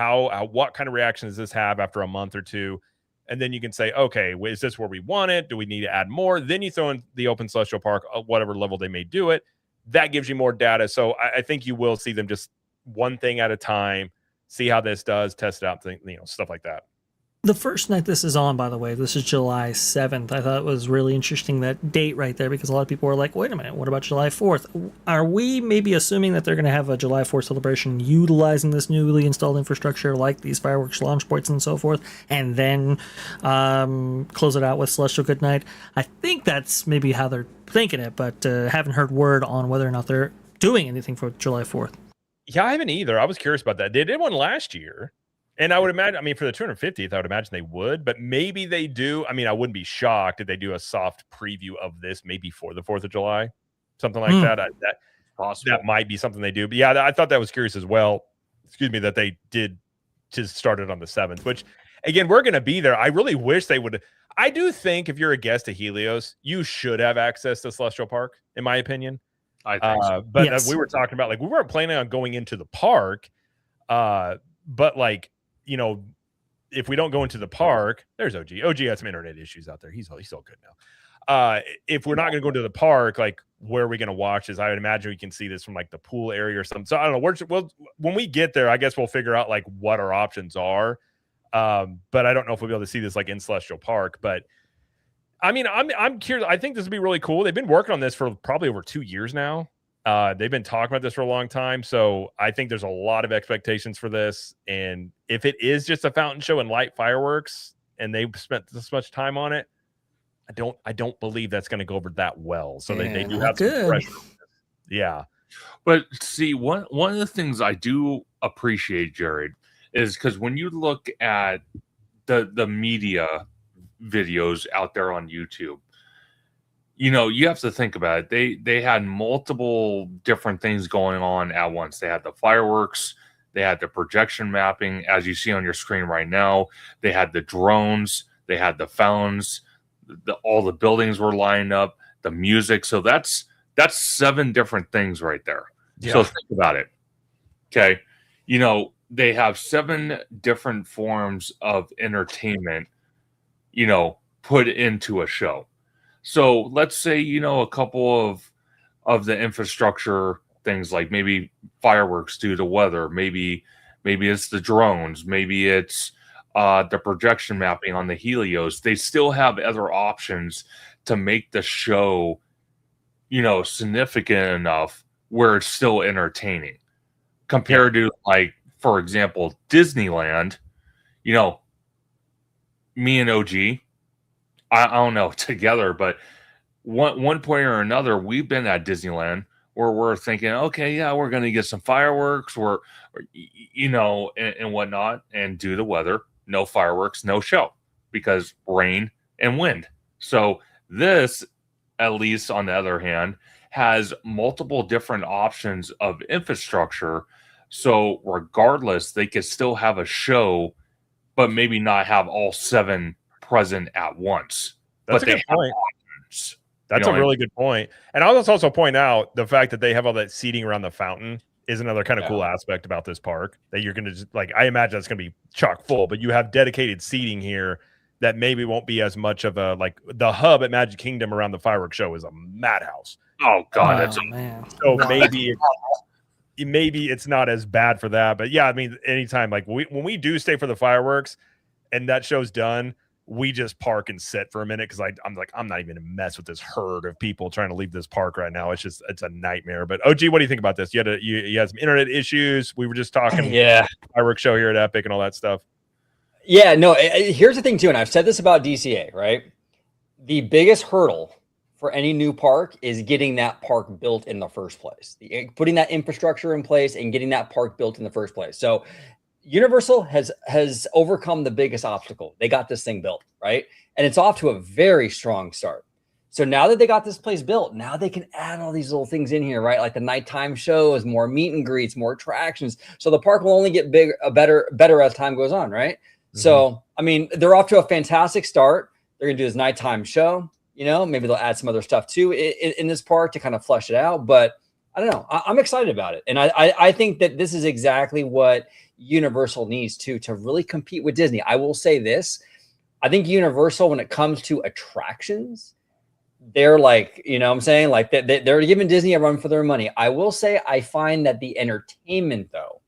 what kind of reaction does this have after a month or two, and then you can say, okay, is this where we want it? Do we need to add more? Then you throw in the Open Celestial Park, whatever level they may do it. That gives you more data. So I think you will see them just one thing at a time, see how this does, test it out, stuff like that. The first night this is on, by the way, this is July 7th. I thought it was really interesting, that date right there, because a lot of people were like, wait a minute, what about July 4th? Are we maybe assuming that they're going to have a July 4th celebration utilizing this newly installed infrastructure like these fireworks launch points and so forth, and then close it out with Celestial Goodnight? I think that's maybe how they're thinking it, but haven't heard word on whether or not they're doing anything for July 4th. Yeah, I haven't either. I was curious about that. They did one last year. And I would imagine, for the 250th, I would imagine they would, but maybe they do. I wouldn't be shocked if they do a soft preview of this, maybe for the 4th of July, something like that. That might be something they do. But yeah, I thought that was curious as well. Excuse me, that they did just start it on the 7th, which again, we're going to be there. I really wish they would. I do think if you're a guest to Helios, you should have access to Celestial Park, in my opinion. I think so. But Yes. we were talking about, we weren't planning on going into the park, but if we don't go into the park, there's OG. OG had some internet issues out there. He's all good now. If we're not going to go to the park, where are we going to watch this? I would imagine we can see this from the pool area or something. So I don't know. When we get there, I guess we'll figure out what our options are. But I don't know if we'll be able to see this in Celestial Park. But I'm curious. I think this would be really cool. They've been working on this for probably over 2 years now. They've been talking about this for a long time, so I think there's a lot of expectations for this. And if it is just a fountain show and light fireworks, and they've spent this much time on it, I don't believe that's going to go over that well. So they do have some pressure. Yeah, but see, one of the things I do appreciate, Jared, is because when you look at the media videos out there on YouTube, you have to think about it. They had multiple different things going on at once. They had the fireworks, they had the projection mapping, as you see on your screen right now. They had the drones, they had the fountains, all the buildings were lined up, the music. So that's 7 different things right there. Yeah. So think about it. Okay. They have 7 different forms of entertainment, put into a show. So let's say, a couple of the infrastructure things, like maybe fireworks due to weather, maybe it's the drones, maybe it's the projection mapping on the Helios. They still have other options to make the show, significant enough where it's still entertaining compared to, for example, Disneyland. Me and OG, I don't know together, but one point or another, we've been at Disneyland where we're thinking, okay, yeah, we're going to get some fireworks, and whatnot, and due to weather, no fireworks, no show, because rain and wind. So this, at least on the other hand, has multiple different options of infrastructure. So regardless, they could still have a show, but maybe not have all 7 present at once. That's a good point. That's a really good point. And I'll just also point out the fact that they have all that seating around the fountain is another kind of cool aspect about this park, that you're going to just I imagine that's going to be chock full, but you have dedicated seating here that maybe won't be as much of a, the hub at Magic Kingdom around the fireworks show is a madhouse. Oh God. Man. So maybe it's not as bad for that, but yeah, anytime, when we do stay for the fireworks and that show's done, we just park and sit for a minute, because I'm not even gonna mess with this herd of people trying to leave this park right now. It's a nightmare. But OG, what do you think about this? You had some internet issues. We were just talking fireworks show here at Epic and all that stuff. Yeah, no, here's the thing too, and I've said this about DCA, right? The biggest hurdle for any new park is getting that park built in the first place. Putting that infrastructure in place and getting that park built in the first place. So Universal has overcome the biggest obstacle. They got this thing built, right? And it's off to a very strong start. So now that they got this place built, now they can add all these little things in here, right? Like the nighttime shows, more meet and greets, more attractions. So the park will only get better as time goes on, right? Mm-hmm. So, they're off to a fantastic start. They're going to do this nighttime show. You know, maybe they'll add some other stuff too in this park to kind of flesh it out. But I don't know. I'm excited about it, and I think that this is exactly what Universal needs to really compete with Disney. I will say this: I think Universal, when it comes to attractions, they're like, you know what I'm saying? Like they're giving Disney a run for their money. I will say I find that the entertainment, though,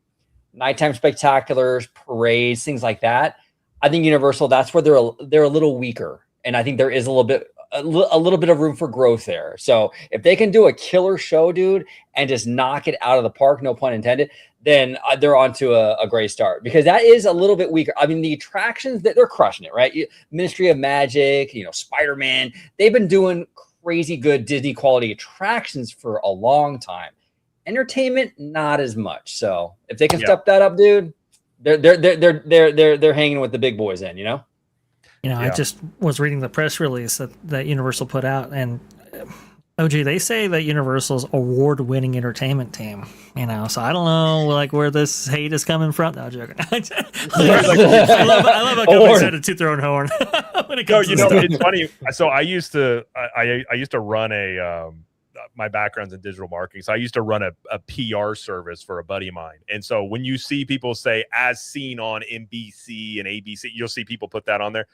nighttime spectaculars, parades, things like that, I think Universal, that's where they're a little weaker. And I think there is a little bit of room for growth there. So if they can do a killer show, dude, and just knock it out of the park, no pun intended, then they're on to a great start, because that is a little bit weaker. I mean, the attractions, they're crushing it, right? Ministry of Magic, you know, Spider-Man, they've been doing crazy good Disney quality attractions for a long time. Entertainment, not as much. So if they can step that up, dude, they're hanging with the big boys then, you know? You know, I just was reading the press release that Universal put out, and OG, they say that Universal's award-winning entertainment team. You know, so I don't know like where this hate is coming from. No, I'm joking. I love how companies had to toot their own horn when it comes to stuff. It's funny. So I used to run my background's in digital marketing, so I used to run a PR service for a buddy of mine. And so when you see people say "as seen on NBC and ABC," you'll see people put that on there.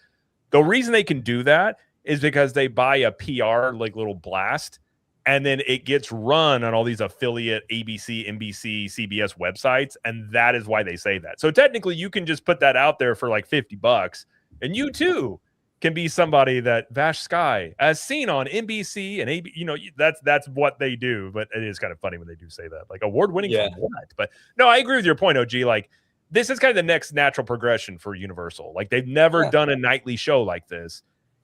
The reason they can do that is because they buy a PR like little blast, and then it gets run on all these affiliate ABC, NBC, CBS websites, and that is why they say that. So technically, you can just put that out there for like $50, and you too can be somebody that Vash Sky, as seen on NBC and AB. You know, that's what they do. But it is kind of funny when they do say that, like award-winning for what? But no, I agree with your point, OG. Like, this is kind of the next natural progression for Universal. Like, they've never done a nightly show like this.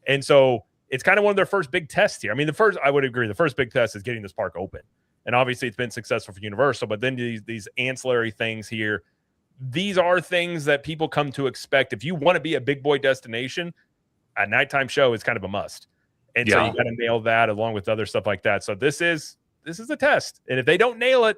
And so it's kind of one of their first big tests here. I mean, I would agree, the first big test is getting this park open. And obviously it's been successful for Universal, but then these ancillary things here, these are things that people come to expect. If you want to be a big boy destination, a nighttime show is kind of a must. And so you got to nail that along with other stuff like that. So this is a test. And if they don't nail it,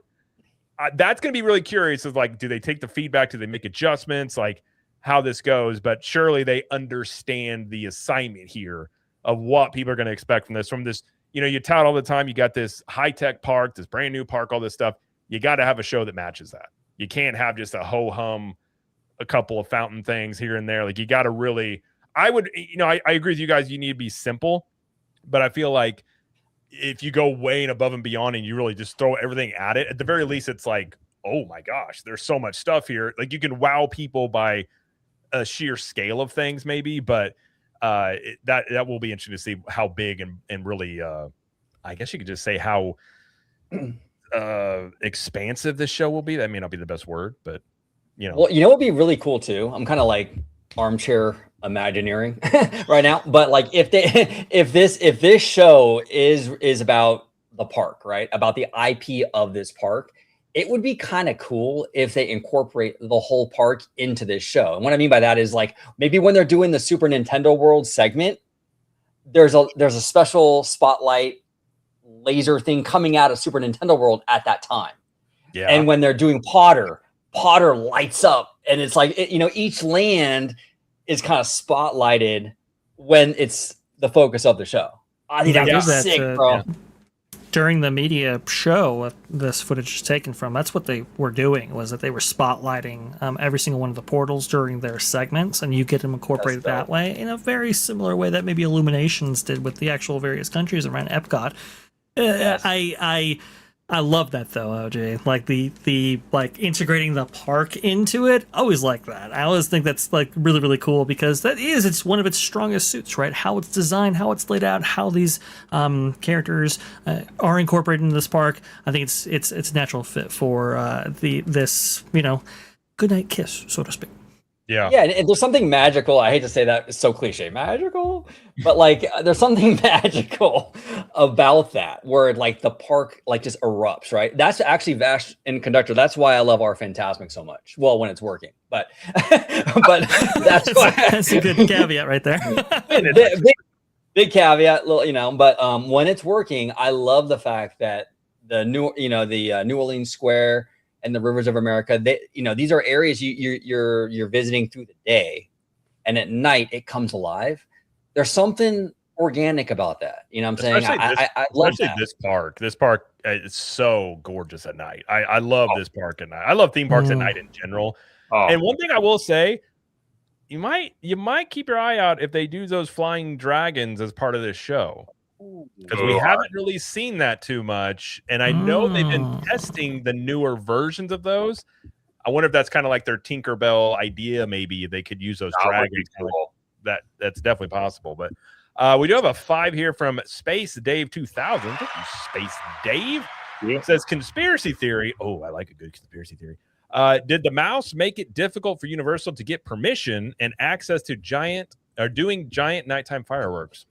that's going to be really curious. Is like, do they take the feedback? Do they make adjustments? Like how this goes? But surely they understand the assignment here of what people are going to expect from this. From this, you know, you tout all the time. You got this high-tech park, this brand new park, all this stuff. You got to have a show that matches that. You can't have just a ho-hum, a couple of fountain things here and there. Like, you got to really, I agree with you guys. You need to be simple, but I feel like if you go way and above and beyond and you really just throw everything at it, at the very least, it's like, oh my gosh, there's so much stuff here. Like, you can wow people by a sheer scale of things maybe, but that will be interesting to see how big and really, I guess you could just say how expansive this show will be. That may not be the best word, but you know. Well, you know what would be really cool too? I'm kind of like armchair imagineering right now, but like if this show is about the park, right? About the IP of this park, it would be kind of cool if they incorporate the whole park into this show. And what I mean by that is, like, maybe when they're doing the Super Nintendo World segment, there's a special spotlight laser thing coming out of Super Nintendo World at that time. Yeah. And when they're doing Potter lights up, and it's like, each land is kind of spotlighted when it's the focus of the show. I think that's sick, bro. Yeah. During the media show this footage is taken from, that's what they were doing, was that they were spotlighting every single one of the portals during their segments, and you get them incorporated that way, in a very similar way that maybe Illuminations did with the actual various countries around Epcot. Yes. I love that though, OJ. Like the like integrating the park into it. I always like that. I always think that's like really, really cool, because it's one of its strongest suits, right? How it's designed, how it's laid out, how these characters are incorporated into this park. I think it's a natural fit for this goodnight kiss, so to speak. Yeah, and there's something magical. I hate to say that, it's so cliche, magical, but like there's something magical about that, where like the park like just erupts, right? That's actually Vash and Conductor. That's why I love our Fantasmic so much. Well, when it's working, but that's a good caveat right there. big caveat, little, but when it's working, I love the fact that the New Orleans Square and the Rivers of America, these are areas you're visiting through the day, and at night it comes alive. There's something organic about that. You know what I'm saying? Especially I love especially that. this park. This park is so gorgeous at night. I love this park at night. I love theme parks at night in general. Oh, And one thing I will say, you might keep your eye out if they do those flying dragons as part of this show, because we haven't really seen that too much. And I know they've been testing the newer versions of those. I wonder if that's kind of like their Tinkerbell idea. Maybe they could use those dragons. Cool. That's definitely possible. But we do have a 5 here from Space Dave 2000. Thank you, Space Dave. Yeah. It says conspiracy theory. Oh, I like a good conspiracy theory. Did the mouse make it difficult for Universal to get permission and access to doing giant nighttime fireworks?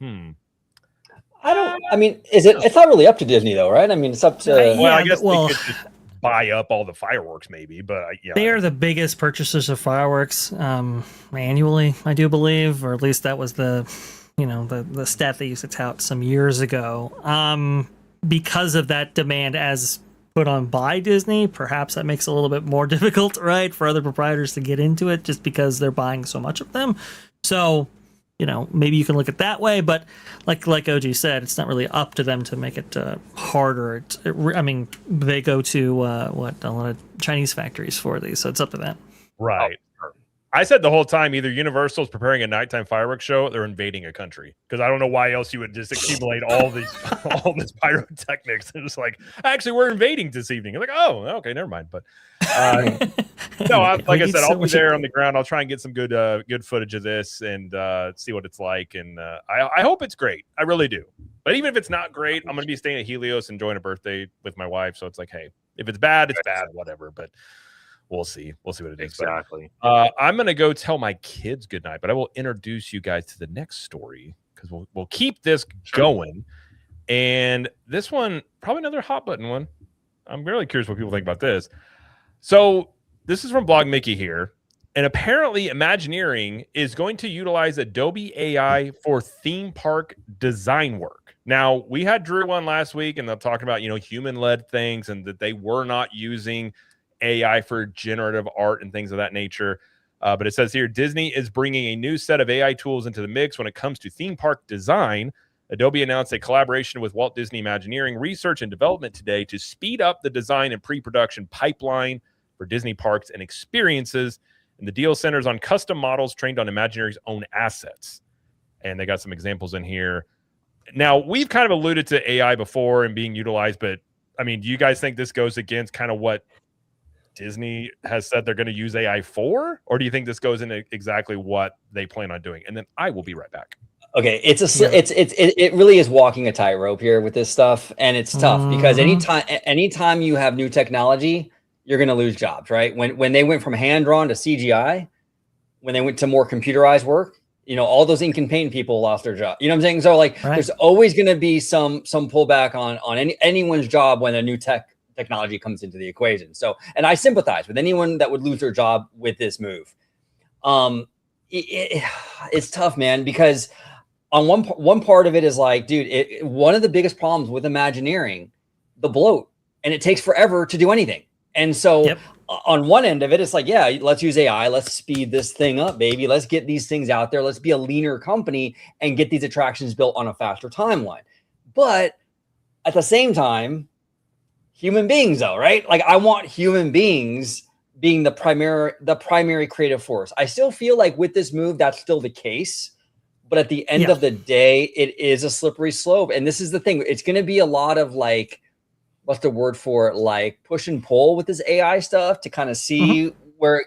I mean, it's not really up to Disney though, right? I mean, it's up to. Well, I guess they could just buy up all the fireworks, maybe. But yeah, they are the biggest purchasers of fireworks annually, I do believe, or at least that was the stat they used to tout some years ago. Because of that demand as put on by Disney, perhaps that makes it a little bit more difficult, right, for other proprietors to get into it, just because they're buying so much of them. So, maybe you can look at it that way, but like OG said, it's not really up to them to make it harder. I mean, they go to a lot of Chinese factories for these, so it's up to them. Right. I said the whole time, either Universal's preparing a nighttime fireworks show, or they're invading a country. Because I don't know why else you would just accumulate all this pyrotechnics. And it's like, actually, we're invading this evening. It's like, oh, okay, never mind. But no, like I said, I'll be there on the ground. I'll try and get some good footage of this and see what it's like. And I hope it's great. I really do. But even if it's not great, I'm going to be staying at Helios, enjoying a birthday with my wife. So it's like, hey, if it's bad, it's bad, whatever. But we'll see. We'll see what it is. Exactly. But, I'm going to go tell my kids goodnight, but I will introduce you guys to the next story because we'll keep this going. And this one, probably another hot button one. I'm really curious what people think about this. So this is from Blog Mickey here. And apparently Imagineering is going to utilize Adobe AI for theme park design work. Now, we had Drew on last week, and they're talking about, human-led things and that they were not using AI for generative art and things of that nature. But it says here, Disney is bringing a new set of AI tools into the mix when it comes to theme park design. Adobe announced a collaboration with Walt Disney Imagineering Research and Development today to speed up the design and pre-production pipeline for Disney parks and experiences. And the deal centers on custom models trained on Imagineering's own assets. And they got some examples in here. Now, we've kind of alluded to AI before and being utilized, but I mean, do you guys think this goes against kind of what Disney has said they're going to use AI for, or do you think this goes into exactly what they plan on doing? And then I will be right back. Okay, it really is walking a tightrope here with this stuff, and it's tough because anytime you have new technology, you're going to lose jobs, right? When they went from hand drawn to CGI, when they went to more computerized work, all those ink and paint people lost their job. You know what I'm saying? So there's always going to be some pullback on anyone's job when a new technology comes into the equation. So, and I sympathize with anyone that would lose their job with this move. It's tough, man, because on one part of it is like, dude, one of the biggest problems with Imagineering, the bloat, and it takes forever to do anything. And so on one end of it, it's like, yeah, let's use AI. Let's speed this thing up, baby. Let's get these things out there. Let's be a leaner company and get these attractions built on a faster timeline. But at the same time, human beings, though, right? Like, I want human beings being the primary creative force. I still feel like with this move, that's still the case. But at the end of the day, it is a slippery slope. And this is the thing. It's going to be a lot of like, what's the word for it? Like push and pull with this AI stuff to kind of see where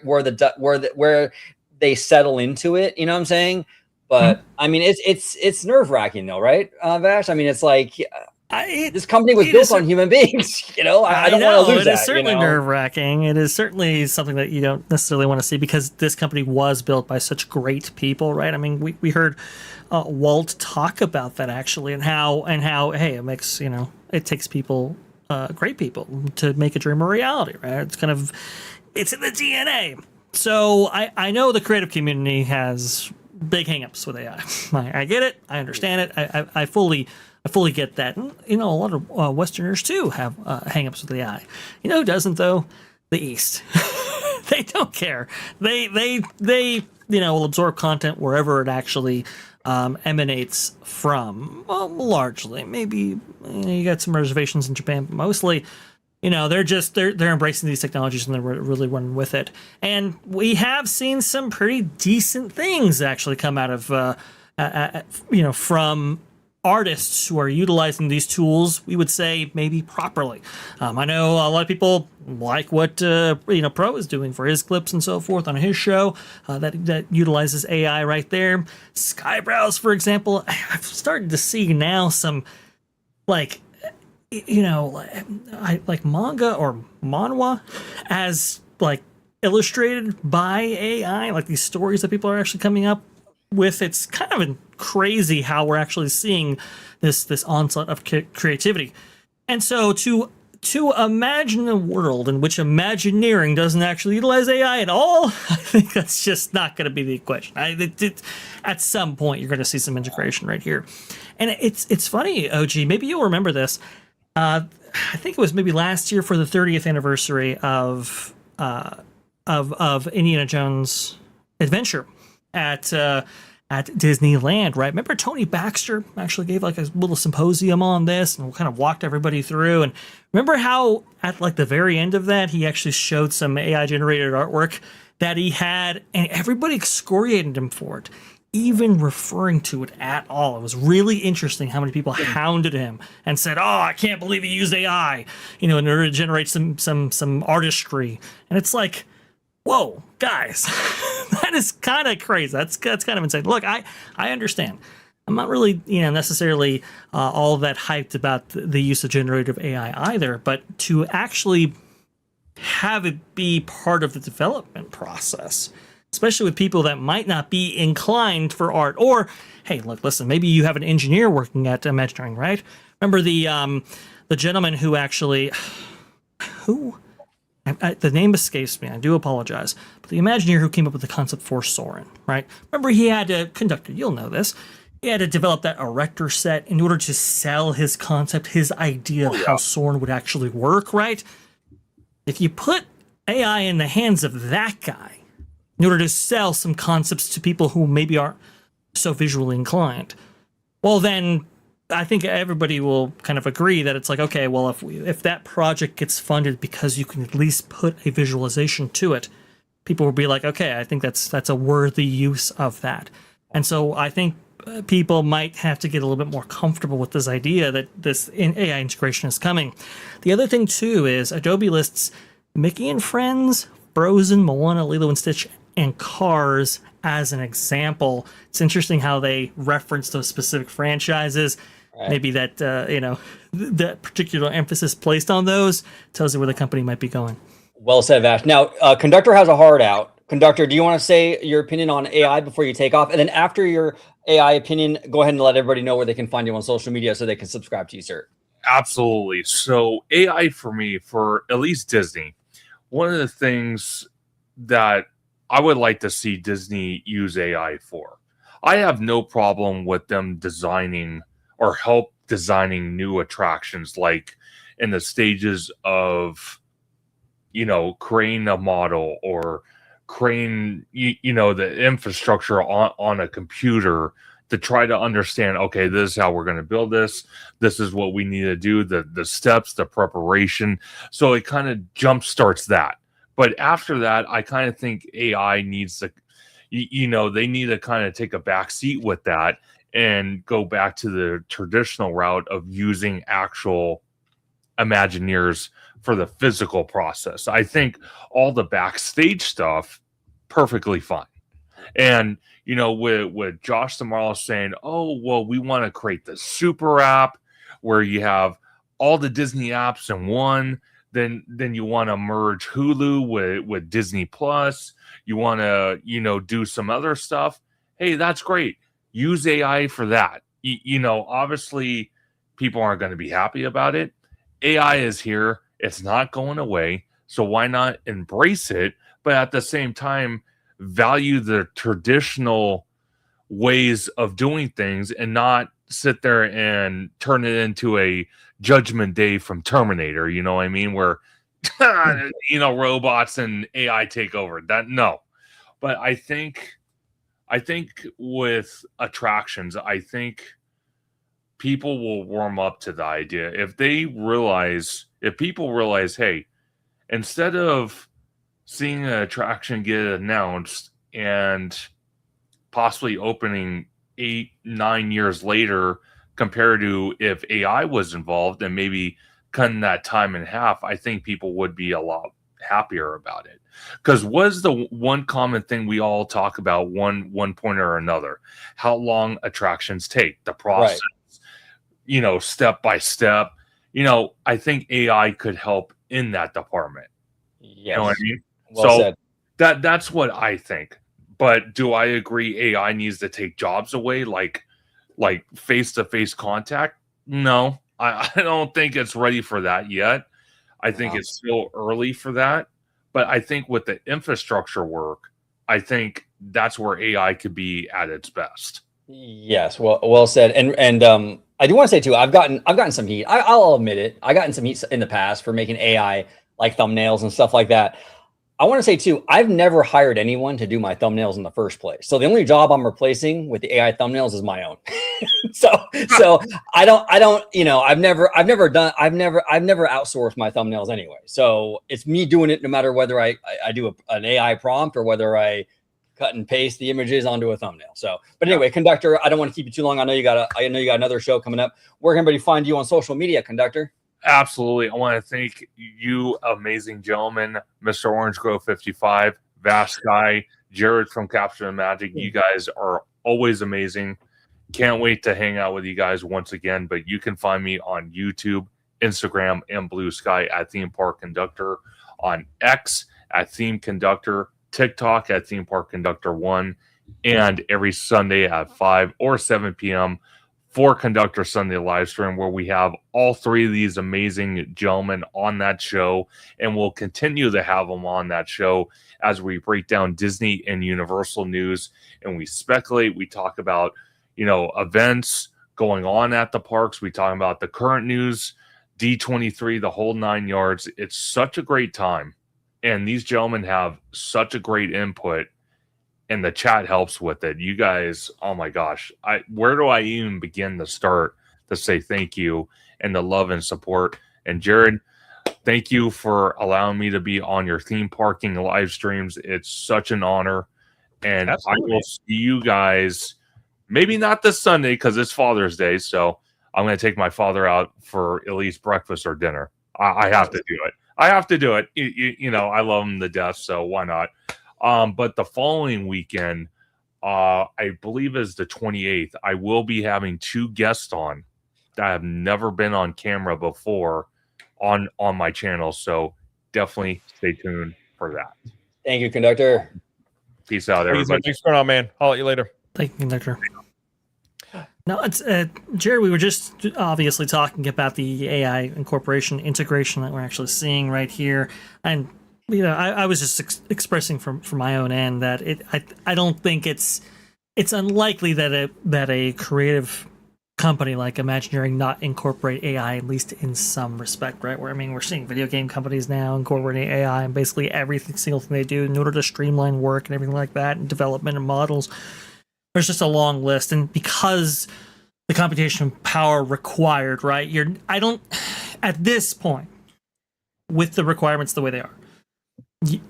they settle into it. You know what I'm saying? But I mean, it's nerve wracking though, right, Vash? I mean, it's like this company was built on human beings. I don't want to lose that. It is certainly nerve wracking. It is certainly something that you don't necessarily want to see because this company was built by such great people, right? I mean, we heard Walt talk about that actually, and how hey, it makes it takes people. Great people to make a dream a reality, right? It's in the DNA. So I know the creative community has big hangups with AI. I get it. I understand it. I fully get that. And, a lot of Westerners too have hangups with AI. Who doesn't though? The East. They don't care. They will absorb content wherever it actually emanates from. Well, largely, maybe you got some reservations in Japan, but mostly, they're embracing these technologies and they're really running with it. And we have seen some pretty decent things actually come out of from artists who are utilizing these tools, we would say maybe properly. I know a lot of people like what Pro is doing for his clips and so forth on his show that utilizes AI right there. Skybrowse, for example, I've started to see now some like manga or manhwa as like illustrated by AI, like these stories that people are actually coming up with. It's kind of crazy how we're actually seeing this onslaught of creativity. And so to imagine a world in which Imagineering doesn't actually utilize AI at all, I think that's just not going to be the equation. At some point, you're going to see some integration right here. And it's funny, OG, maybe you'll remember this. I think it was maybe last year for the 30th anniversary of Indiana Jones Adventure at Disneyland, right? Remember Tony Baxter actually gave like a little symposium on this and kind of walked everybody through. And remember how at like the very end of that, he actually showed some AI generated artwork that he had, and everybody excoriated him for it, even referring to it at all. It was really interesting how many people hounded him and said, "Oh, I can't believe he used AI, in order to generate some artistry." And it's like, whoa, guys, that is kind of crazy. That's kind of insane. Look, I understand. I'm not really, necessarily all that hyped about the use of generative AI either, but to actually have it be part of the development process, especially with people that might not be inclined for art, or, hey, look, listen, maybe you have an engineer working at Imagineering, right? Remember the gentleman who actually, the name escapes me. I do apologize. But the Imagineer who came up with the concept for Soren, right? Remember, he had to conduct it. You'll know this. He had to develop that erector set in order to sell his concept, his idea of how Soren would actually work, right? If you put AI in the hands of that guy in order to sell some concepts to people who maybe aren't so visually inclined, well, then I think everybody will kind of agree that it's like, okay, well, if that project gets funded because you can at least put a visualization to it, people will be like, okay, I think that's a worthy use of that. And so I think people might have to get a little bit more comfortable with this idea that this AI integration is coming. The other thing too is Adobe lists Mickey and Friends, Frozen, Moana, Lilo and Stitch, and Cars as an example. It's interesting how they reference those specific franchises. Right. Maybe that, that particular emphasis placed on those tells you where the company might be going. Well said, Vash. Now, Conductor has a hard out. Conductor, do you want to say your opinion on AI before you take off? And then after your AI opinion, go ahead and let everybody know where they can find you on social media so they can subscribe to you, sir. Absolutely. So AI for me, for at least Disney, one of the things that I would like to see Disney use AI for, I have no problem with them designing or help designing new attractions, like in the stages of, creating a model or creating, the infrastructure on a computer to try to understand, okay, this is how we're going to build this. This is what we need to do, the steps, the preparation. So it kind of jump starts that. But after that, I kind of think AI needs to, they need to kind of take a back seat with that and go back to the traditional route of using actual Imagineers for the physical process. I think all the backstage stuff, perfectly fine. And, with Josh tomorrow saying, oh, well, we want to create the super app where you have all the Disney apps in one, then you want to merge Hulu with Disney Plus. You want to, do some other stuff. Hey, that's great. Use AI for that. Obviously people aren't going to be happy about it. AI is here. It's not going away. So why not embrace it? But at the same time, value the traditional ways of doing things and not sit there and turn it into a Judgment Day from Terminator. You know what I mean? Where, robots and AI take over. No. But I think I think with attractions, I think people will warm up to the idea if people realize, hey, instead of seeing an attraction get announced and possibly opening 8-9 years later compared to if AI was involved and maybe cutting that time in half, I think people would be a lot happier about it. Because was the one common thing we all talk about one point or another, how long attractions take, the process, step by step. I think AI could help in that department. Yes. You know what I mean? Well said. That's what I think. But do I agree AI needs to take jobs away, like face-to-face contact? No, I don't think it's ready for that yet. I think it's still early for that. But I think with the infrastructure work, I think that's where AI could be at its best. Yes, well said. And I do want to say too, I've gotten some heat. I'll admit it. I gotten some heat in the past for making AI like thumbnails and stuff like that. I want to say too, I've never hired anyone to do my thumbnails in the first place. So the only job I'm replacing with the AI thumbnails is my own. so I don't, I've never outsourced my thumbnails anyway. So it's me doing it no matter whether I do an AI prompt or whether I cut and paste the images onto a thumbnail. So, but anyway, Conductor, I don't want to keep you too long. I know you got another show coming up. Where can everybody find you on social media, Conductor? Absolutely. I want to thank you, amazing gentlemen, Mr. Orange Grove 55, Vash Sky, Jared from Capture the Magic. You guys are always amazing. Can't wait to hang out with you guys once again. But you can find me on YouTube, Instagram, and Blue Sky at Theme Park Conductor, on X at Theme Conductor, TikTok at Theme Park Conductor 1, and every Sunday at 5 or 7 p.m. for Conductor Sunday live stream, where we have all three of these amazing gentlemen on that show, and we'll continue to have them on that show as we break down Disney and Universal news, and we speculate. We talk about, events going on at the parks. We talk about the current news, D23, the whole 9 yards. It's such a great time, and these gentlemen have such a great input. And the chat helps with it. You guys, oh my gosh, where do I even begin to start to say thank you and the love and support? And Jared, thank you for allowing me to be on your theme parking live streams. It's such an honor. And absolutely. I will see you guys, maybe not this Sunday because it's Father's Day. So I'm going to take my father out for at least breakfast or dinner. I have to do it. I have to do it. I love him to death, so why not? But the following weekend, I believe is the 28th, I will be having 2 guests on that have never been on camera before on my channel. So definitely stay tuned for that. Thank you, Conductor. Peace out, everybody. Thanks for on, man. I'll let you later. Thank you, Conductor. No, it's Jared. We were just obviously talking about the AI incorporation integration that we're actually seeing right here, and I was just expressing from my own end that I don't think it's unlikely that a creative company like Imagineering not incorporate AI, at least in some respect, right? We're seeing video game companies now incorporating AI in basically every single thing they do in order to streamline work and everything like that, and development and models. There's just a long list, and because the computation power required, right? At this point, with the requirements the way they are,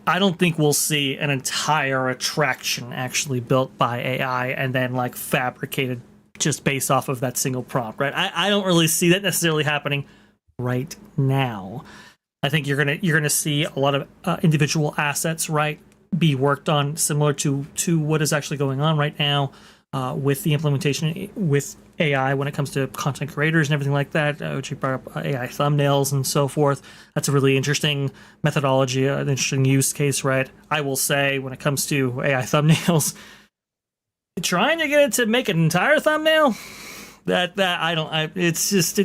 I don't think we'll see an entire attraction actually built by AI and then fabricated just based off of that single prompt, right? I don't really see that necessarily happening right now. I think you're gonna see a lot of individual assets, right, be worked on similar to what is actually going on right now with the implementation with AI when it comes to content creators and everything like that, which you brought up AI thumbnails and so forth. That's a really interesting methodology, an interesting use case, right? I will say when it comes to AI thumbnails, trying to get it to make an entire thumbnail, it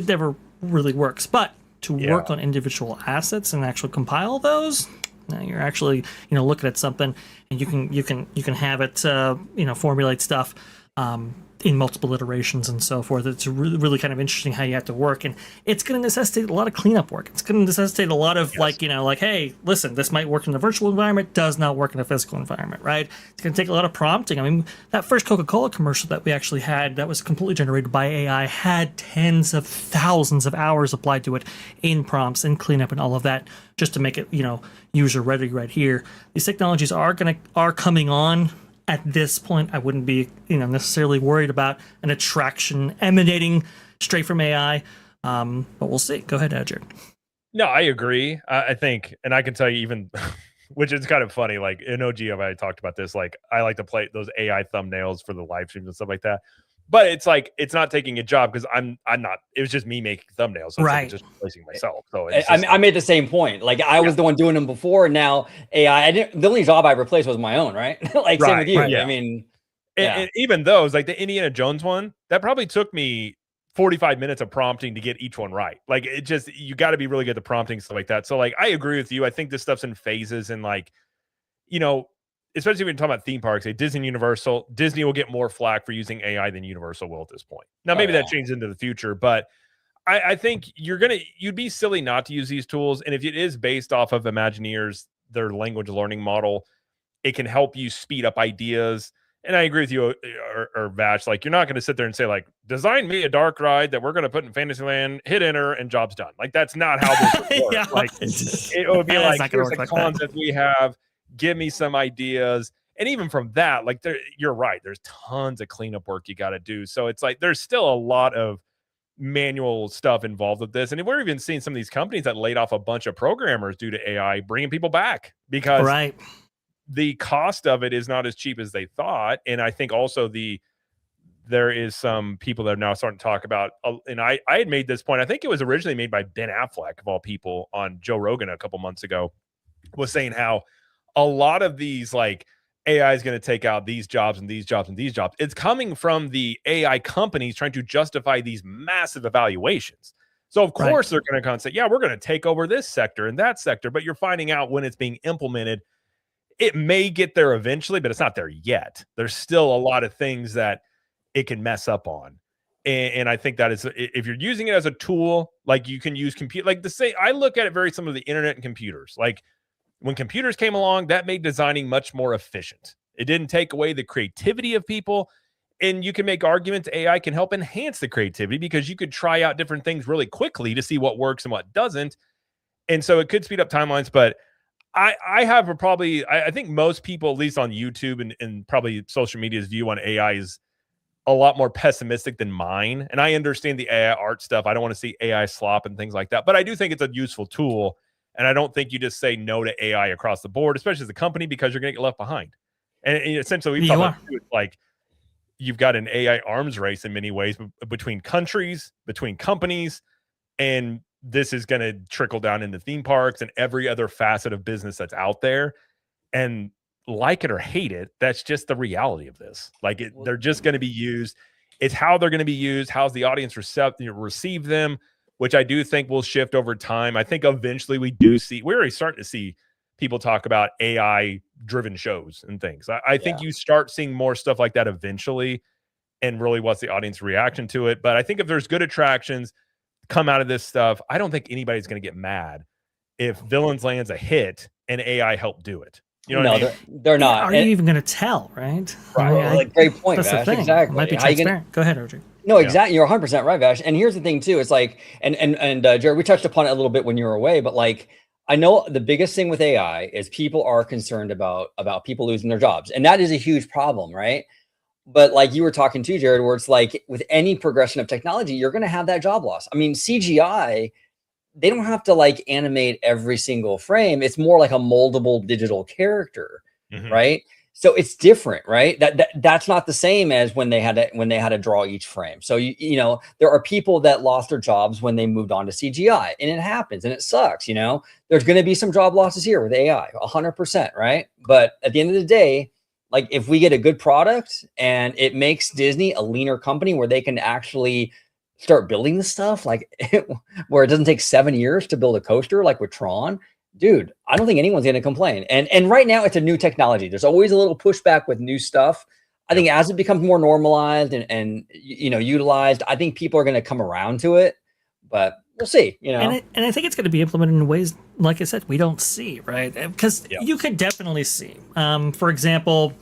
never really works. But to work on individual assets and actually compile those, now you're actually looking at something, and you can have it formulate stuff in multiple iterations and so forth. It's really, really kind of interesting how you have to work, and it's going to necessitate a lot of cleanup work. It's going to necessitate a lot of like, hey, listen, this might work in a virtual environment, does not work in a physical environment, right? It's going to take a lot of prompting. I mean, that first Coca-Cola commercial that we actually had that was completely generated by AI had tens of thousands of hours applied to it in prompts and cleanup and all of that, just to make it, user ready right here. These technologies are coming on. At this point, I wouldn't be, necessarily worried about an attraction emanating straight from AI, but we'll see. Go ahead, Jared. No, I agree. I think, and I can tell you even, which is kind of funny. Like in OG, I talked about this. Like I like to play those AI thumbnails for the live streams and stuff like that. But it's like it's not taking a job because I'm not. It was just me making thumbnails, so right? It's like just replacing myself. So I made the same point. Like I was the one doing them before. Now AI. The only job I replaced was my own. Right? Like same with you. Right, yeah. I mean, and even those, like the Indiana Jones one, that probably took me 45 minutes of prompting to get each one right. Like it just, you got to be really good at prompting stuff like that. So like I agree with you. I think this stuff's in phases, and like, especially when you're talking about theme parks, Disney and Universal, Disney will get more flack for using AI than Universal will at this point. Now, maybe that changes into the future, but I think you'd be silly not to use these tools. And if it is based off of Imagineers, their language learning model, it can help you speed up ideas. And I agree with you, or Vash, like you're not going to sit there and say like, design me a dark ride that we're going to put in Fantasyland, hit enter, and job's done. Like that's not how this would work. Like it would be like, here's the concept we have. Give me some ideas. And even from that, like you're right. There's tons of cleanup work you got to do. So it's like, there's still a lot of manual stuff involved with this. And we're even seeing some of these companies that laid off a bunch of programmers due to AI, bringing people back because the cost of it is not as cheap as they thought. And I think also there is some people that are now starting to talk about, and I had made this point. I think it was originally made by Ben Affleck of all people on Joe Rogan a couple months ago, was saying how a lot of these like AI is going to take out these jobs and these jobs and these jobs. It's coming from the AI companies trying to justify these massive evaluations. So of course they're going to come and say, yeah, we're going to take over this sector and that sector. But you're finding out when it's being implemented, it may get there eventually, but it's not there yet. There's still a lot of things that it can mess up on. And I think that is, if you're using it as a tool, like you can use compute, like I look at it very similar to the internet and computers. Like when computers came along, that made designing much more efficient. It didn't take away the creativity of people. And you can make arguments AI can help enhance the creativity because you could try out different things really quickly to see what works and what doesn't. And so it could speed up timelines. But I have I think most people, at least on YouTube and probably social media's view on AI is a lot more pessimistic than mine. And I understand the AI art stuff. I don't want to see AI slop and things like that. But I do think it's a useful tool. And I don't think you just say no to AI across the board, especially as a company, because you're going to get left behind. And essentially, we've talked about like you've got an AI arms race in many ways between countries, between companies, and this is going to trickle down into theme parks and every other facet of business that's out there. And like it or hate it, that's just the reality of this. Like they're just going to be used. It's how they're going to be used. How's the audience receive them? Which I do think will shift over time. I think eventually we're already starting to see people talk about AI driven shows and things. I think you start seeing more stuff like that eventually, and really what's the audience reaction to it. But I think if there's good attractions come out of this stuff, I don't think anybody's going to get mad if Villains Land's a hit and AI helped do it. You know what I mean? They're not. Are you even going to tell, right? Like, great point, that's Vash. the thing. Exactly. It might be transparent. Go ahead, OG. No, exactly. You're 100% right, Vash. And here's the thing too. It's like, and Jared, we touched upon it a little bit when you were away, but like, I know the biggest thing with AI is people are concerned about people losing their jobs. And that is a huge problem, right? But like you were talking to, Jared, where it's like with any progression of technology, you're going to have that job loss. I mean, CGI, they don't have to like animate every single frame. It's more like a moldable digital character, right? So it's different, right? That's not the same as when they had to draw each frame. So you know, there are people that lost their jobs when they moved on to CGI, and it happens and it sucks, you know. There's going to be some job losses here with AI, 100%, right? But at the end of the day, like if we get a good product and it makes Disney a leaner company where they can actually start building this stuff, like where it doesn't take 7 years to build a coaster like with Tron, dude, I don't think anyone's going to complain. And right now it's a new technology. There's always a little pushback with new stuff. I think as it becomes more normalized and utilized, I think people are going to come around to it, but we'll see, And I think it's going to be implemented in ways, like I said, we don't see, right? Because you could definitely see, for example,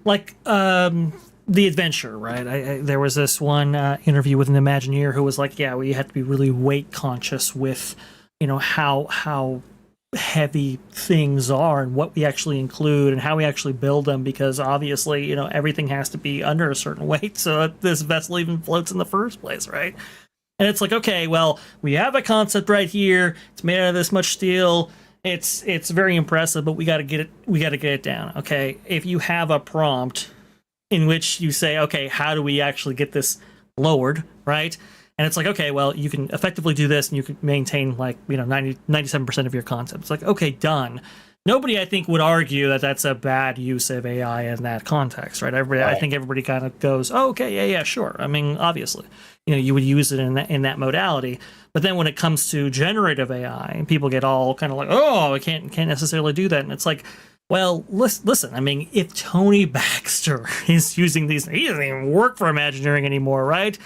like the adventure, right? There was this one interview with an Imagineer who was like, yeah, we have to be really weight conscious with, how heavy things are and what we actually include and how we actually build them, because obviously, everything has to be under a certain weight so that this vessel even floats in the first place, right? And it's like, okay, well, we have a concept right here. It's made out of this much steel. It's very impressive, but we got to get it down. Okay, if you have a prompt in which you say, okay, how do we actually get this lowered, right? And it's like, okay, well, you can effectively do this and you can maintain 97% of your concept. It's like, okay, done. Nobody, I think, would argue that that's a bad use of AI in that context, right? I think everybody kind of goes, oh, okay, yeah, sure. I mean, obviously, you would use it in that modality. But then when it comes to generative AI, people get all kind of like, oh, I can't necessarily do that. And it's like, well, listen, I mean, if Tony Baxter is using these, he doesn't even work for Imagineering anymore, right?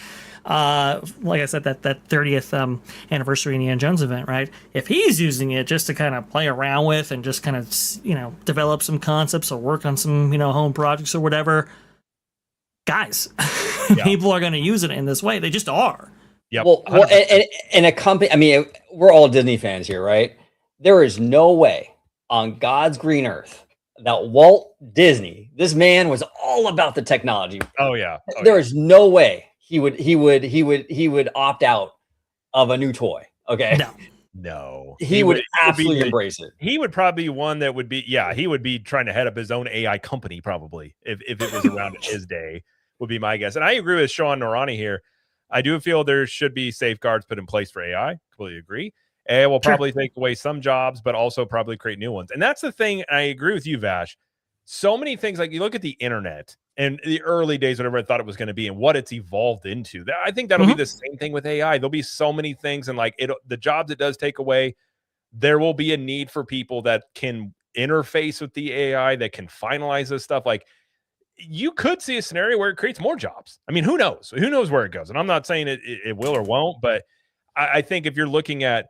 Like I said, that 30th anniversary Indiana Jones event, right? If he's using it just to kind of play around with and just kind of, develop some concepts or work on some, home projects or whatever, guys, people are going to use it in this way. They just are. Yeah. Well, and a company, I mean, we're all Disney fans here, right? There is no way on God's green earth that Walt Disney, this man was all about the technology. Oh yeah. There is no way he would opt out of a new toy. Okay. No. He would absolutely embrace it. He would probably be one that would be, he would be trying to head up his own AI company probably if it was around his day, would be my guess. And I agree with Sean Norani here. I do feel there should be safeguards put in place for AI. Completely agree. AI will probably take away some jobs, but also probably create new ones. And that's the thing. I agree with you, Vash. So many things, like you look at the internet and the early days, whatever I thought it was going to be and what it's evolved into. I think that'll be the same thing with AI. There'll be so many things, and the jobs it does take away, there will be a need for people that can interface with the AI, that can finalize this stuff. Like, you could see a scenario where it creates more jobs. I mean, who knows? Who knows where it goes? And I'm not saying it will or won't, but I think if you're looking at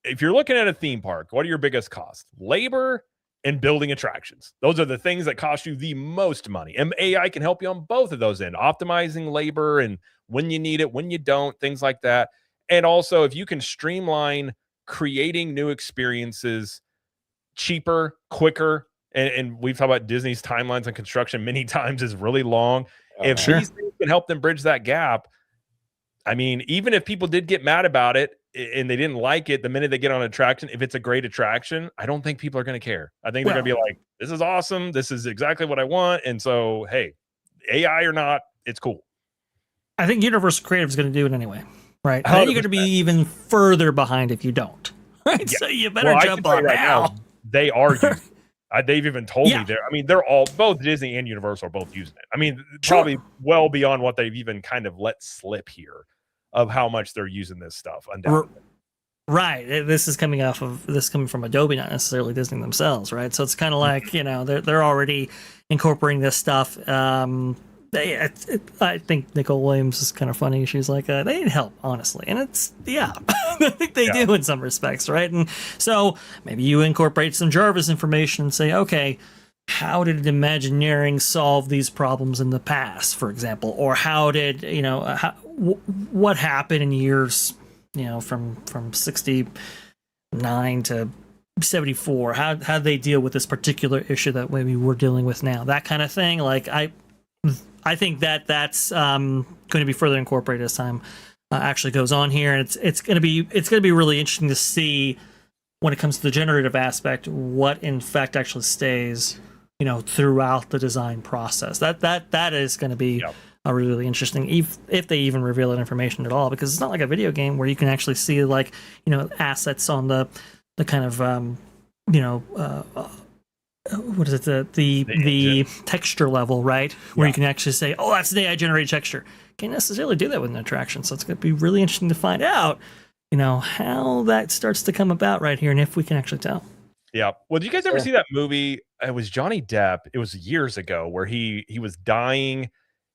a theme park, what are your biggest costs? Labor and building attractions. Those are the things that cost you the most money. And AI can help you on both of those ends, optimizing labor and when you need it, when you don't, things like that. And also, if you can streamline creating new experiences cheaper, quicker, and we've talked about Disney's timelines on construction many times is really long. If these things can help them bridge that gap, I mean, even if people did get mad about it and they didn't like it, the minute they get on an attraction, if it's a great attraction, I don't think people are going to care. I think they're going to be like, this is awesome. This is exactly what I want. And so, hey, AI or not, it's cool. I think Universal Creative is going to do it anyway, right? And then you're going to be even further behind if you don't, right? Yeah. So you better jump on now. They are using it. They've even told me there. I mean, both Disney and Universal are both using it. I mean, probably well beyond what they've even kind of let slip here of how much they're using this stuff. Undoubtedly. Right. This is coming from Adobe, not necessarily Disney themselves, right? So it's kind of like, they're already incorporating this stuff. I think Nicole Williams is kind of funny. She's like, they need help, honestly. And it's, I think they do in some respects, right? And so maybe you incorporate some Jarvis information and say, okay, how did Imagineering solve these problems in the past, for example? Or how did, what happened in years, from 69 to 74? How they deal with this particular issue that maybe we're dealing with now? That kind of thing. Like, I think that's going to be further incorporated as time actually goes on here, and it's going to be really interesting to see when it comes to the generative aspect what in fact actually stays, throughout the design process. That is going to be really interesting if they even reveal that information at all, because it's not like a video game where you can actually see assets on the kind of what is it, the texture level, right? Where you can actually say, oh, that's the AI generated texture. Can't necessarily do that with an attraction. So it's going to be really interesting to find out, how that starts to come about right here, and if we can actually tell. Yeah. Well, do you guys ever see that movie it was Johnny Depp. It was years ago where he was dying,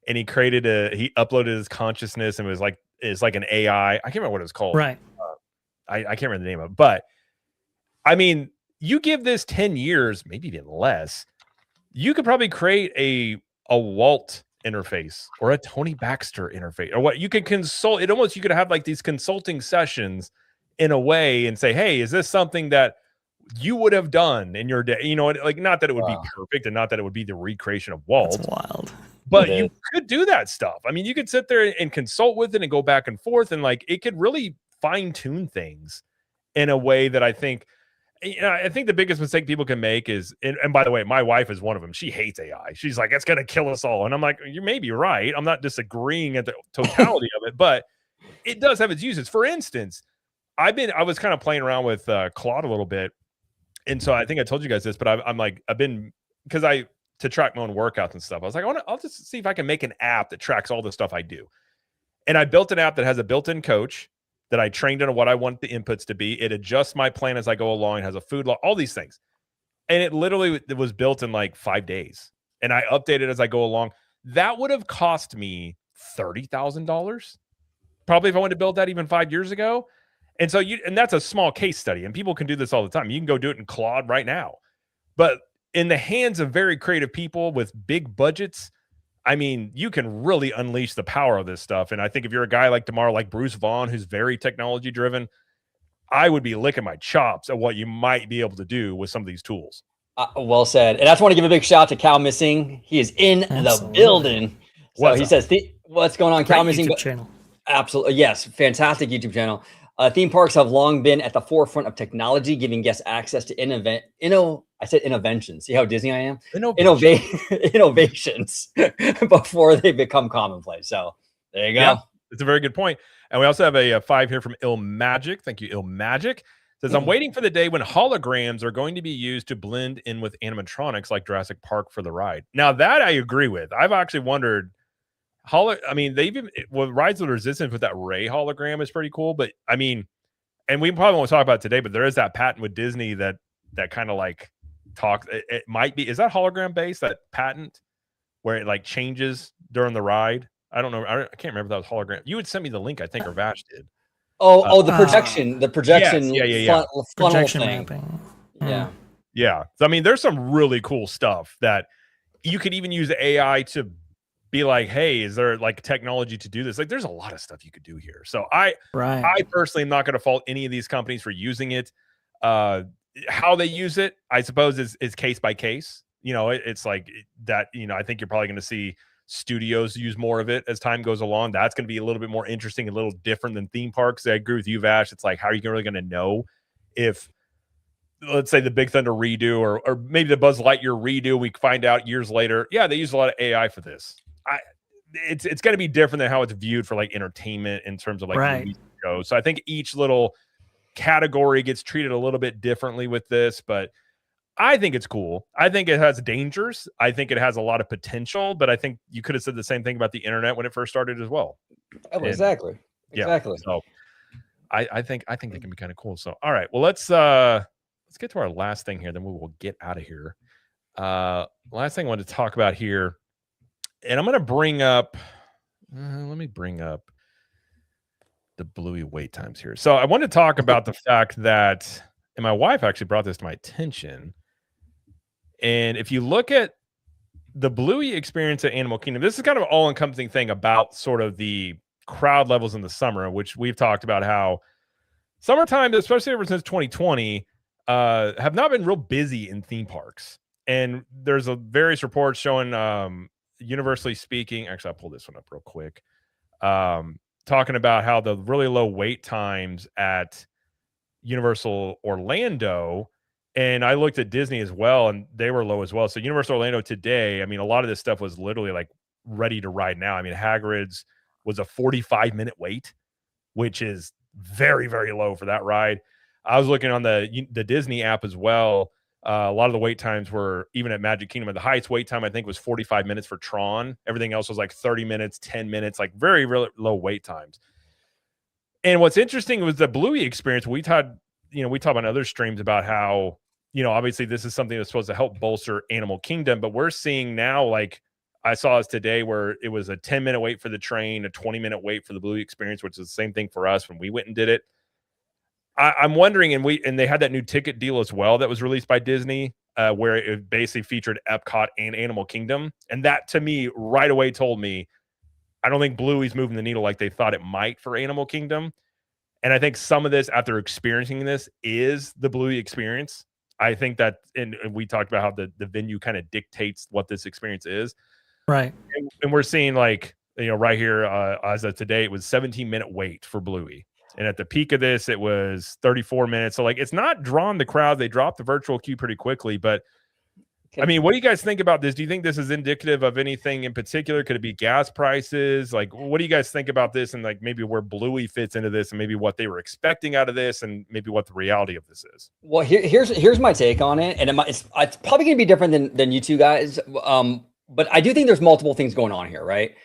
and he uploaded his consciousness, and it was like it's like an AI. I can't remember what it was called. Right. I can't remember the name of it, but I mean, you give this 10 years, maybe even less, you could probably create a Walt interface or a Tony Baxter interface, or what you could consult. It almost, you could have like these consulting sessions in a way and say, hey, is this something that you would have done in your day? You know, like, not that it would be perfect and not that it would be the recreation of Walt. That's wild. But you could do that stuff. I mean, you could sit there and consult with it and go back and forth, and like it could really fine tune things in a way that I think, you know, I think the biggest mistake people can make is, and by the way, my wife is one of them. She hates AI. She's like, it's going to kill us all. And I'm like, you may be right. I'm not disagreeing at the totality of it, but it does have its uses. For instance, I was kind of playing around with Claude a little bit. And so I think I told you guys this, but I've been, because to track my own workouts and stuff, I was like, I'll just see if I can make an app that tracks all the stuff I do. And I built an app that has a built-in coach that I trained on what I want the inputs to be. It adjusts my plan as I go along, has a food log, all these things. And it was built in like 5 days. And I update it as I go along. That would have cost me $30,000 probably if I wanted to build that even 5 years ago. And so and that's a small case study, and people can do this all the time. You can go do it in Claude right now. But in the hands of very creative people with big budgets, I mean, you can really unleash the power of this stuff. And I think if you're a guy like tomorrow, like Bruce Vaughn, who's very technology driven, I would be licking my chops at what you might be able to do with some of these tools. Well said. And I just want to give a big shout out to Cal Missing. He is in the building. So he says, what's going on, Cal Missing? YouTube channel. Absolutely. Yes. Fantastic YouTube channel. Theme parks have long been at the forefront of technology, giving guests access to innovations. See how Disney I am? Innovations before they become commonplace. So there you go. Yeah, it's a very good point. And we also have a 5 here from Il Magic. Thank you, Il Magic. Says, I'm waiting for the day when holograms are going to be used to blend in with animatronics like Jurassic Park for the ride. Now that I agree with. I've actually wondered, I mean, they even Rides with Resistance with that Ray hologram is pretty cool. But I mean, and we probably won't talk about it today, but there is that patent with Disney that kind of like talks. It might be, is that hologram based, that patent where it like changes during the ride? I don't know. I can't remember if that was hologram. You would send me the link, I think, or Vash did. The projection, yes, Projection thing. mapping. Yeah. So, I mean, there's some really cool stuff that you could even use AI to be like, hey, is there like technology to do this? Like, there's a lot of stuff you could do here. So I personally am not going to fault any of these companies for using it. How they use it, I suppose, is case by case. You know, it's like that. You know, I think you're probably going to see studios use more of it as time goes along. That's going to be a little bit more interesting, a little different than theme parks. I agree with you, Vash. It's like, how are you really going to know if, let's say, the Big Thunder redo or maybe the Buzz Lightyear redo, we find out years later, yeah, they use a lot of AI for this. It's going to be different than how it's viewed for like entertainment in terms of like movies and shows. So I think each little category gets treated a little bit differently with this, but I think it's cool. I think it has dangers. I think it has a lot of potential, but I think you could have said the same thing about the internet when it first started as well. Oh, exactly. So I think they can be kind of cool. So, all right, well, let's get to our last thing here. Then we will get out of here. Last thing I wanted to talk about here, and I'm going to bring up, let me bring up the Bluey wait times here. So I want to talk about the fact that, and my wife actually brought this to my attention. And if you look at the Bluey experience at Animal Kingdom, this is kind of an all-encompassing thing about sort of the crowd levels in the summer, which we've talked about how summertime, especially ever since 2020, have not been real busy in theme parks. And there's various reports showing, universally speaking, actually, I'll pull this one up real quick, talking about how the really low wait times at Universal Orlando, and I looked at Disney as well, and they were low as well. So Universal Orlando today, I mean, a lot of this stuff was literally like ready to ride now. I mean, Hagrid's was a 45-minute wait, which is very, very low for that ride. I was looking on the Disney app as well. A lot of the wait times were, even at Magic Kingdom, the highest wait time I think was 45 minutes for Tron. Everything else was like 30 minutes, 10 minutes, like very, really low wait times. And what's interesting was the Bluey experience. We talked on other streams about how obviously this is something that's supposed to help bolster Animal Kingdom, but we're seeing now, like I saw us today, where it was a 10-minute wait for the train, a 20-minute wait for the Bluey experience, which is the same thing for us when we went and did it. I'm wondering, and they had that new ticket deal as well that was released by Disney, where it basically featured Epcot and Animal Kingdom. And that to me right away told me, I don't think Bluey's moving the needle like they thought it might for Animal Kingdom. And I think some of this, after experiencing this, is the Bluey experience. I think that, and we talked about how the venue kind of dictates what this experience is. Right. And we're seeing, like, right here, as of today, it was 17-minute wait for Bluey. And at the peak of this, it was 34 minutes. So, like, it's not drawn the crowd. They dropped the virtual queue pretty quickly. But, I mean, what do you guys think about this? Do you think this is indicative of anything in particular? Could it be gas prices? Like, what do you guys think about this, and, like, maybe where Bluey fits into this, and maybe what they were expecting out of this, and maybe what the reality of this is? Well, here's my take on it. And it's probably going to be different than you two guys. But I do think there's multiple things going on here, right?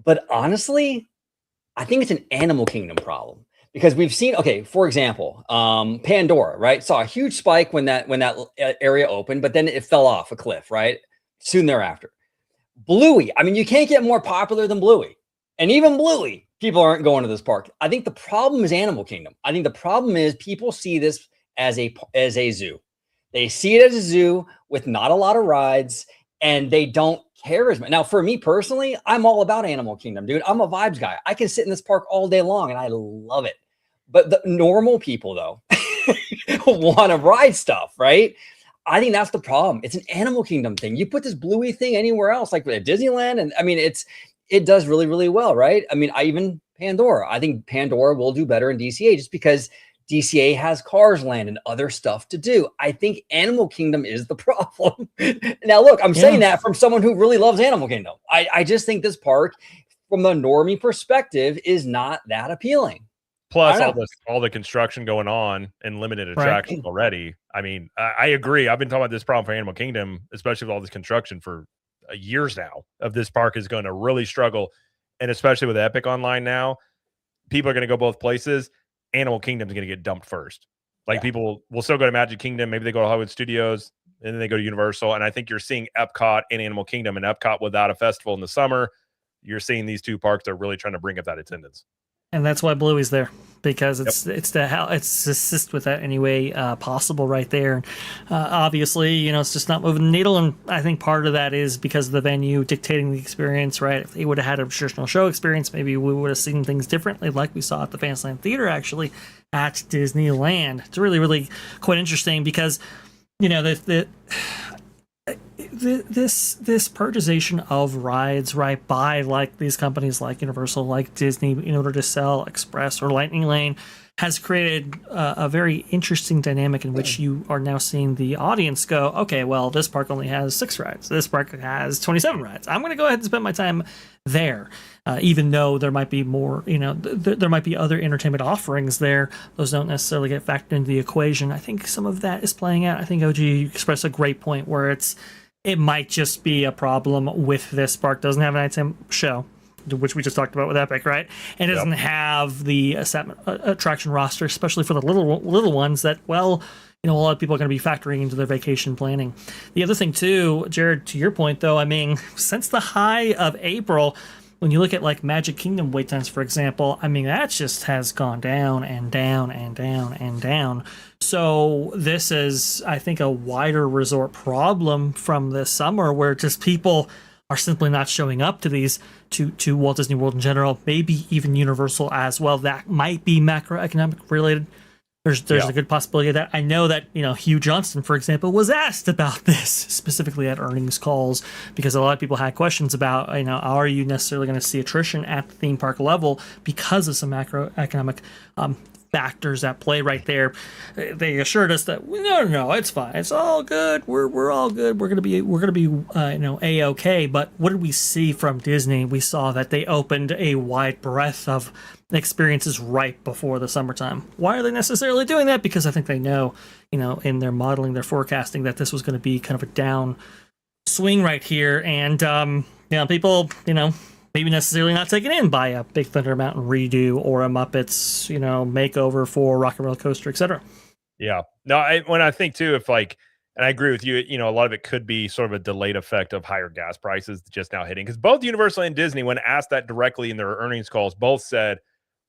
But honestly, I think it's an Animal Kingdom problem, because we've seen, okay, for example, Pandora, right? Saw a huge spike when that area opened, but then it fell off a cliff, right? Soon thereafter. Bluey, I mean, you can't get more popular than Bluey. And even Bluey, people aren't going to this park. I think the problem is Animal Kingdom. I think the problem is people see this as a zoo. They see it as a zoo with not a lot of rides, and they don't care as much. Now, for me personally, I'm all about Animal Kingdom, dude. I'm a vibes guy. I can sit in this park all day long, and I love it. But the normal people, though, want to ride stuff, right? I think that's the problem. It's an Animal Kingdom thing. You put this Bluey thing anywhere else, like at Disneyland, and I mean, it does really, really well, right? I mean, even Pandora. I think Pandora will do better in DCA just because DCA has Cars Land and other stuff to do. I think Animal Kingdom is the problem. Now, look, I'm saying that from someone who really loves Animal Kingdom. I just think this park, from a normie perspective, is not that appealing. Plus all the construction going on and limited attractions already. I mean, I agree. I've been talking about this problem for Animal Kingdom, especially with all this construction for years now, of this park is going to really struggle. And especially with Epic Online now, people are going to go both places. Animal Kingdom is going to get dumped first. Like, people will still go to Magic Kingdom. Maybe they go to Hollywood Studios, and then they go to Universal. And I think you're seeing Epcot and Animal Kingdom, and Epcot without a festival in the summer. You're seeing these two parks that are really trying to bring up that attendance. And that's why Bluey's there, because it's to assist with that any way possible right there. Obviously, it's just not moving the needle, and I think part of that is because of the venue dictating the experience, right? If they would have had a traditional show experience, maybe we would have seen things differently, like we saw at the Fantasyland Theater, actually, at Disneyland. It's really, really quite interesting because, this purchasation of rides, right, by like these companies like Universal, like Disney, in order to sell Express or Lightning Lane, has created a very interesting dynamic in which you are now seeing the audience go, okay, well, this park only has 6 rides. This park has 27 rides. I'm going to go ahead and spend my time there, even though there might be more, there might be other entertainment offerings there. Those don't necessarily get factored into the equation. I think some of that is playing out. I think OG expressed a great point where it might just be a problem with this park. Doesn't have an nighttime show, which we just talked about with Epic, right? And it doesn't have the attraction roster, especially for the little ones that, well, a lot of people are going to be factoring into their vacation planning. The other thing too, Jared, to your point though, I mean, since the high of April, when you look at like Magic Kingdom wait times, for example, I mean, that just has gone down and down and down and down. So this is, I think, a wider resort problem from this summer, where just people are simply not showing up to these, to Walt Disney World in general, maybe even Universal as well. That might be macroeconomic related. There's a good possibility of that. I know that, Hugh Johnston, for example, was asked about this specifically at earnings calls, because a lot of people had questions about, are you necessarily going to see attrition at the theme park level because of some macroeconomic factors at play right there. They assured us that no, it's fine, it's all good, we're all good, we're gonna be a-okay. But what did we see from Disney? We saw that they opened a wide breadth of experiences right before the summertime. Why are they necessarily doing that? Because I think they know, in their modeling, their forecasting, that this was going to be kind of a down swing right here, and people, maybe necessarily not taken in by a Big Thunder Mountain redo or a Muppets, makeover for Rock and Roller Coaster, etc. Yeah. No, when I think too, if like, and I agree with you, you know, a lot of it could be sort of a delayed effect of higher gas prices just now hitting. Because both Universal and Disney, when asked that directly in their earnings calls, both said,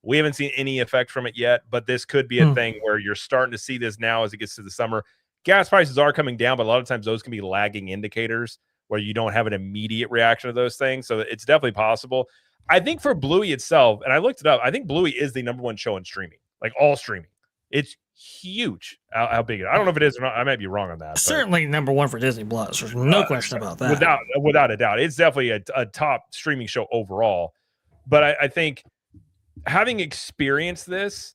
we haven't seen any effect from it yet, but this could be a thing where you're starting to see this now as it gets to the summer. Gas prices are coming down, but a lot of times those can be lagging indicators where you don't have an immediate reaction to those things. So it's definitely possible. I think for Bluey itself, and I looked it up, I think Bluey is the number one show in streaming, like all streaming. It's huge how big it is. I don't know if it is or not. I might be wrong on that. Certainly number one for Disney Plus. There's no question about that. Without a doubt. It's definitely a top streaming show overall. But I think having experienced this,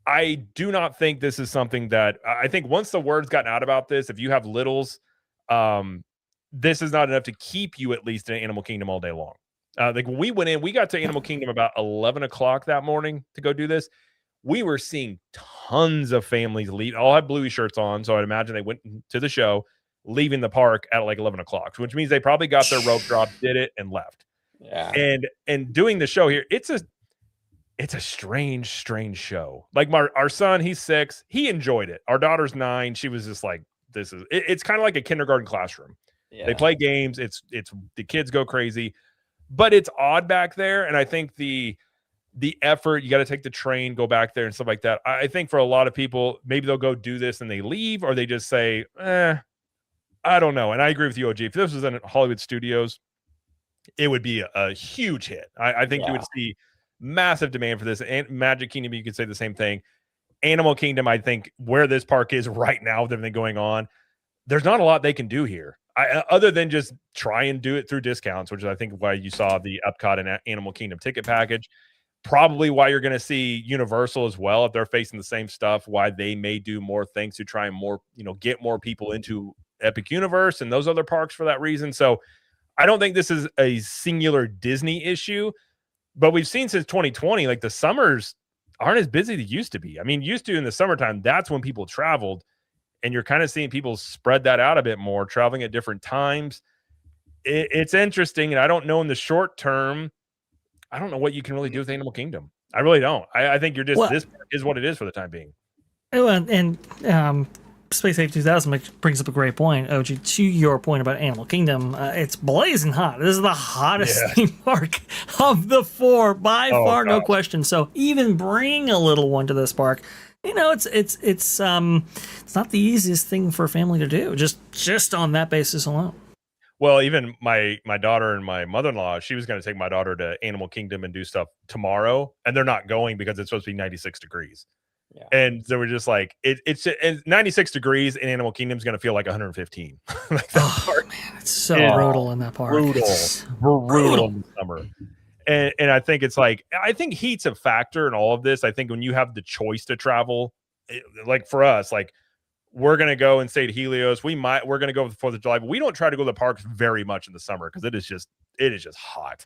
I do not think this is something that I think once the word's gotten out about this, if you have littles, this is not enough to keep you at least in Animal Kingdom all day long. Like when we went in, we got to Animal Kingdom about 11 o'clock that morning to go do this. We were seeing tons of families leave. All had Bluey shirts on, so I'd imagine they went to the show, leaving the park at like 11 o'clock, which means they probably got their rope drop, did it, and left. Yeah. And doing the show here, it's a strange show. Like our son, he's 6, he enjoyed it. Our daughter's 9, she was just like, it's kind of like a kindergarten classroom. Yeah. They play games. It's the kids go crazy, but it's odd back there, and I think the effort, you got to take the train, go back there and stuff like that. I think for a lot of people, maybe they'll go do this and they leave, or they just say, I don't know. And I agree with you, OG. If this was in Hollywood Studios, it would be a huge hit. I think you would see massive demand for this. And Magic Kingdom, you could say the same thing. Animal Kingdom, I think where this park is right now with everything going on, there's not a lot they can do here. Other than just try and do it through discounts, which is I think why you saw the Epcot and Animal Kingdom ticket package. Probably why you're going to see Universal as well, if they're facing the same stuff, why they may do more things to try and get more people into Epic Universe and those other parks for that reason. So I don't think this is a singular Disney issue, but we've seen since 2020, like the summers aren't as busy as they used to be. I mean, used to in the summertime, that's when people traveled, and you're kind of seeing people spread that out a bit more, traveling at different times. It's interesting, and I don't know in the short term, I don't know what you can really do with Animal Kingdom. I really don't. I think you're just this is what it is for the time being. And Space Age 2000 brings up a great point, OG. To your point about Animal Kingdom, it's blazing hot. This is the hottest theme park of the 4 by far, no question. So even bringing a little one to this park, it's not the easiest thing for a family to do. Just on that basis alone. Well, even my daughter and my mother-in-law, she was going to take my daughter to Animal Kingdom and do stuff tomorrow, and they're not going because it's supposed to be 96 degrees. Yeah. And they were just like, it's 96 degrees in Animal Kingdom is going to feel like 115. Like man, it's so brutal in that park. Brutal in the summer. And I think it's like, I think heat's a factor in all of this. I think when you have the choice to travel, like for us, like, we're going to go and stay at Helios. We're going to go for the 4th of July, but we don't try to go to the parks very much in the summer because it is just hot.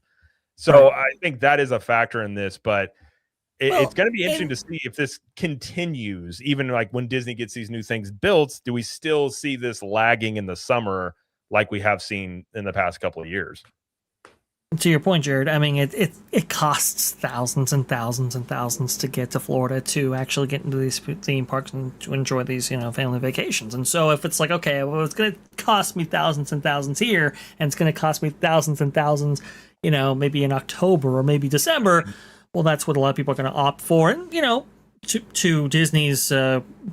So I think that is a factor in this, but it's going to be interesting to see if this continues, even like when Disney gets these new things built, do we still see this lagging in the summer like we have seen in the past couple of years? To your point, Jared, I mean, it costs thousands and thousands and thousands to get to Florida to actually get into these theme parks and to enjoy these, family vacations. And so if it's like, okay, well, it's going to cost me thousands and thousands here, and it's going to cost me thousands and thousands, maybe in October or maybe December, well, that's what a lot of people are going to opt for. And, to Disney's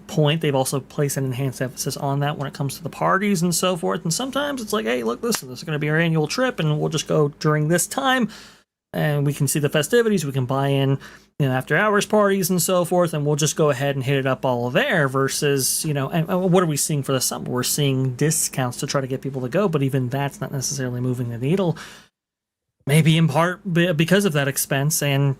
point, they've also placed an enhanced emphasis on that when it comes to the parties and so forth. And sometimes it's like, hey, look, listen, this is going to be our annual trip, and we'll just go during this time, and we can see the festivities. We can buy in, after hours parties and so forth, and we'll just go ahead and hit it up all there. Versus, and what are we seeing for the summer? We're seeing discounts to try to get people to go, but even that's not necessarily moving the needle. Maybe in part because of that expense, and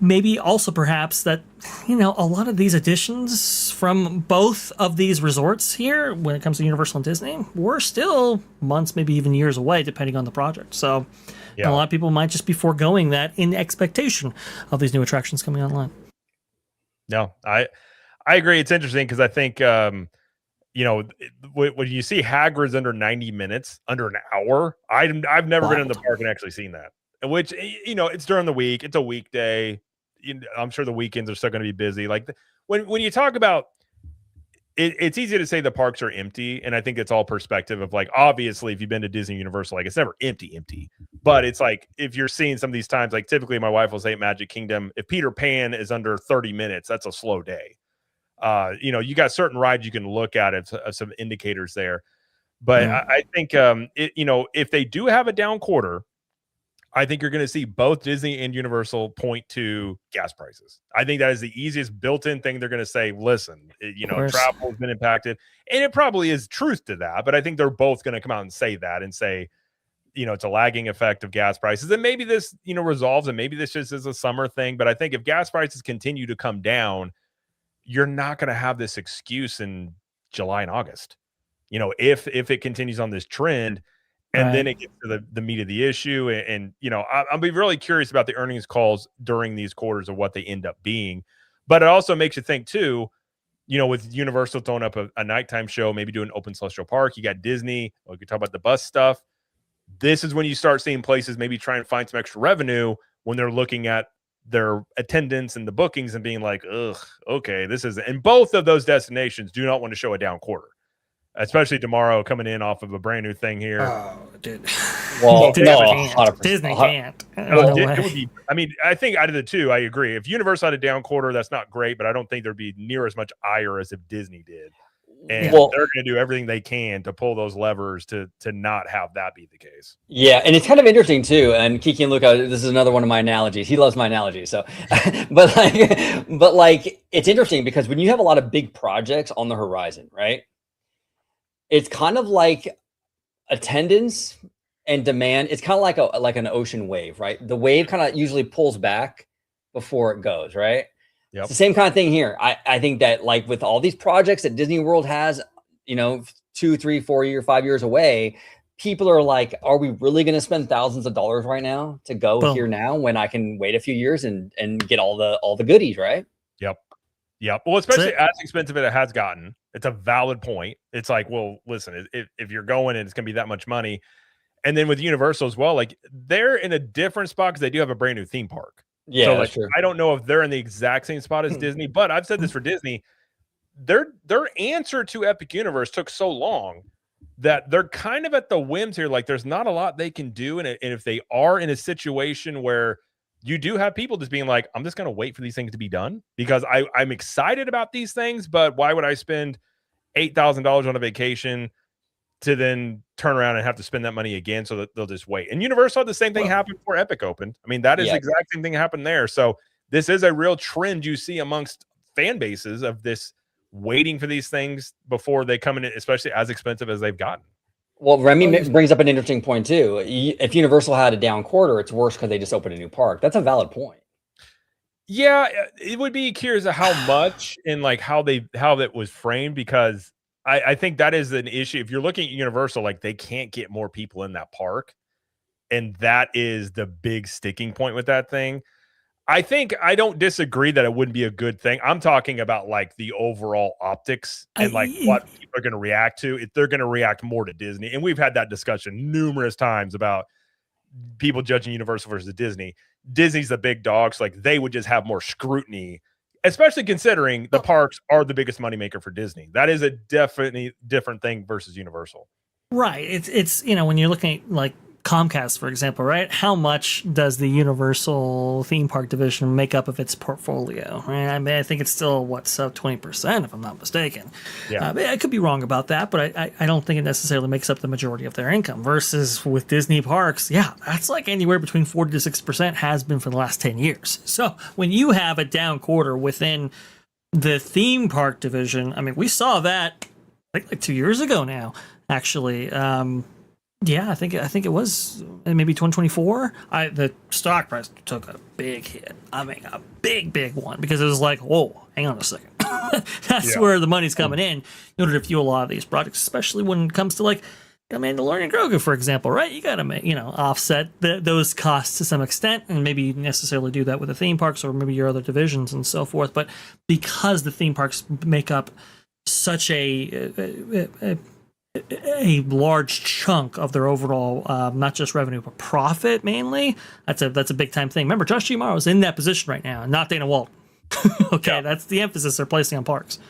maybe also perhaps that, a lot of these additions from both of these resorts here, when it comes to Universal and Disney, we're still months, maybe even years away, depending on the project. So a lot of people might just be foregoing that in expectation of these new attractions coming online. No, I agree. It's interesting because I think, when you see Hagrid's under 90 minutes, under an hour, I've never been in the park and actually seen that. Which, it's during the week, it's a weekday. I'm sure the weekends are still going to be busy. Like when you talk about it's easy to say the parks are empty, and I think it's all perspective of like, obviously, if you've been to Disney Universal, like it's never empty. But it's like if you're seeing some of these times, like typically my wife will say at Magic Kingdom, if Peter Pan is under 30 minutes, that's a slow day. You got certain rides you can look at it, some indicators there. But I think if they do have a down quarter, I think you're going to see both Disney and Universal point to gas prices. I think that is the easiest built-in thing they're going to say. Listen, travel has been impacted, and it probably is truth to that. But I think they're both going to come out and say that and say, it's a lagging effect of gas prices, and maybe this resolves, and maybe this just is a summer thing. But I think if gas prices continue to come down, you're not going to have this excuse in July and August. If it continues on this trend. And then it gets to the meat of the issue. And I'll be really curious about the earnings calls during these quarters of what they end up being. But it also makes you think, too, with Universal throwing up a nighttime show, maybe doing Open Celestial Park. You got Disney. We could talk about the bus stuff. This is when you start seeing places maybe try and find some extra revenue when they're looking at their attendance and the bookings and being like, ugh, okay, this is. And both of those destinations do not want to show a down quarter. Especially tomorrow, coming in off of a brand new thing here. Oh, dude. Well, Disney can't. I think out of the two, I agree. If Universal had a down quarter, that's not great, but I don't think there'd be near as much ire as if Disney did. And they're going to do everything they can to pull those levers to not have that be the case. Yeah, and it's kind of interesting too. And Kiki and Luca, this is another one of my analogies. He loves my analogies. So, but it's interesting because when you have a lot of big projects on the horizon, right? It's kind of like attendance and demand. It's kind of like an ocean wave, right? The wave kind of usually pulls back before it goes, right? Yep. It's the same kind of thing here. I think that like with all these projects that Disney World has, 2, 3, 4 years, 5 years away, people are like, are we really going to spend thousands of dollars right now to go here now when I can wait a few years and get all the goodies, right? Yep. Well, especially as expensive as it has gotten, it's a valid point. It's like, well, listen, if you're going and it's going to be that much money. And then with Universal as well, like they're in a different spot because they do have a brand new theme park. Yeah, so that's true. I don't know if they're in the exact same spot as Disney, but I've said this for Disney, their answer to Epic Universe took so long that they're kind of at the whims here. Like there's not a lot they can do. And if they are in a situation where you do have people just being like, I'm just going to wait for these things to be done because I'm excited about these things, but why would I spend $8,000 on a vacation to then turn around and have to spend that money again? So that they'll just wait. And Universal had the same thing happen before Epic opened. I mean, that is the exact same thing happened there. So this is a real trend you see amongst fan bases of this waiting for these things before they come in, especially as expensive as they've gotten. Well, Remy brings up an interesting point too. If Universal had a down quarter, it's worse because they just opened a new park. That's a valid point. Yeah, it would be curious of how much and like how that was framed, because I think that is an issue. If you're looking at Universal, like they can't get more people in that park, and that is the big sticking point with that thing. I don't disagree that it wouldn't be a good thing. I'm talking about like the overall optics and like what people are going to react to. If they're going to react more to Disney, and we've had that discussion numerous times about people judging Universal versus Disney. Disney's the big dogs, so like they would just have more scrutiny, especially considering the parks are the biggest moneymaker for Disney. That is a definitely different thing versus Universal. Right. It's when you're looking at like Comcast, for example, right? How much does the Universal theme park division make up of its portfolio? Right? I mean, I think it's still sub 20%, if I'm not mistaken. Yeah, I could be wrong about that, but I don't think it necessarily makes up the majority of their income. Versus with Disney parks, that's like anywhere between 40 to 6% has been for the last 10 years. So when you have a down quarter within the theme park division, I mean, we saw that like 2 years ago now, actually. Yeah, I think it was maybe 2024. The stock price took a big hit. I mean, a big one, because it was like, whoa, hang on a second. That's where the money's coming in order to fuel a lot of these projects, especially when it comes to like Mandalorian and Grogu, for example, right? You got to offset those costs to some extent, and maybe necessarily do that with the theme parks or maybe your other divisions and so forth. But because the theme parks make up such a large chunk of their overall, not just revenue but profit mainly, that's a big time thing. Remember, Josh Giamaro is in that position right now, not Dana Walt. Okay, that's the emphasis they're placing on parks.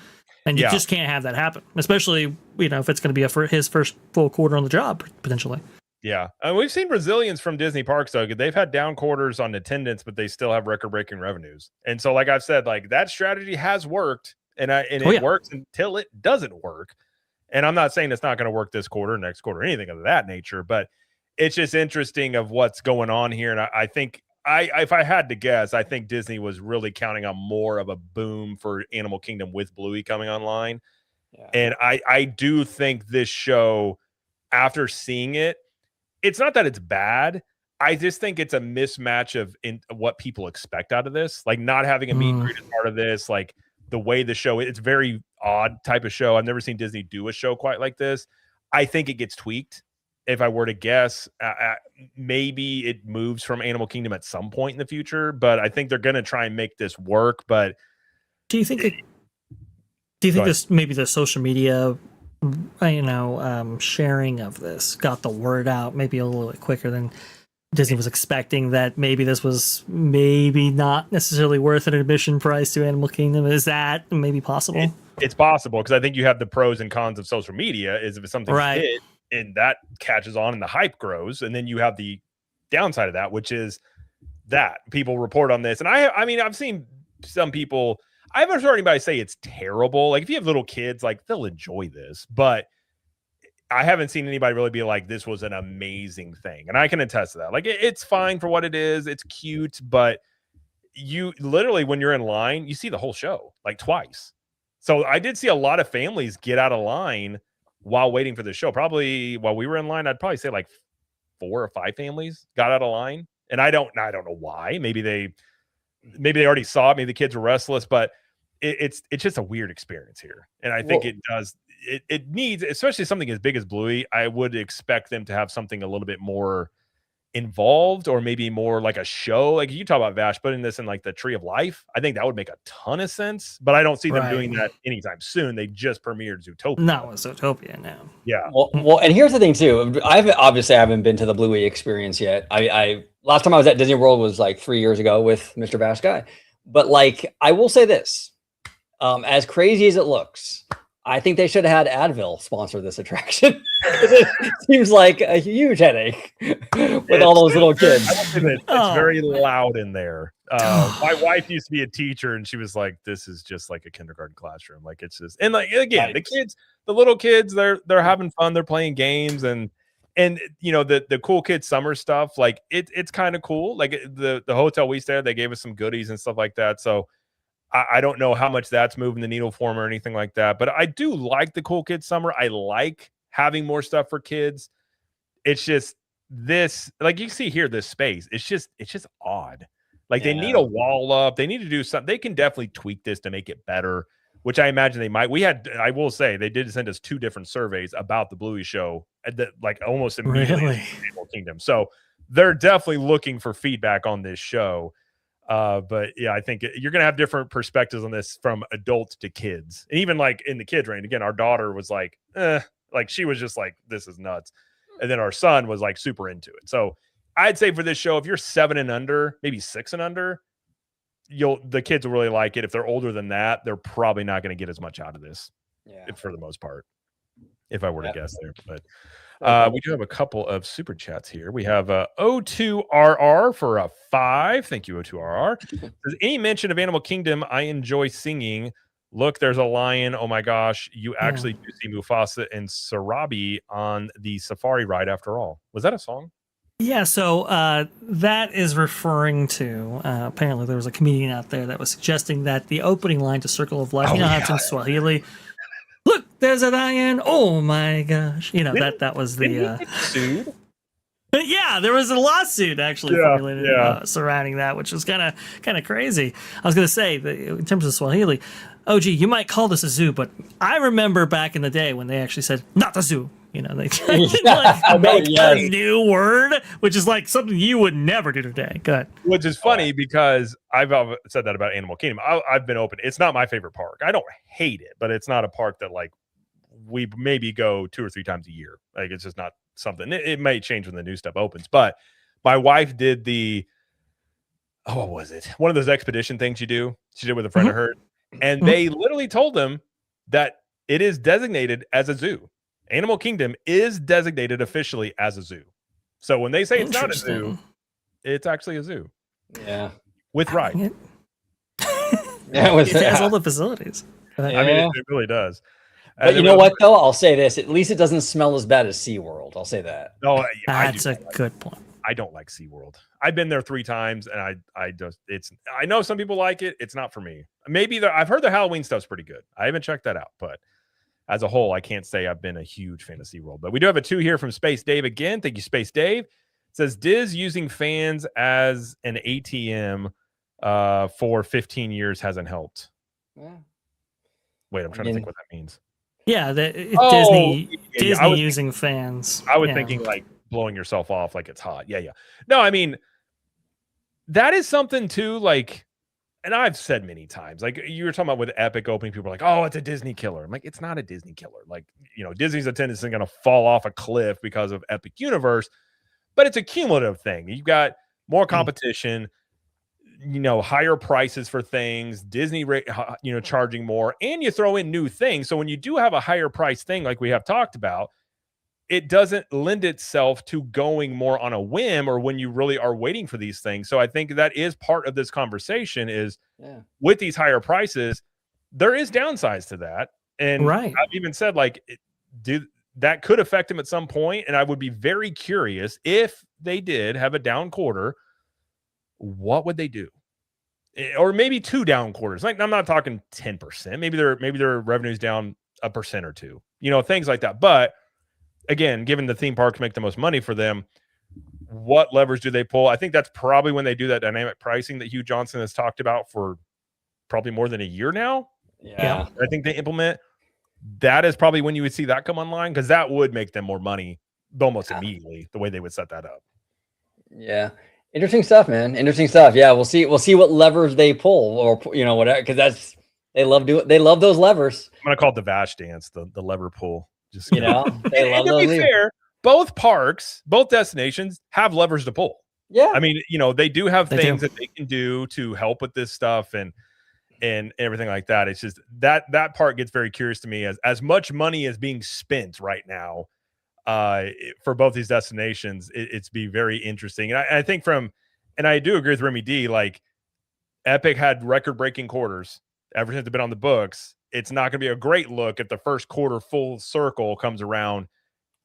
And you just can't have that happen, especially, if it's going to be his first full quarter on the job, potentially. Yeah. And we've seen resilience from Disney parks, though. They've had down quarters on attendance, but they still have record-breaking revenues. And so, like I've said, like that strategy has worked, and it works until it doesn't work. And I'm not saying it's not going to work this quarter, next quarter, anything of that nature, but it's just interesting of what's going on here. And I think if I had to guess, I think Disney was really counting on more of a boom for Animal Kingdom with Bluey coming online. Yeah. And I do think this show, after seeing it, it's not that it's bad. I just think it's a mismatch of what people expect out of this. Like not having a meet and greet as part of this, like the way the show, it's very odd type of show. I've never seen Disney do a show quite like this. I think it gets tweaked. If I were to guess, maybe it moves from Animal Kingdom at some point in the future, but I think they're going to try and make this work. But do you think this, maybe the social media, sharing of this got the word out maybe a little bit quicker than Disney was expecting, that maybe this was maybe not necessarily worth an admission price to Animal Kingdom? Is that maybe possible? It's possible, because I think you have the pros and cons of social media. Is if it's something hit and that catches on and the hype grows, and then you have the downside of that, which is that people report on this. And I mean, I've seen some people, I haven't heard anybody say it's terrible. Like if you have little kids, like they'll enjoy this, but I haven't seen anybody really be like, this was an amazing thing. And I can attest to that. Like it's fine for what it is. It's cute, but you literally, when you're in line, you see the whole show like twice. So I did see a lot of families get out of line while waiting for the show. Probably while we were in line, I'd probably say like 4 or 5 families got out of line. And I don't know why. Maybe they already saw it. Maybe the kids were restless, but it's just a weird experience here. And I think it needs, especially something as big as Bluey, I would expect them to have something a little bit more involved, or maybe more like a show. Like you talk about Vash putting this in like the Tree of Life. I think that would make a ton of sense, but I don't see them doing that anytime soon. They just premiered Zootopia. No, it's Zootopia now. Yeah. Well, and here's the thing too. I haven't been to the Bluey experience yet. I last time I was at Disney World was like 3 years ago with Mr. Vash Guy. But like, I will say this, as crazy as it looks, I think they should have had Advil sponsor this attraction. It seems like a huge headache with all those little kids. It's very loud in there. My wife used to be a teacher, and she was like, "This is just like a kindergarten classroom. Like it's just." And like again, the little kids, they're having fun. They're playing games, and the cool kids summer stuff. Like it's kind of cool. Like the hotel we stayed at, they gave us some goodies and stuff like that. So I don't know how much that's moving the needle for them or anything like that, but I do like the cool kids summer. I like having more stuff for kids. It's just this, like you see here, this space, it's just odd. Like they need a wall up. They need to do something. They can definitely tweak this to make it better, which I imagine they might. I will say, they did send us 2 different surveys about the Bluey show that like almost immediately in Animal Kingdom. So they're definitely looking for feedback on this show. But yeah, I think you're going to have different perspectives on this from adults to kids. And even like in the kids range, again, our daughter was like, like she was just like, this is nuts. And then our son was like super into it. So I'd say for this show, if you're 7 and under, maybe 6 and under, the kids will really like it. If they're older than that, they're probably not going to get as much out of this for the most part, if I were to guess there. But we do have a couple of super chats here. We have O2RR for a 5. Thank you, O2RR. Says, any mention of Animal Kingdom, I enjoy singing. Look, there's a lion. Oh my gosh, you actually do see Mufasa and Sarabi on the safari ride after all. Was that a song? Yeah, so that is referring to, apparently there was a comedian out there that was suggesting that the opening line to Circle of Life, how it's in Swahili, look, there's a lion. Oh my gosh. That was the sued. Yeah, there was a lawsuit actually surrounding that, which was kind of crazy. I was going to say that in terms of Swahili, OG, you might call this a zoo, but I remember back in the day when they actually said not a zoo. They make a new word, which is like something you would never do today. Go ahead. Which is funny because I've said that about Animal Kingdom. I've been open. It's not my favorite park. I don't hate it, but it's not a park that like we maybe go 2 or 3 times a year. Like it's just not something. It may change when the new stuff opens. But my wife did what was it? One of those expedition things you do. She did with a friend of hers, and they literally told them that it is designated as a zoo. Animal Kingdom is designated officially as a zoo. So when they say it's not a zoo, it's actually a zoo. Yeah. With ride. Yeah, It has all the facilities. I mean, it really does. But you know what, though? I'll say this. At least it doesn't smell as bad as SeaWorld. I'll say that. No, that's a good point. I don't like SeaWorld. I've been there 3 times, and I know some people like it. It's not for me. Maybe I've heard the Halloween stuff's pretty good. I haven't checked that out, but as a whole, I can't say I've been a huge fan of SeaWorld. But we do have a 2 here from Space Dave again. Thank you, Space Dave. It says, Diz using fans as an ATM for 15 years hasn't helped. Yeah. Wait, I'm trying to think what that means. Yeah, Disney using fans. I was thinking like blowing yourself off like it's hot. Yeah. No, I mean, that is something too, like, and I've said many times, like you were talking about with Epic opening, people are like, oh, it's a Disney killer. I'm like, it's not a Disney killer. Like, Disney's attendance isn't going to fall off a cliff because of Epic Universe, but it's a cumulative thing. You've got more competition, higher prices for things, Disney, charging more, and you throw in new things. So when you do have a higher price thing, like we have talked about, it doesn't lend itself to going more on a whim or when you really are waiting for these things. So I think that is part of this conversation is with these higher prices, there is downsides to that. And I've even said that could affect them at some point. And I would be very curious if they did have a down quarter, what would they do? Or maybe 2 down quarters. Like, I'm not talking 10%. Maybe their revenue's down 1% or 2, things like that. But again, given the theme parks make the most money for them, what levers do they pull? I think that's probably when they do that dynamic pricing that Hugh Johnson has talked about for probably more than a year now. Yeah. I think they implement. That is probably when you would see that come online, because that would make them more money almost immediately, the way they would set that up. Yeah. Interesting stuff, man. Interesting stuff. Yeah, we'll see what levers they pull, or whatever, because they love those levers. I'm gonna call it the Vash dance, the lever pull. Just they love and to be fair, both parks, both destinations have levers to pull. Yeah. I mean, they do have things that they can do to help with this stuff and everything like that. It's just that part gets very curious to me as much money is being spent right now for both these destinations. It's be very interesting. And I think and I do agree with Remy D, like Epic had record-breaking quarters ever since they've been on the books. It's not going to be a great look if the first quarter full circle comes around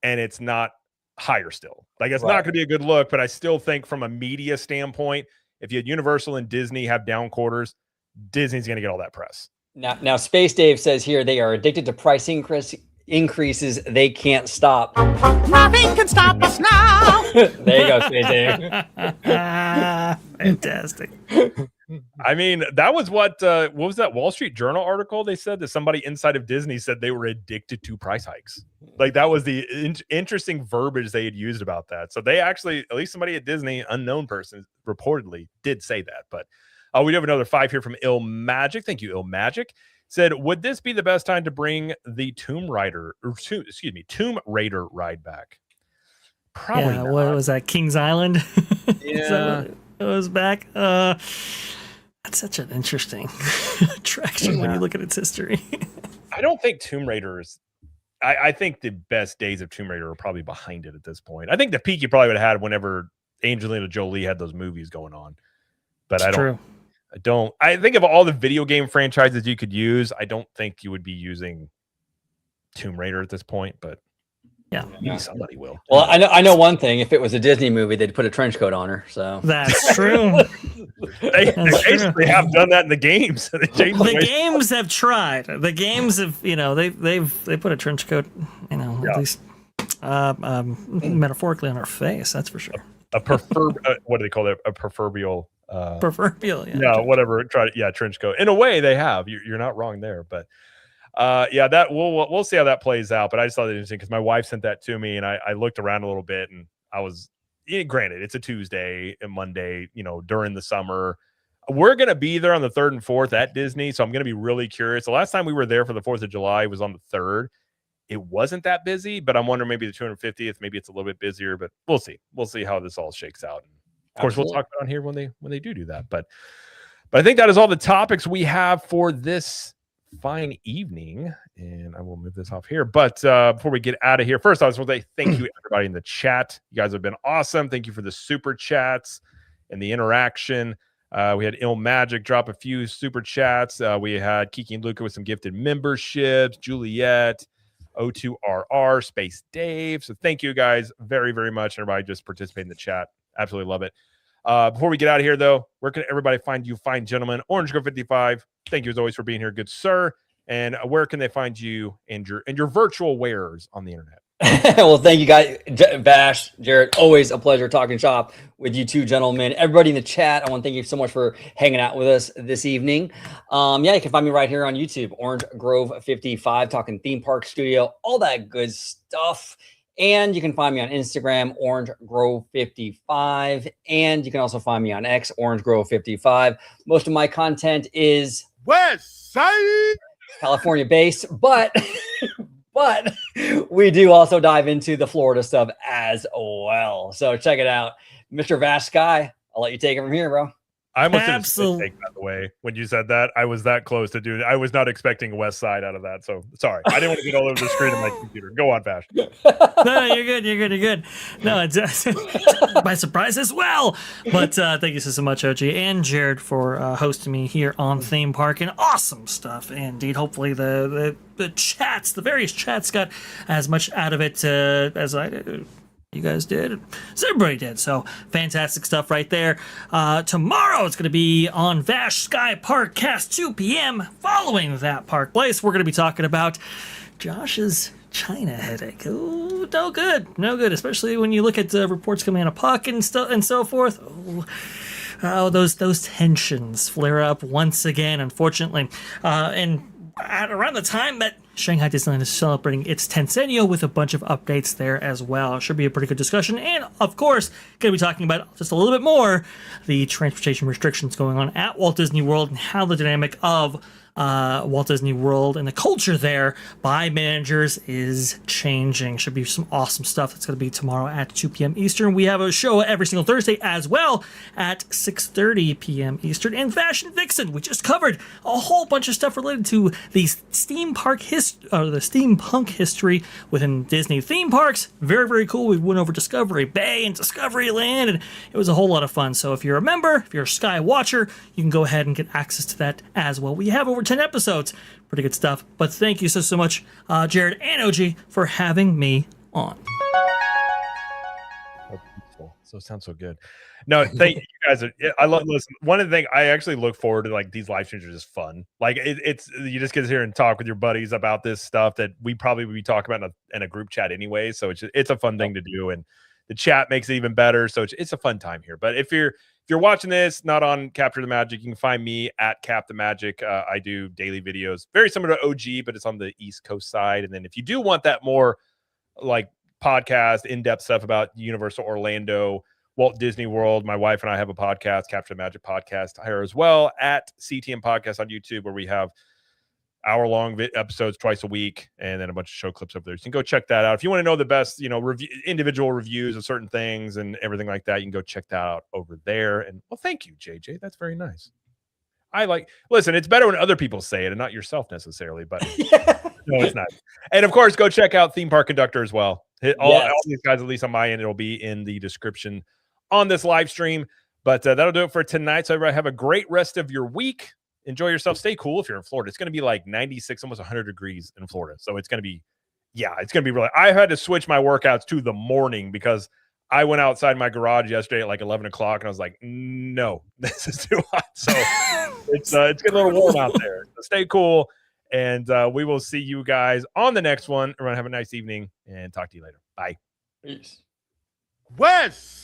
and it's not higher still. Like, it's not going to be a good look, but I still think from a media standpoint, if you had Universal and Disney have down quarters, Disney's going to get all that press. Now, Space Dave says here they are addicted to price increases they can't stop. Nothing can stop us now. There you go, Space Dave. Fantastic. I mean, that was what was that Wall Street Journal article? They said that somebody inside of Disney said they were addicted to price hikes. Like, that was the interesting verbiage they had used about that. So they actually, at least somebody at Disney, unknown person, reportedly did say that. But we do have another 5 here from Ill Magic. Thank you, Ill Magic. Said, would this be the best time to bring the Tomb Raider ride back? Probably not. What was that, King's Island? Yeah. It was back. That's such an interesting attraction when you look at its history. I don't think Tomb Raider is. I think the best days of Tomb Raider are probably behind it at this point. I think the peak you probably would have had whenever Angelina Jolie had those movies going on. But I think of all the video game franchises you could use, I don't think you would be using Tomb Raider at this point, but maybe somebody will. Well, I know one thing. If it was a Disney movie, they'd put a trench coat on her. So that's true. They basically have done that in the games. The games have tried. The games have, they put a trench coat, at least metaphorically on her face. That's for sure. What do they call it? A proverbial. Proverbial, whatever. Trench coat. In a way, they have. You're not wrong there, but that we'll see how that plays out. But I just thought it interesting because my wife sent that to me, and I looked around a little bit, and I was granted it's a Tuesday and Monday, during the summer. We're gonna be there on the 3rd and 4th at Disney, so I'm gonna be really curious. The last time we were there for the 4th of July was on the 3rd. It wasn't that busy, but I'm wondering maybe the 250th, maybe it's a little bit busier, but we'll see. We'll see how this all shakes out. Of course, we'll talk about it here when they do that. But I think that is all the topics we have for this fine evening, and I will move this off here. But before we get out of here, first I just want to say thank you everybody in the chat. You guys have been awesome. Thank you for the super chats and the interaction. We had Il Magic drop a few super chats. We had Kiki and Luca with some gifted memberships, Juliet, O2RR, Space Dave. So thank you guys very, very much. Everybody just participate in the chat. Absolutely love it. Before we get out of here, though, where can everybody find you, fine gentlemen? Orange Girl 55. Thank you as always for being here, good sir. And where can they find you and your virtual wearers on the internet? Well, thank you guys, Vash, Jared. Always a pleasure talking shop with you two gentlemen. Everybody in the chat, I want to thank you so much for hanging out with us this evening. Yeah, you can find me right here on YouTube, Orange Grove 55, talking theme park studio, all that good stuff. And you can find me on Instagram, Orange Grove 55, and you can also find me on X, Orange Grove 55. Most of my content is West Side. California based, but we do also dive into the Florida stuff as well. So check it out. Mr. Vash Sky, I'll let you take it from here, bro. I almost did a spit take, by the way, when you said that. I was that close to doing it. I was not expecting West Side out of that. So sorry. I didn't want to get all over the screen of my computer. Go on, Vash. No, you're good. You're good. You're good. No, it's by surprise as well. But thank you so much, OG and Jared, for hosting me here on Theme Parkin. Awesome stuff, indeed. Hopefully the chats, the various chats, got as much out of it as you guys did. So everybody did. So fantastic stuff right there. Tomorrow it's going to be on Vash Sky Park Cast 2 p.m. Following that Park Place, we're going to be talking about Josh's China headache. Ooh, no good. No good. Especially when you look at reports coming out of Puck and so forth. Oh, those tensions flare up once again, unfortunately. And at around the time that Shanghai Disneyland is celebrating its 10th annual with a bunch of updates there as well. Should be a pretty good discussion. And, of course, going to be talking about just a little bit more the transportation restrictions going on at Walt Disney World and how the dynamic of Walt Disney World and the culture there by managers is changing. Should be some awesome stuff. That's going to be tomorrow at 2 p.m. Eastern. We have a show every single Thursday as well at 6:30 p.m. Eastern. And Fashion Vixen, we just covered a whole bunch of stuff related to the steampunk history within Disney theme parks. Very, very cool. We went over Discovery Bay and Discovery Land, and it was a whole lot of fun. So if you're a member, if you're a Sky Watcher, you can go ahead and get access to that as well. We have over 10 episodes. Pretty good stuff. But thank you so much, Jared and OG, for having me on. Oh, beautiful. So it sounds so good. No, thank you guys. I love. Listen, one of the things I actually look forward to, like, these live streams are just fun. Like it's you just get here and talk with your buddies about this stuff that we probably would be talking about in a group chat anyway. So it's a fun thing to do, and the chat makes it even better. So it's a fun time here. But if you're watching this not on Capture the Magic, you can find me at Cap the Magic. I do daily videos, very similar to OG, but it's on the East Coast side. And then if you do want that more like podcast, in-depth stuff about Universal Orlando, Walt Disney World, my wife and I have a podcast, Capture the Magic podcast here as well at CTM Podcast on YouTube, where we have hour-long episodes twice a week, and then a bunch of show clips over there. So you can go check that out. If you want to know the best, individual reviews of certain things and everything like that, you can go check that out over there. And well, thank you, JJ. That's very nice. Listen, it's better when other people say it and not yourself necessarily, but no, it's not. And of course, go check out Theme Park Conductor as well. All these guys, at least on my end, it'll be in the description on this live stream. But that'll do it for tonight. So everybody have a great rest of your week. Enjoy yourself. Stay cool if you're in Florida. It's going to be like 96, almost 100 degrees in Florida. So it's going to be, it's going to be really. I had to switch my workouts to the morning because I went outside my garage yesterday at like 11 o'clock and I was like, no, this is too hot. So it's getting a little warm out there. So stay cool. And we will see you guys on the next one. Everyone have a nice evening and talk to you later. Bye. Peace. West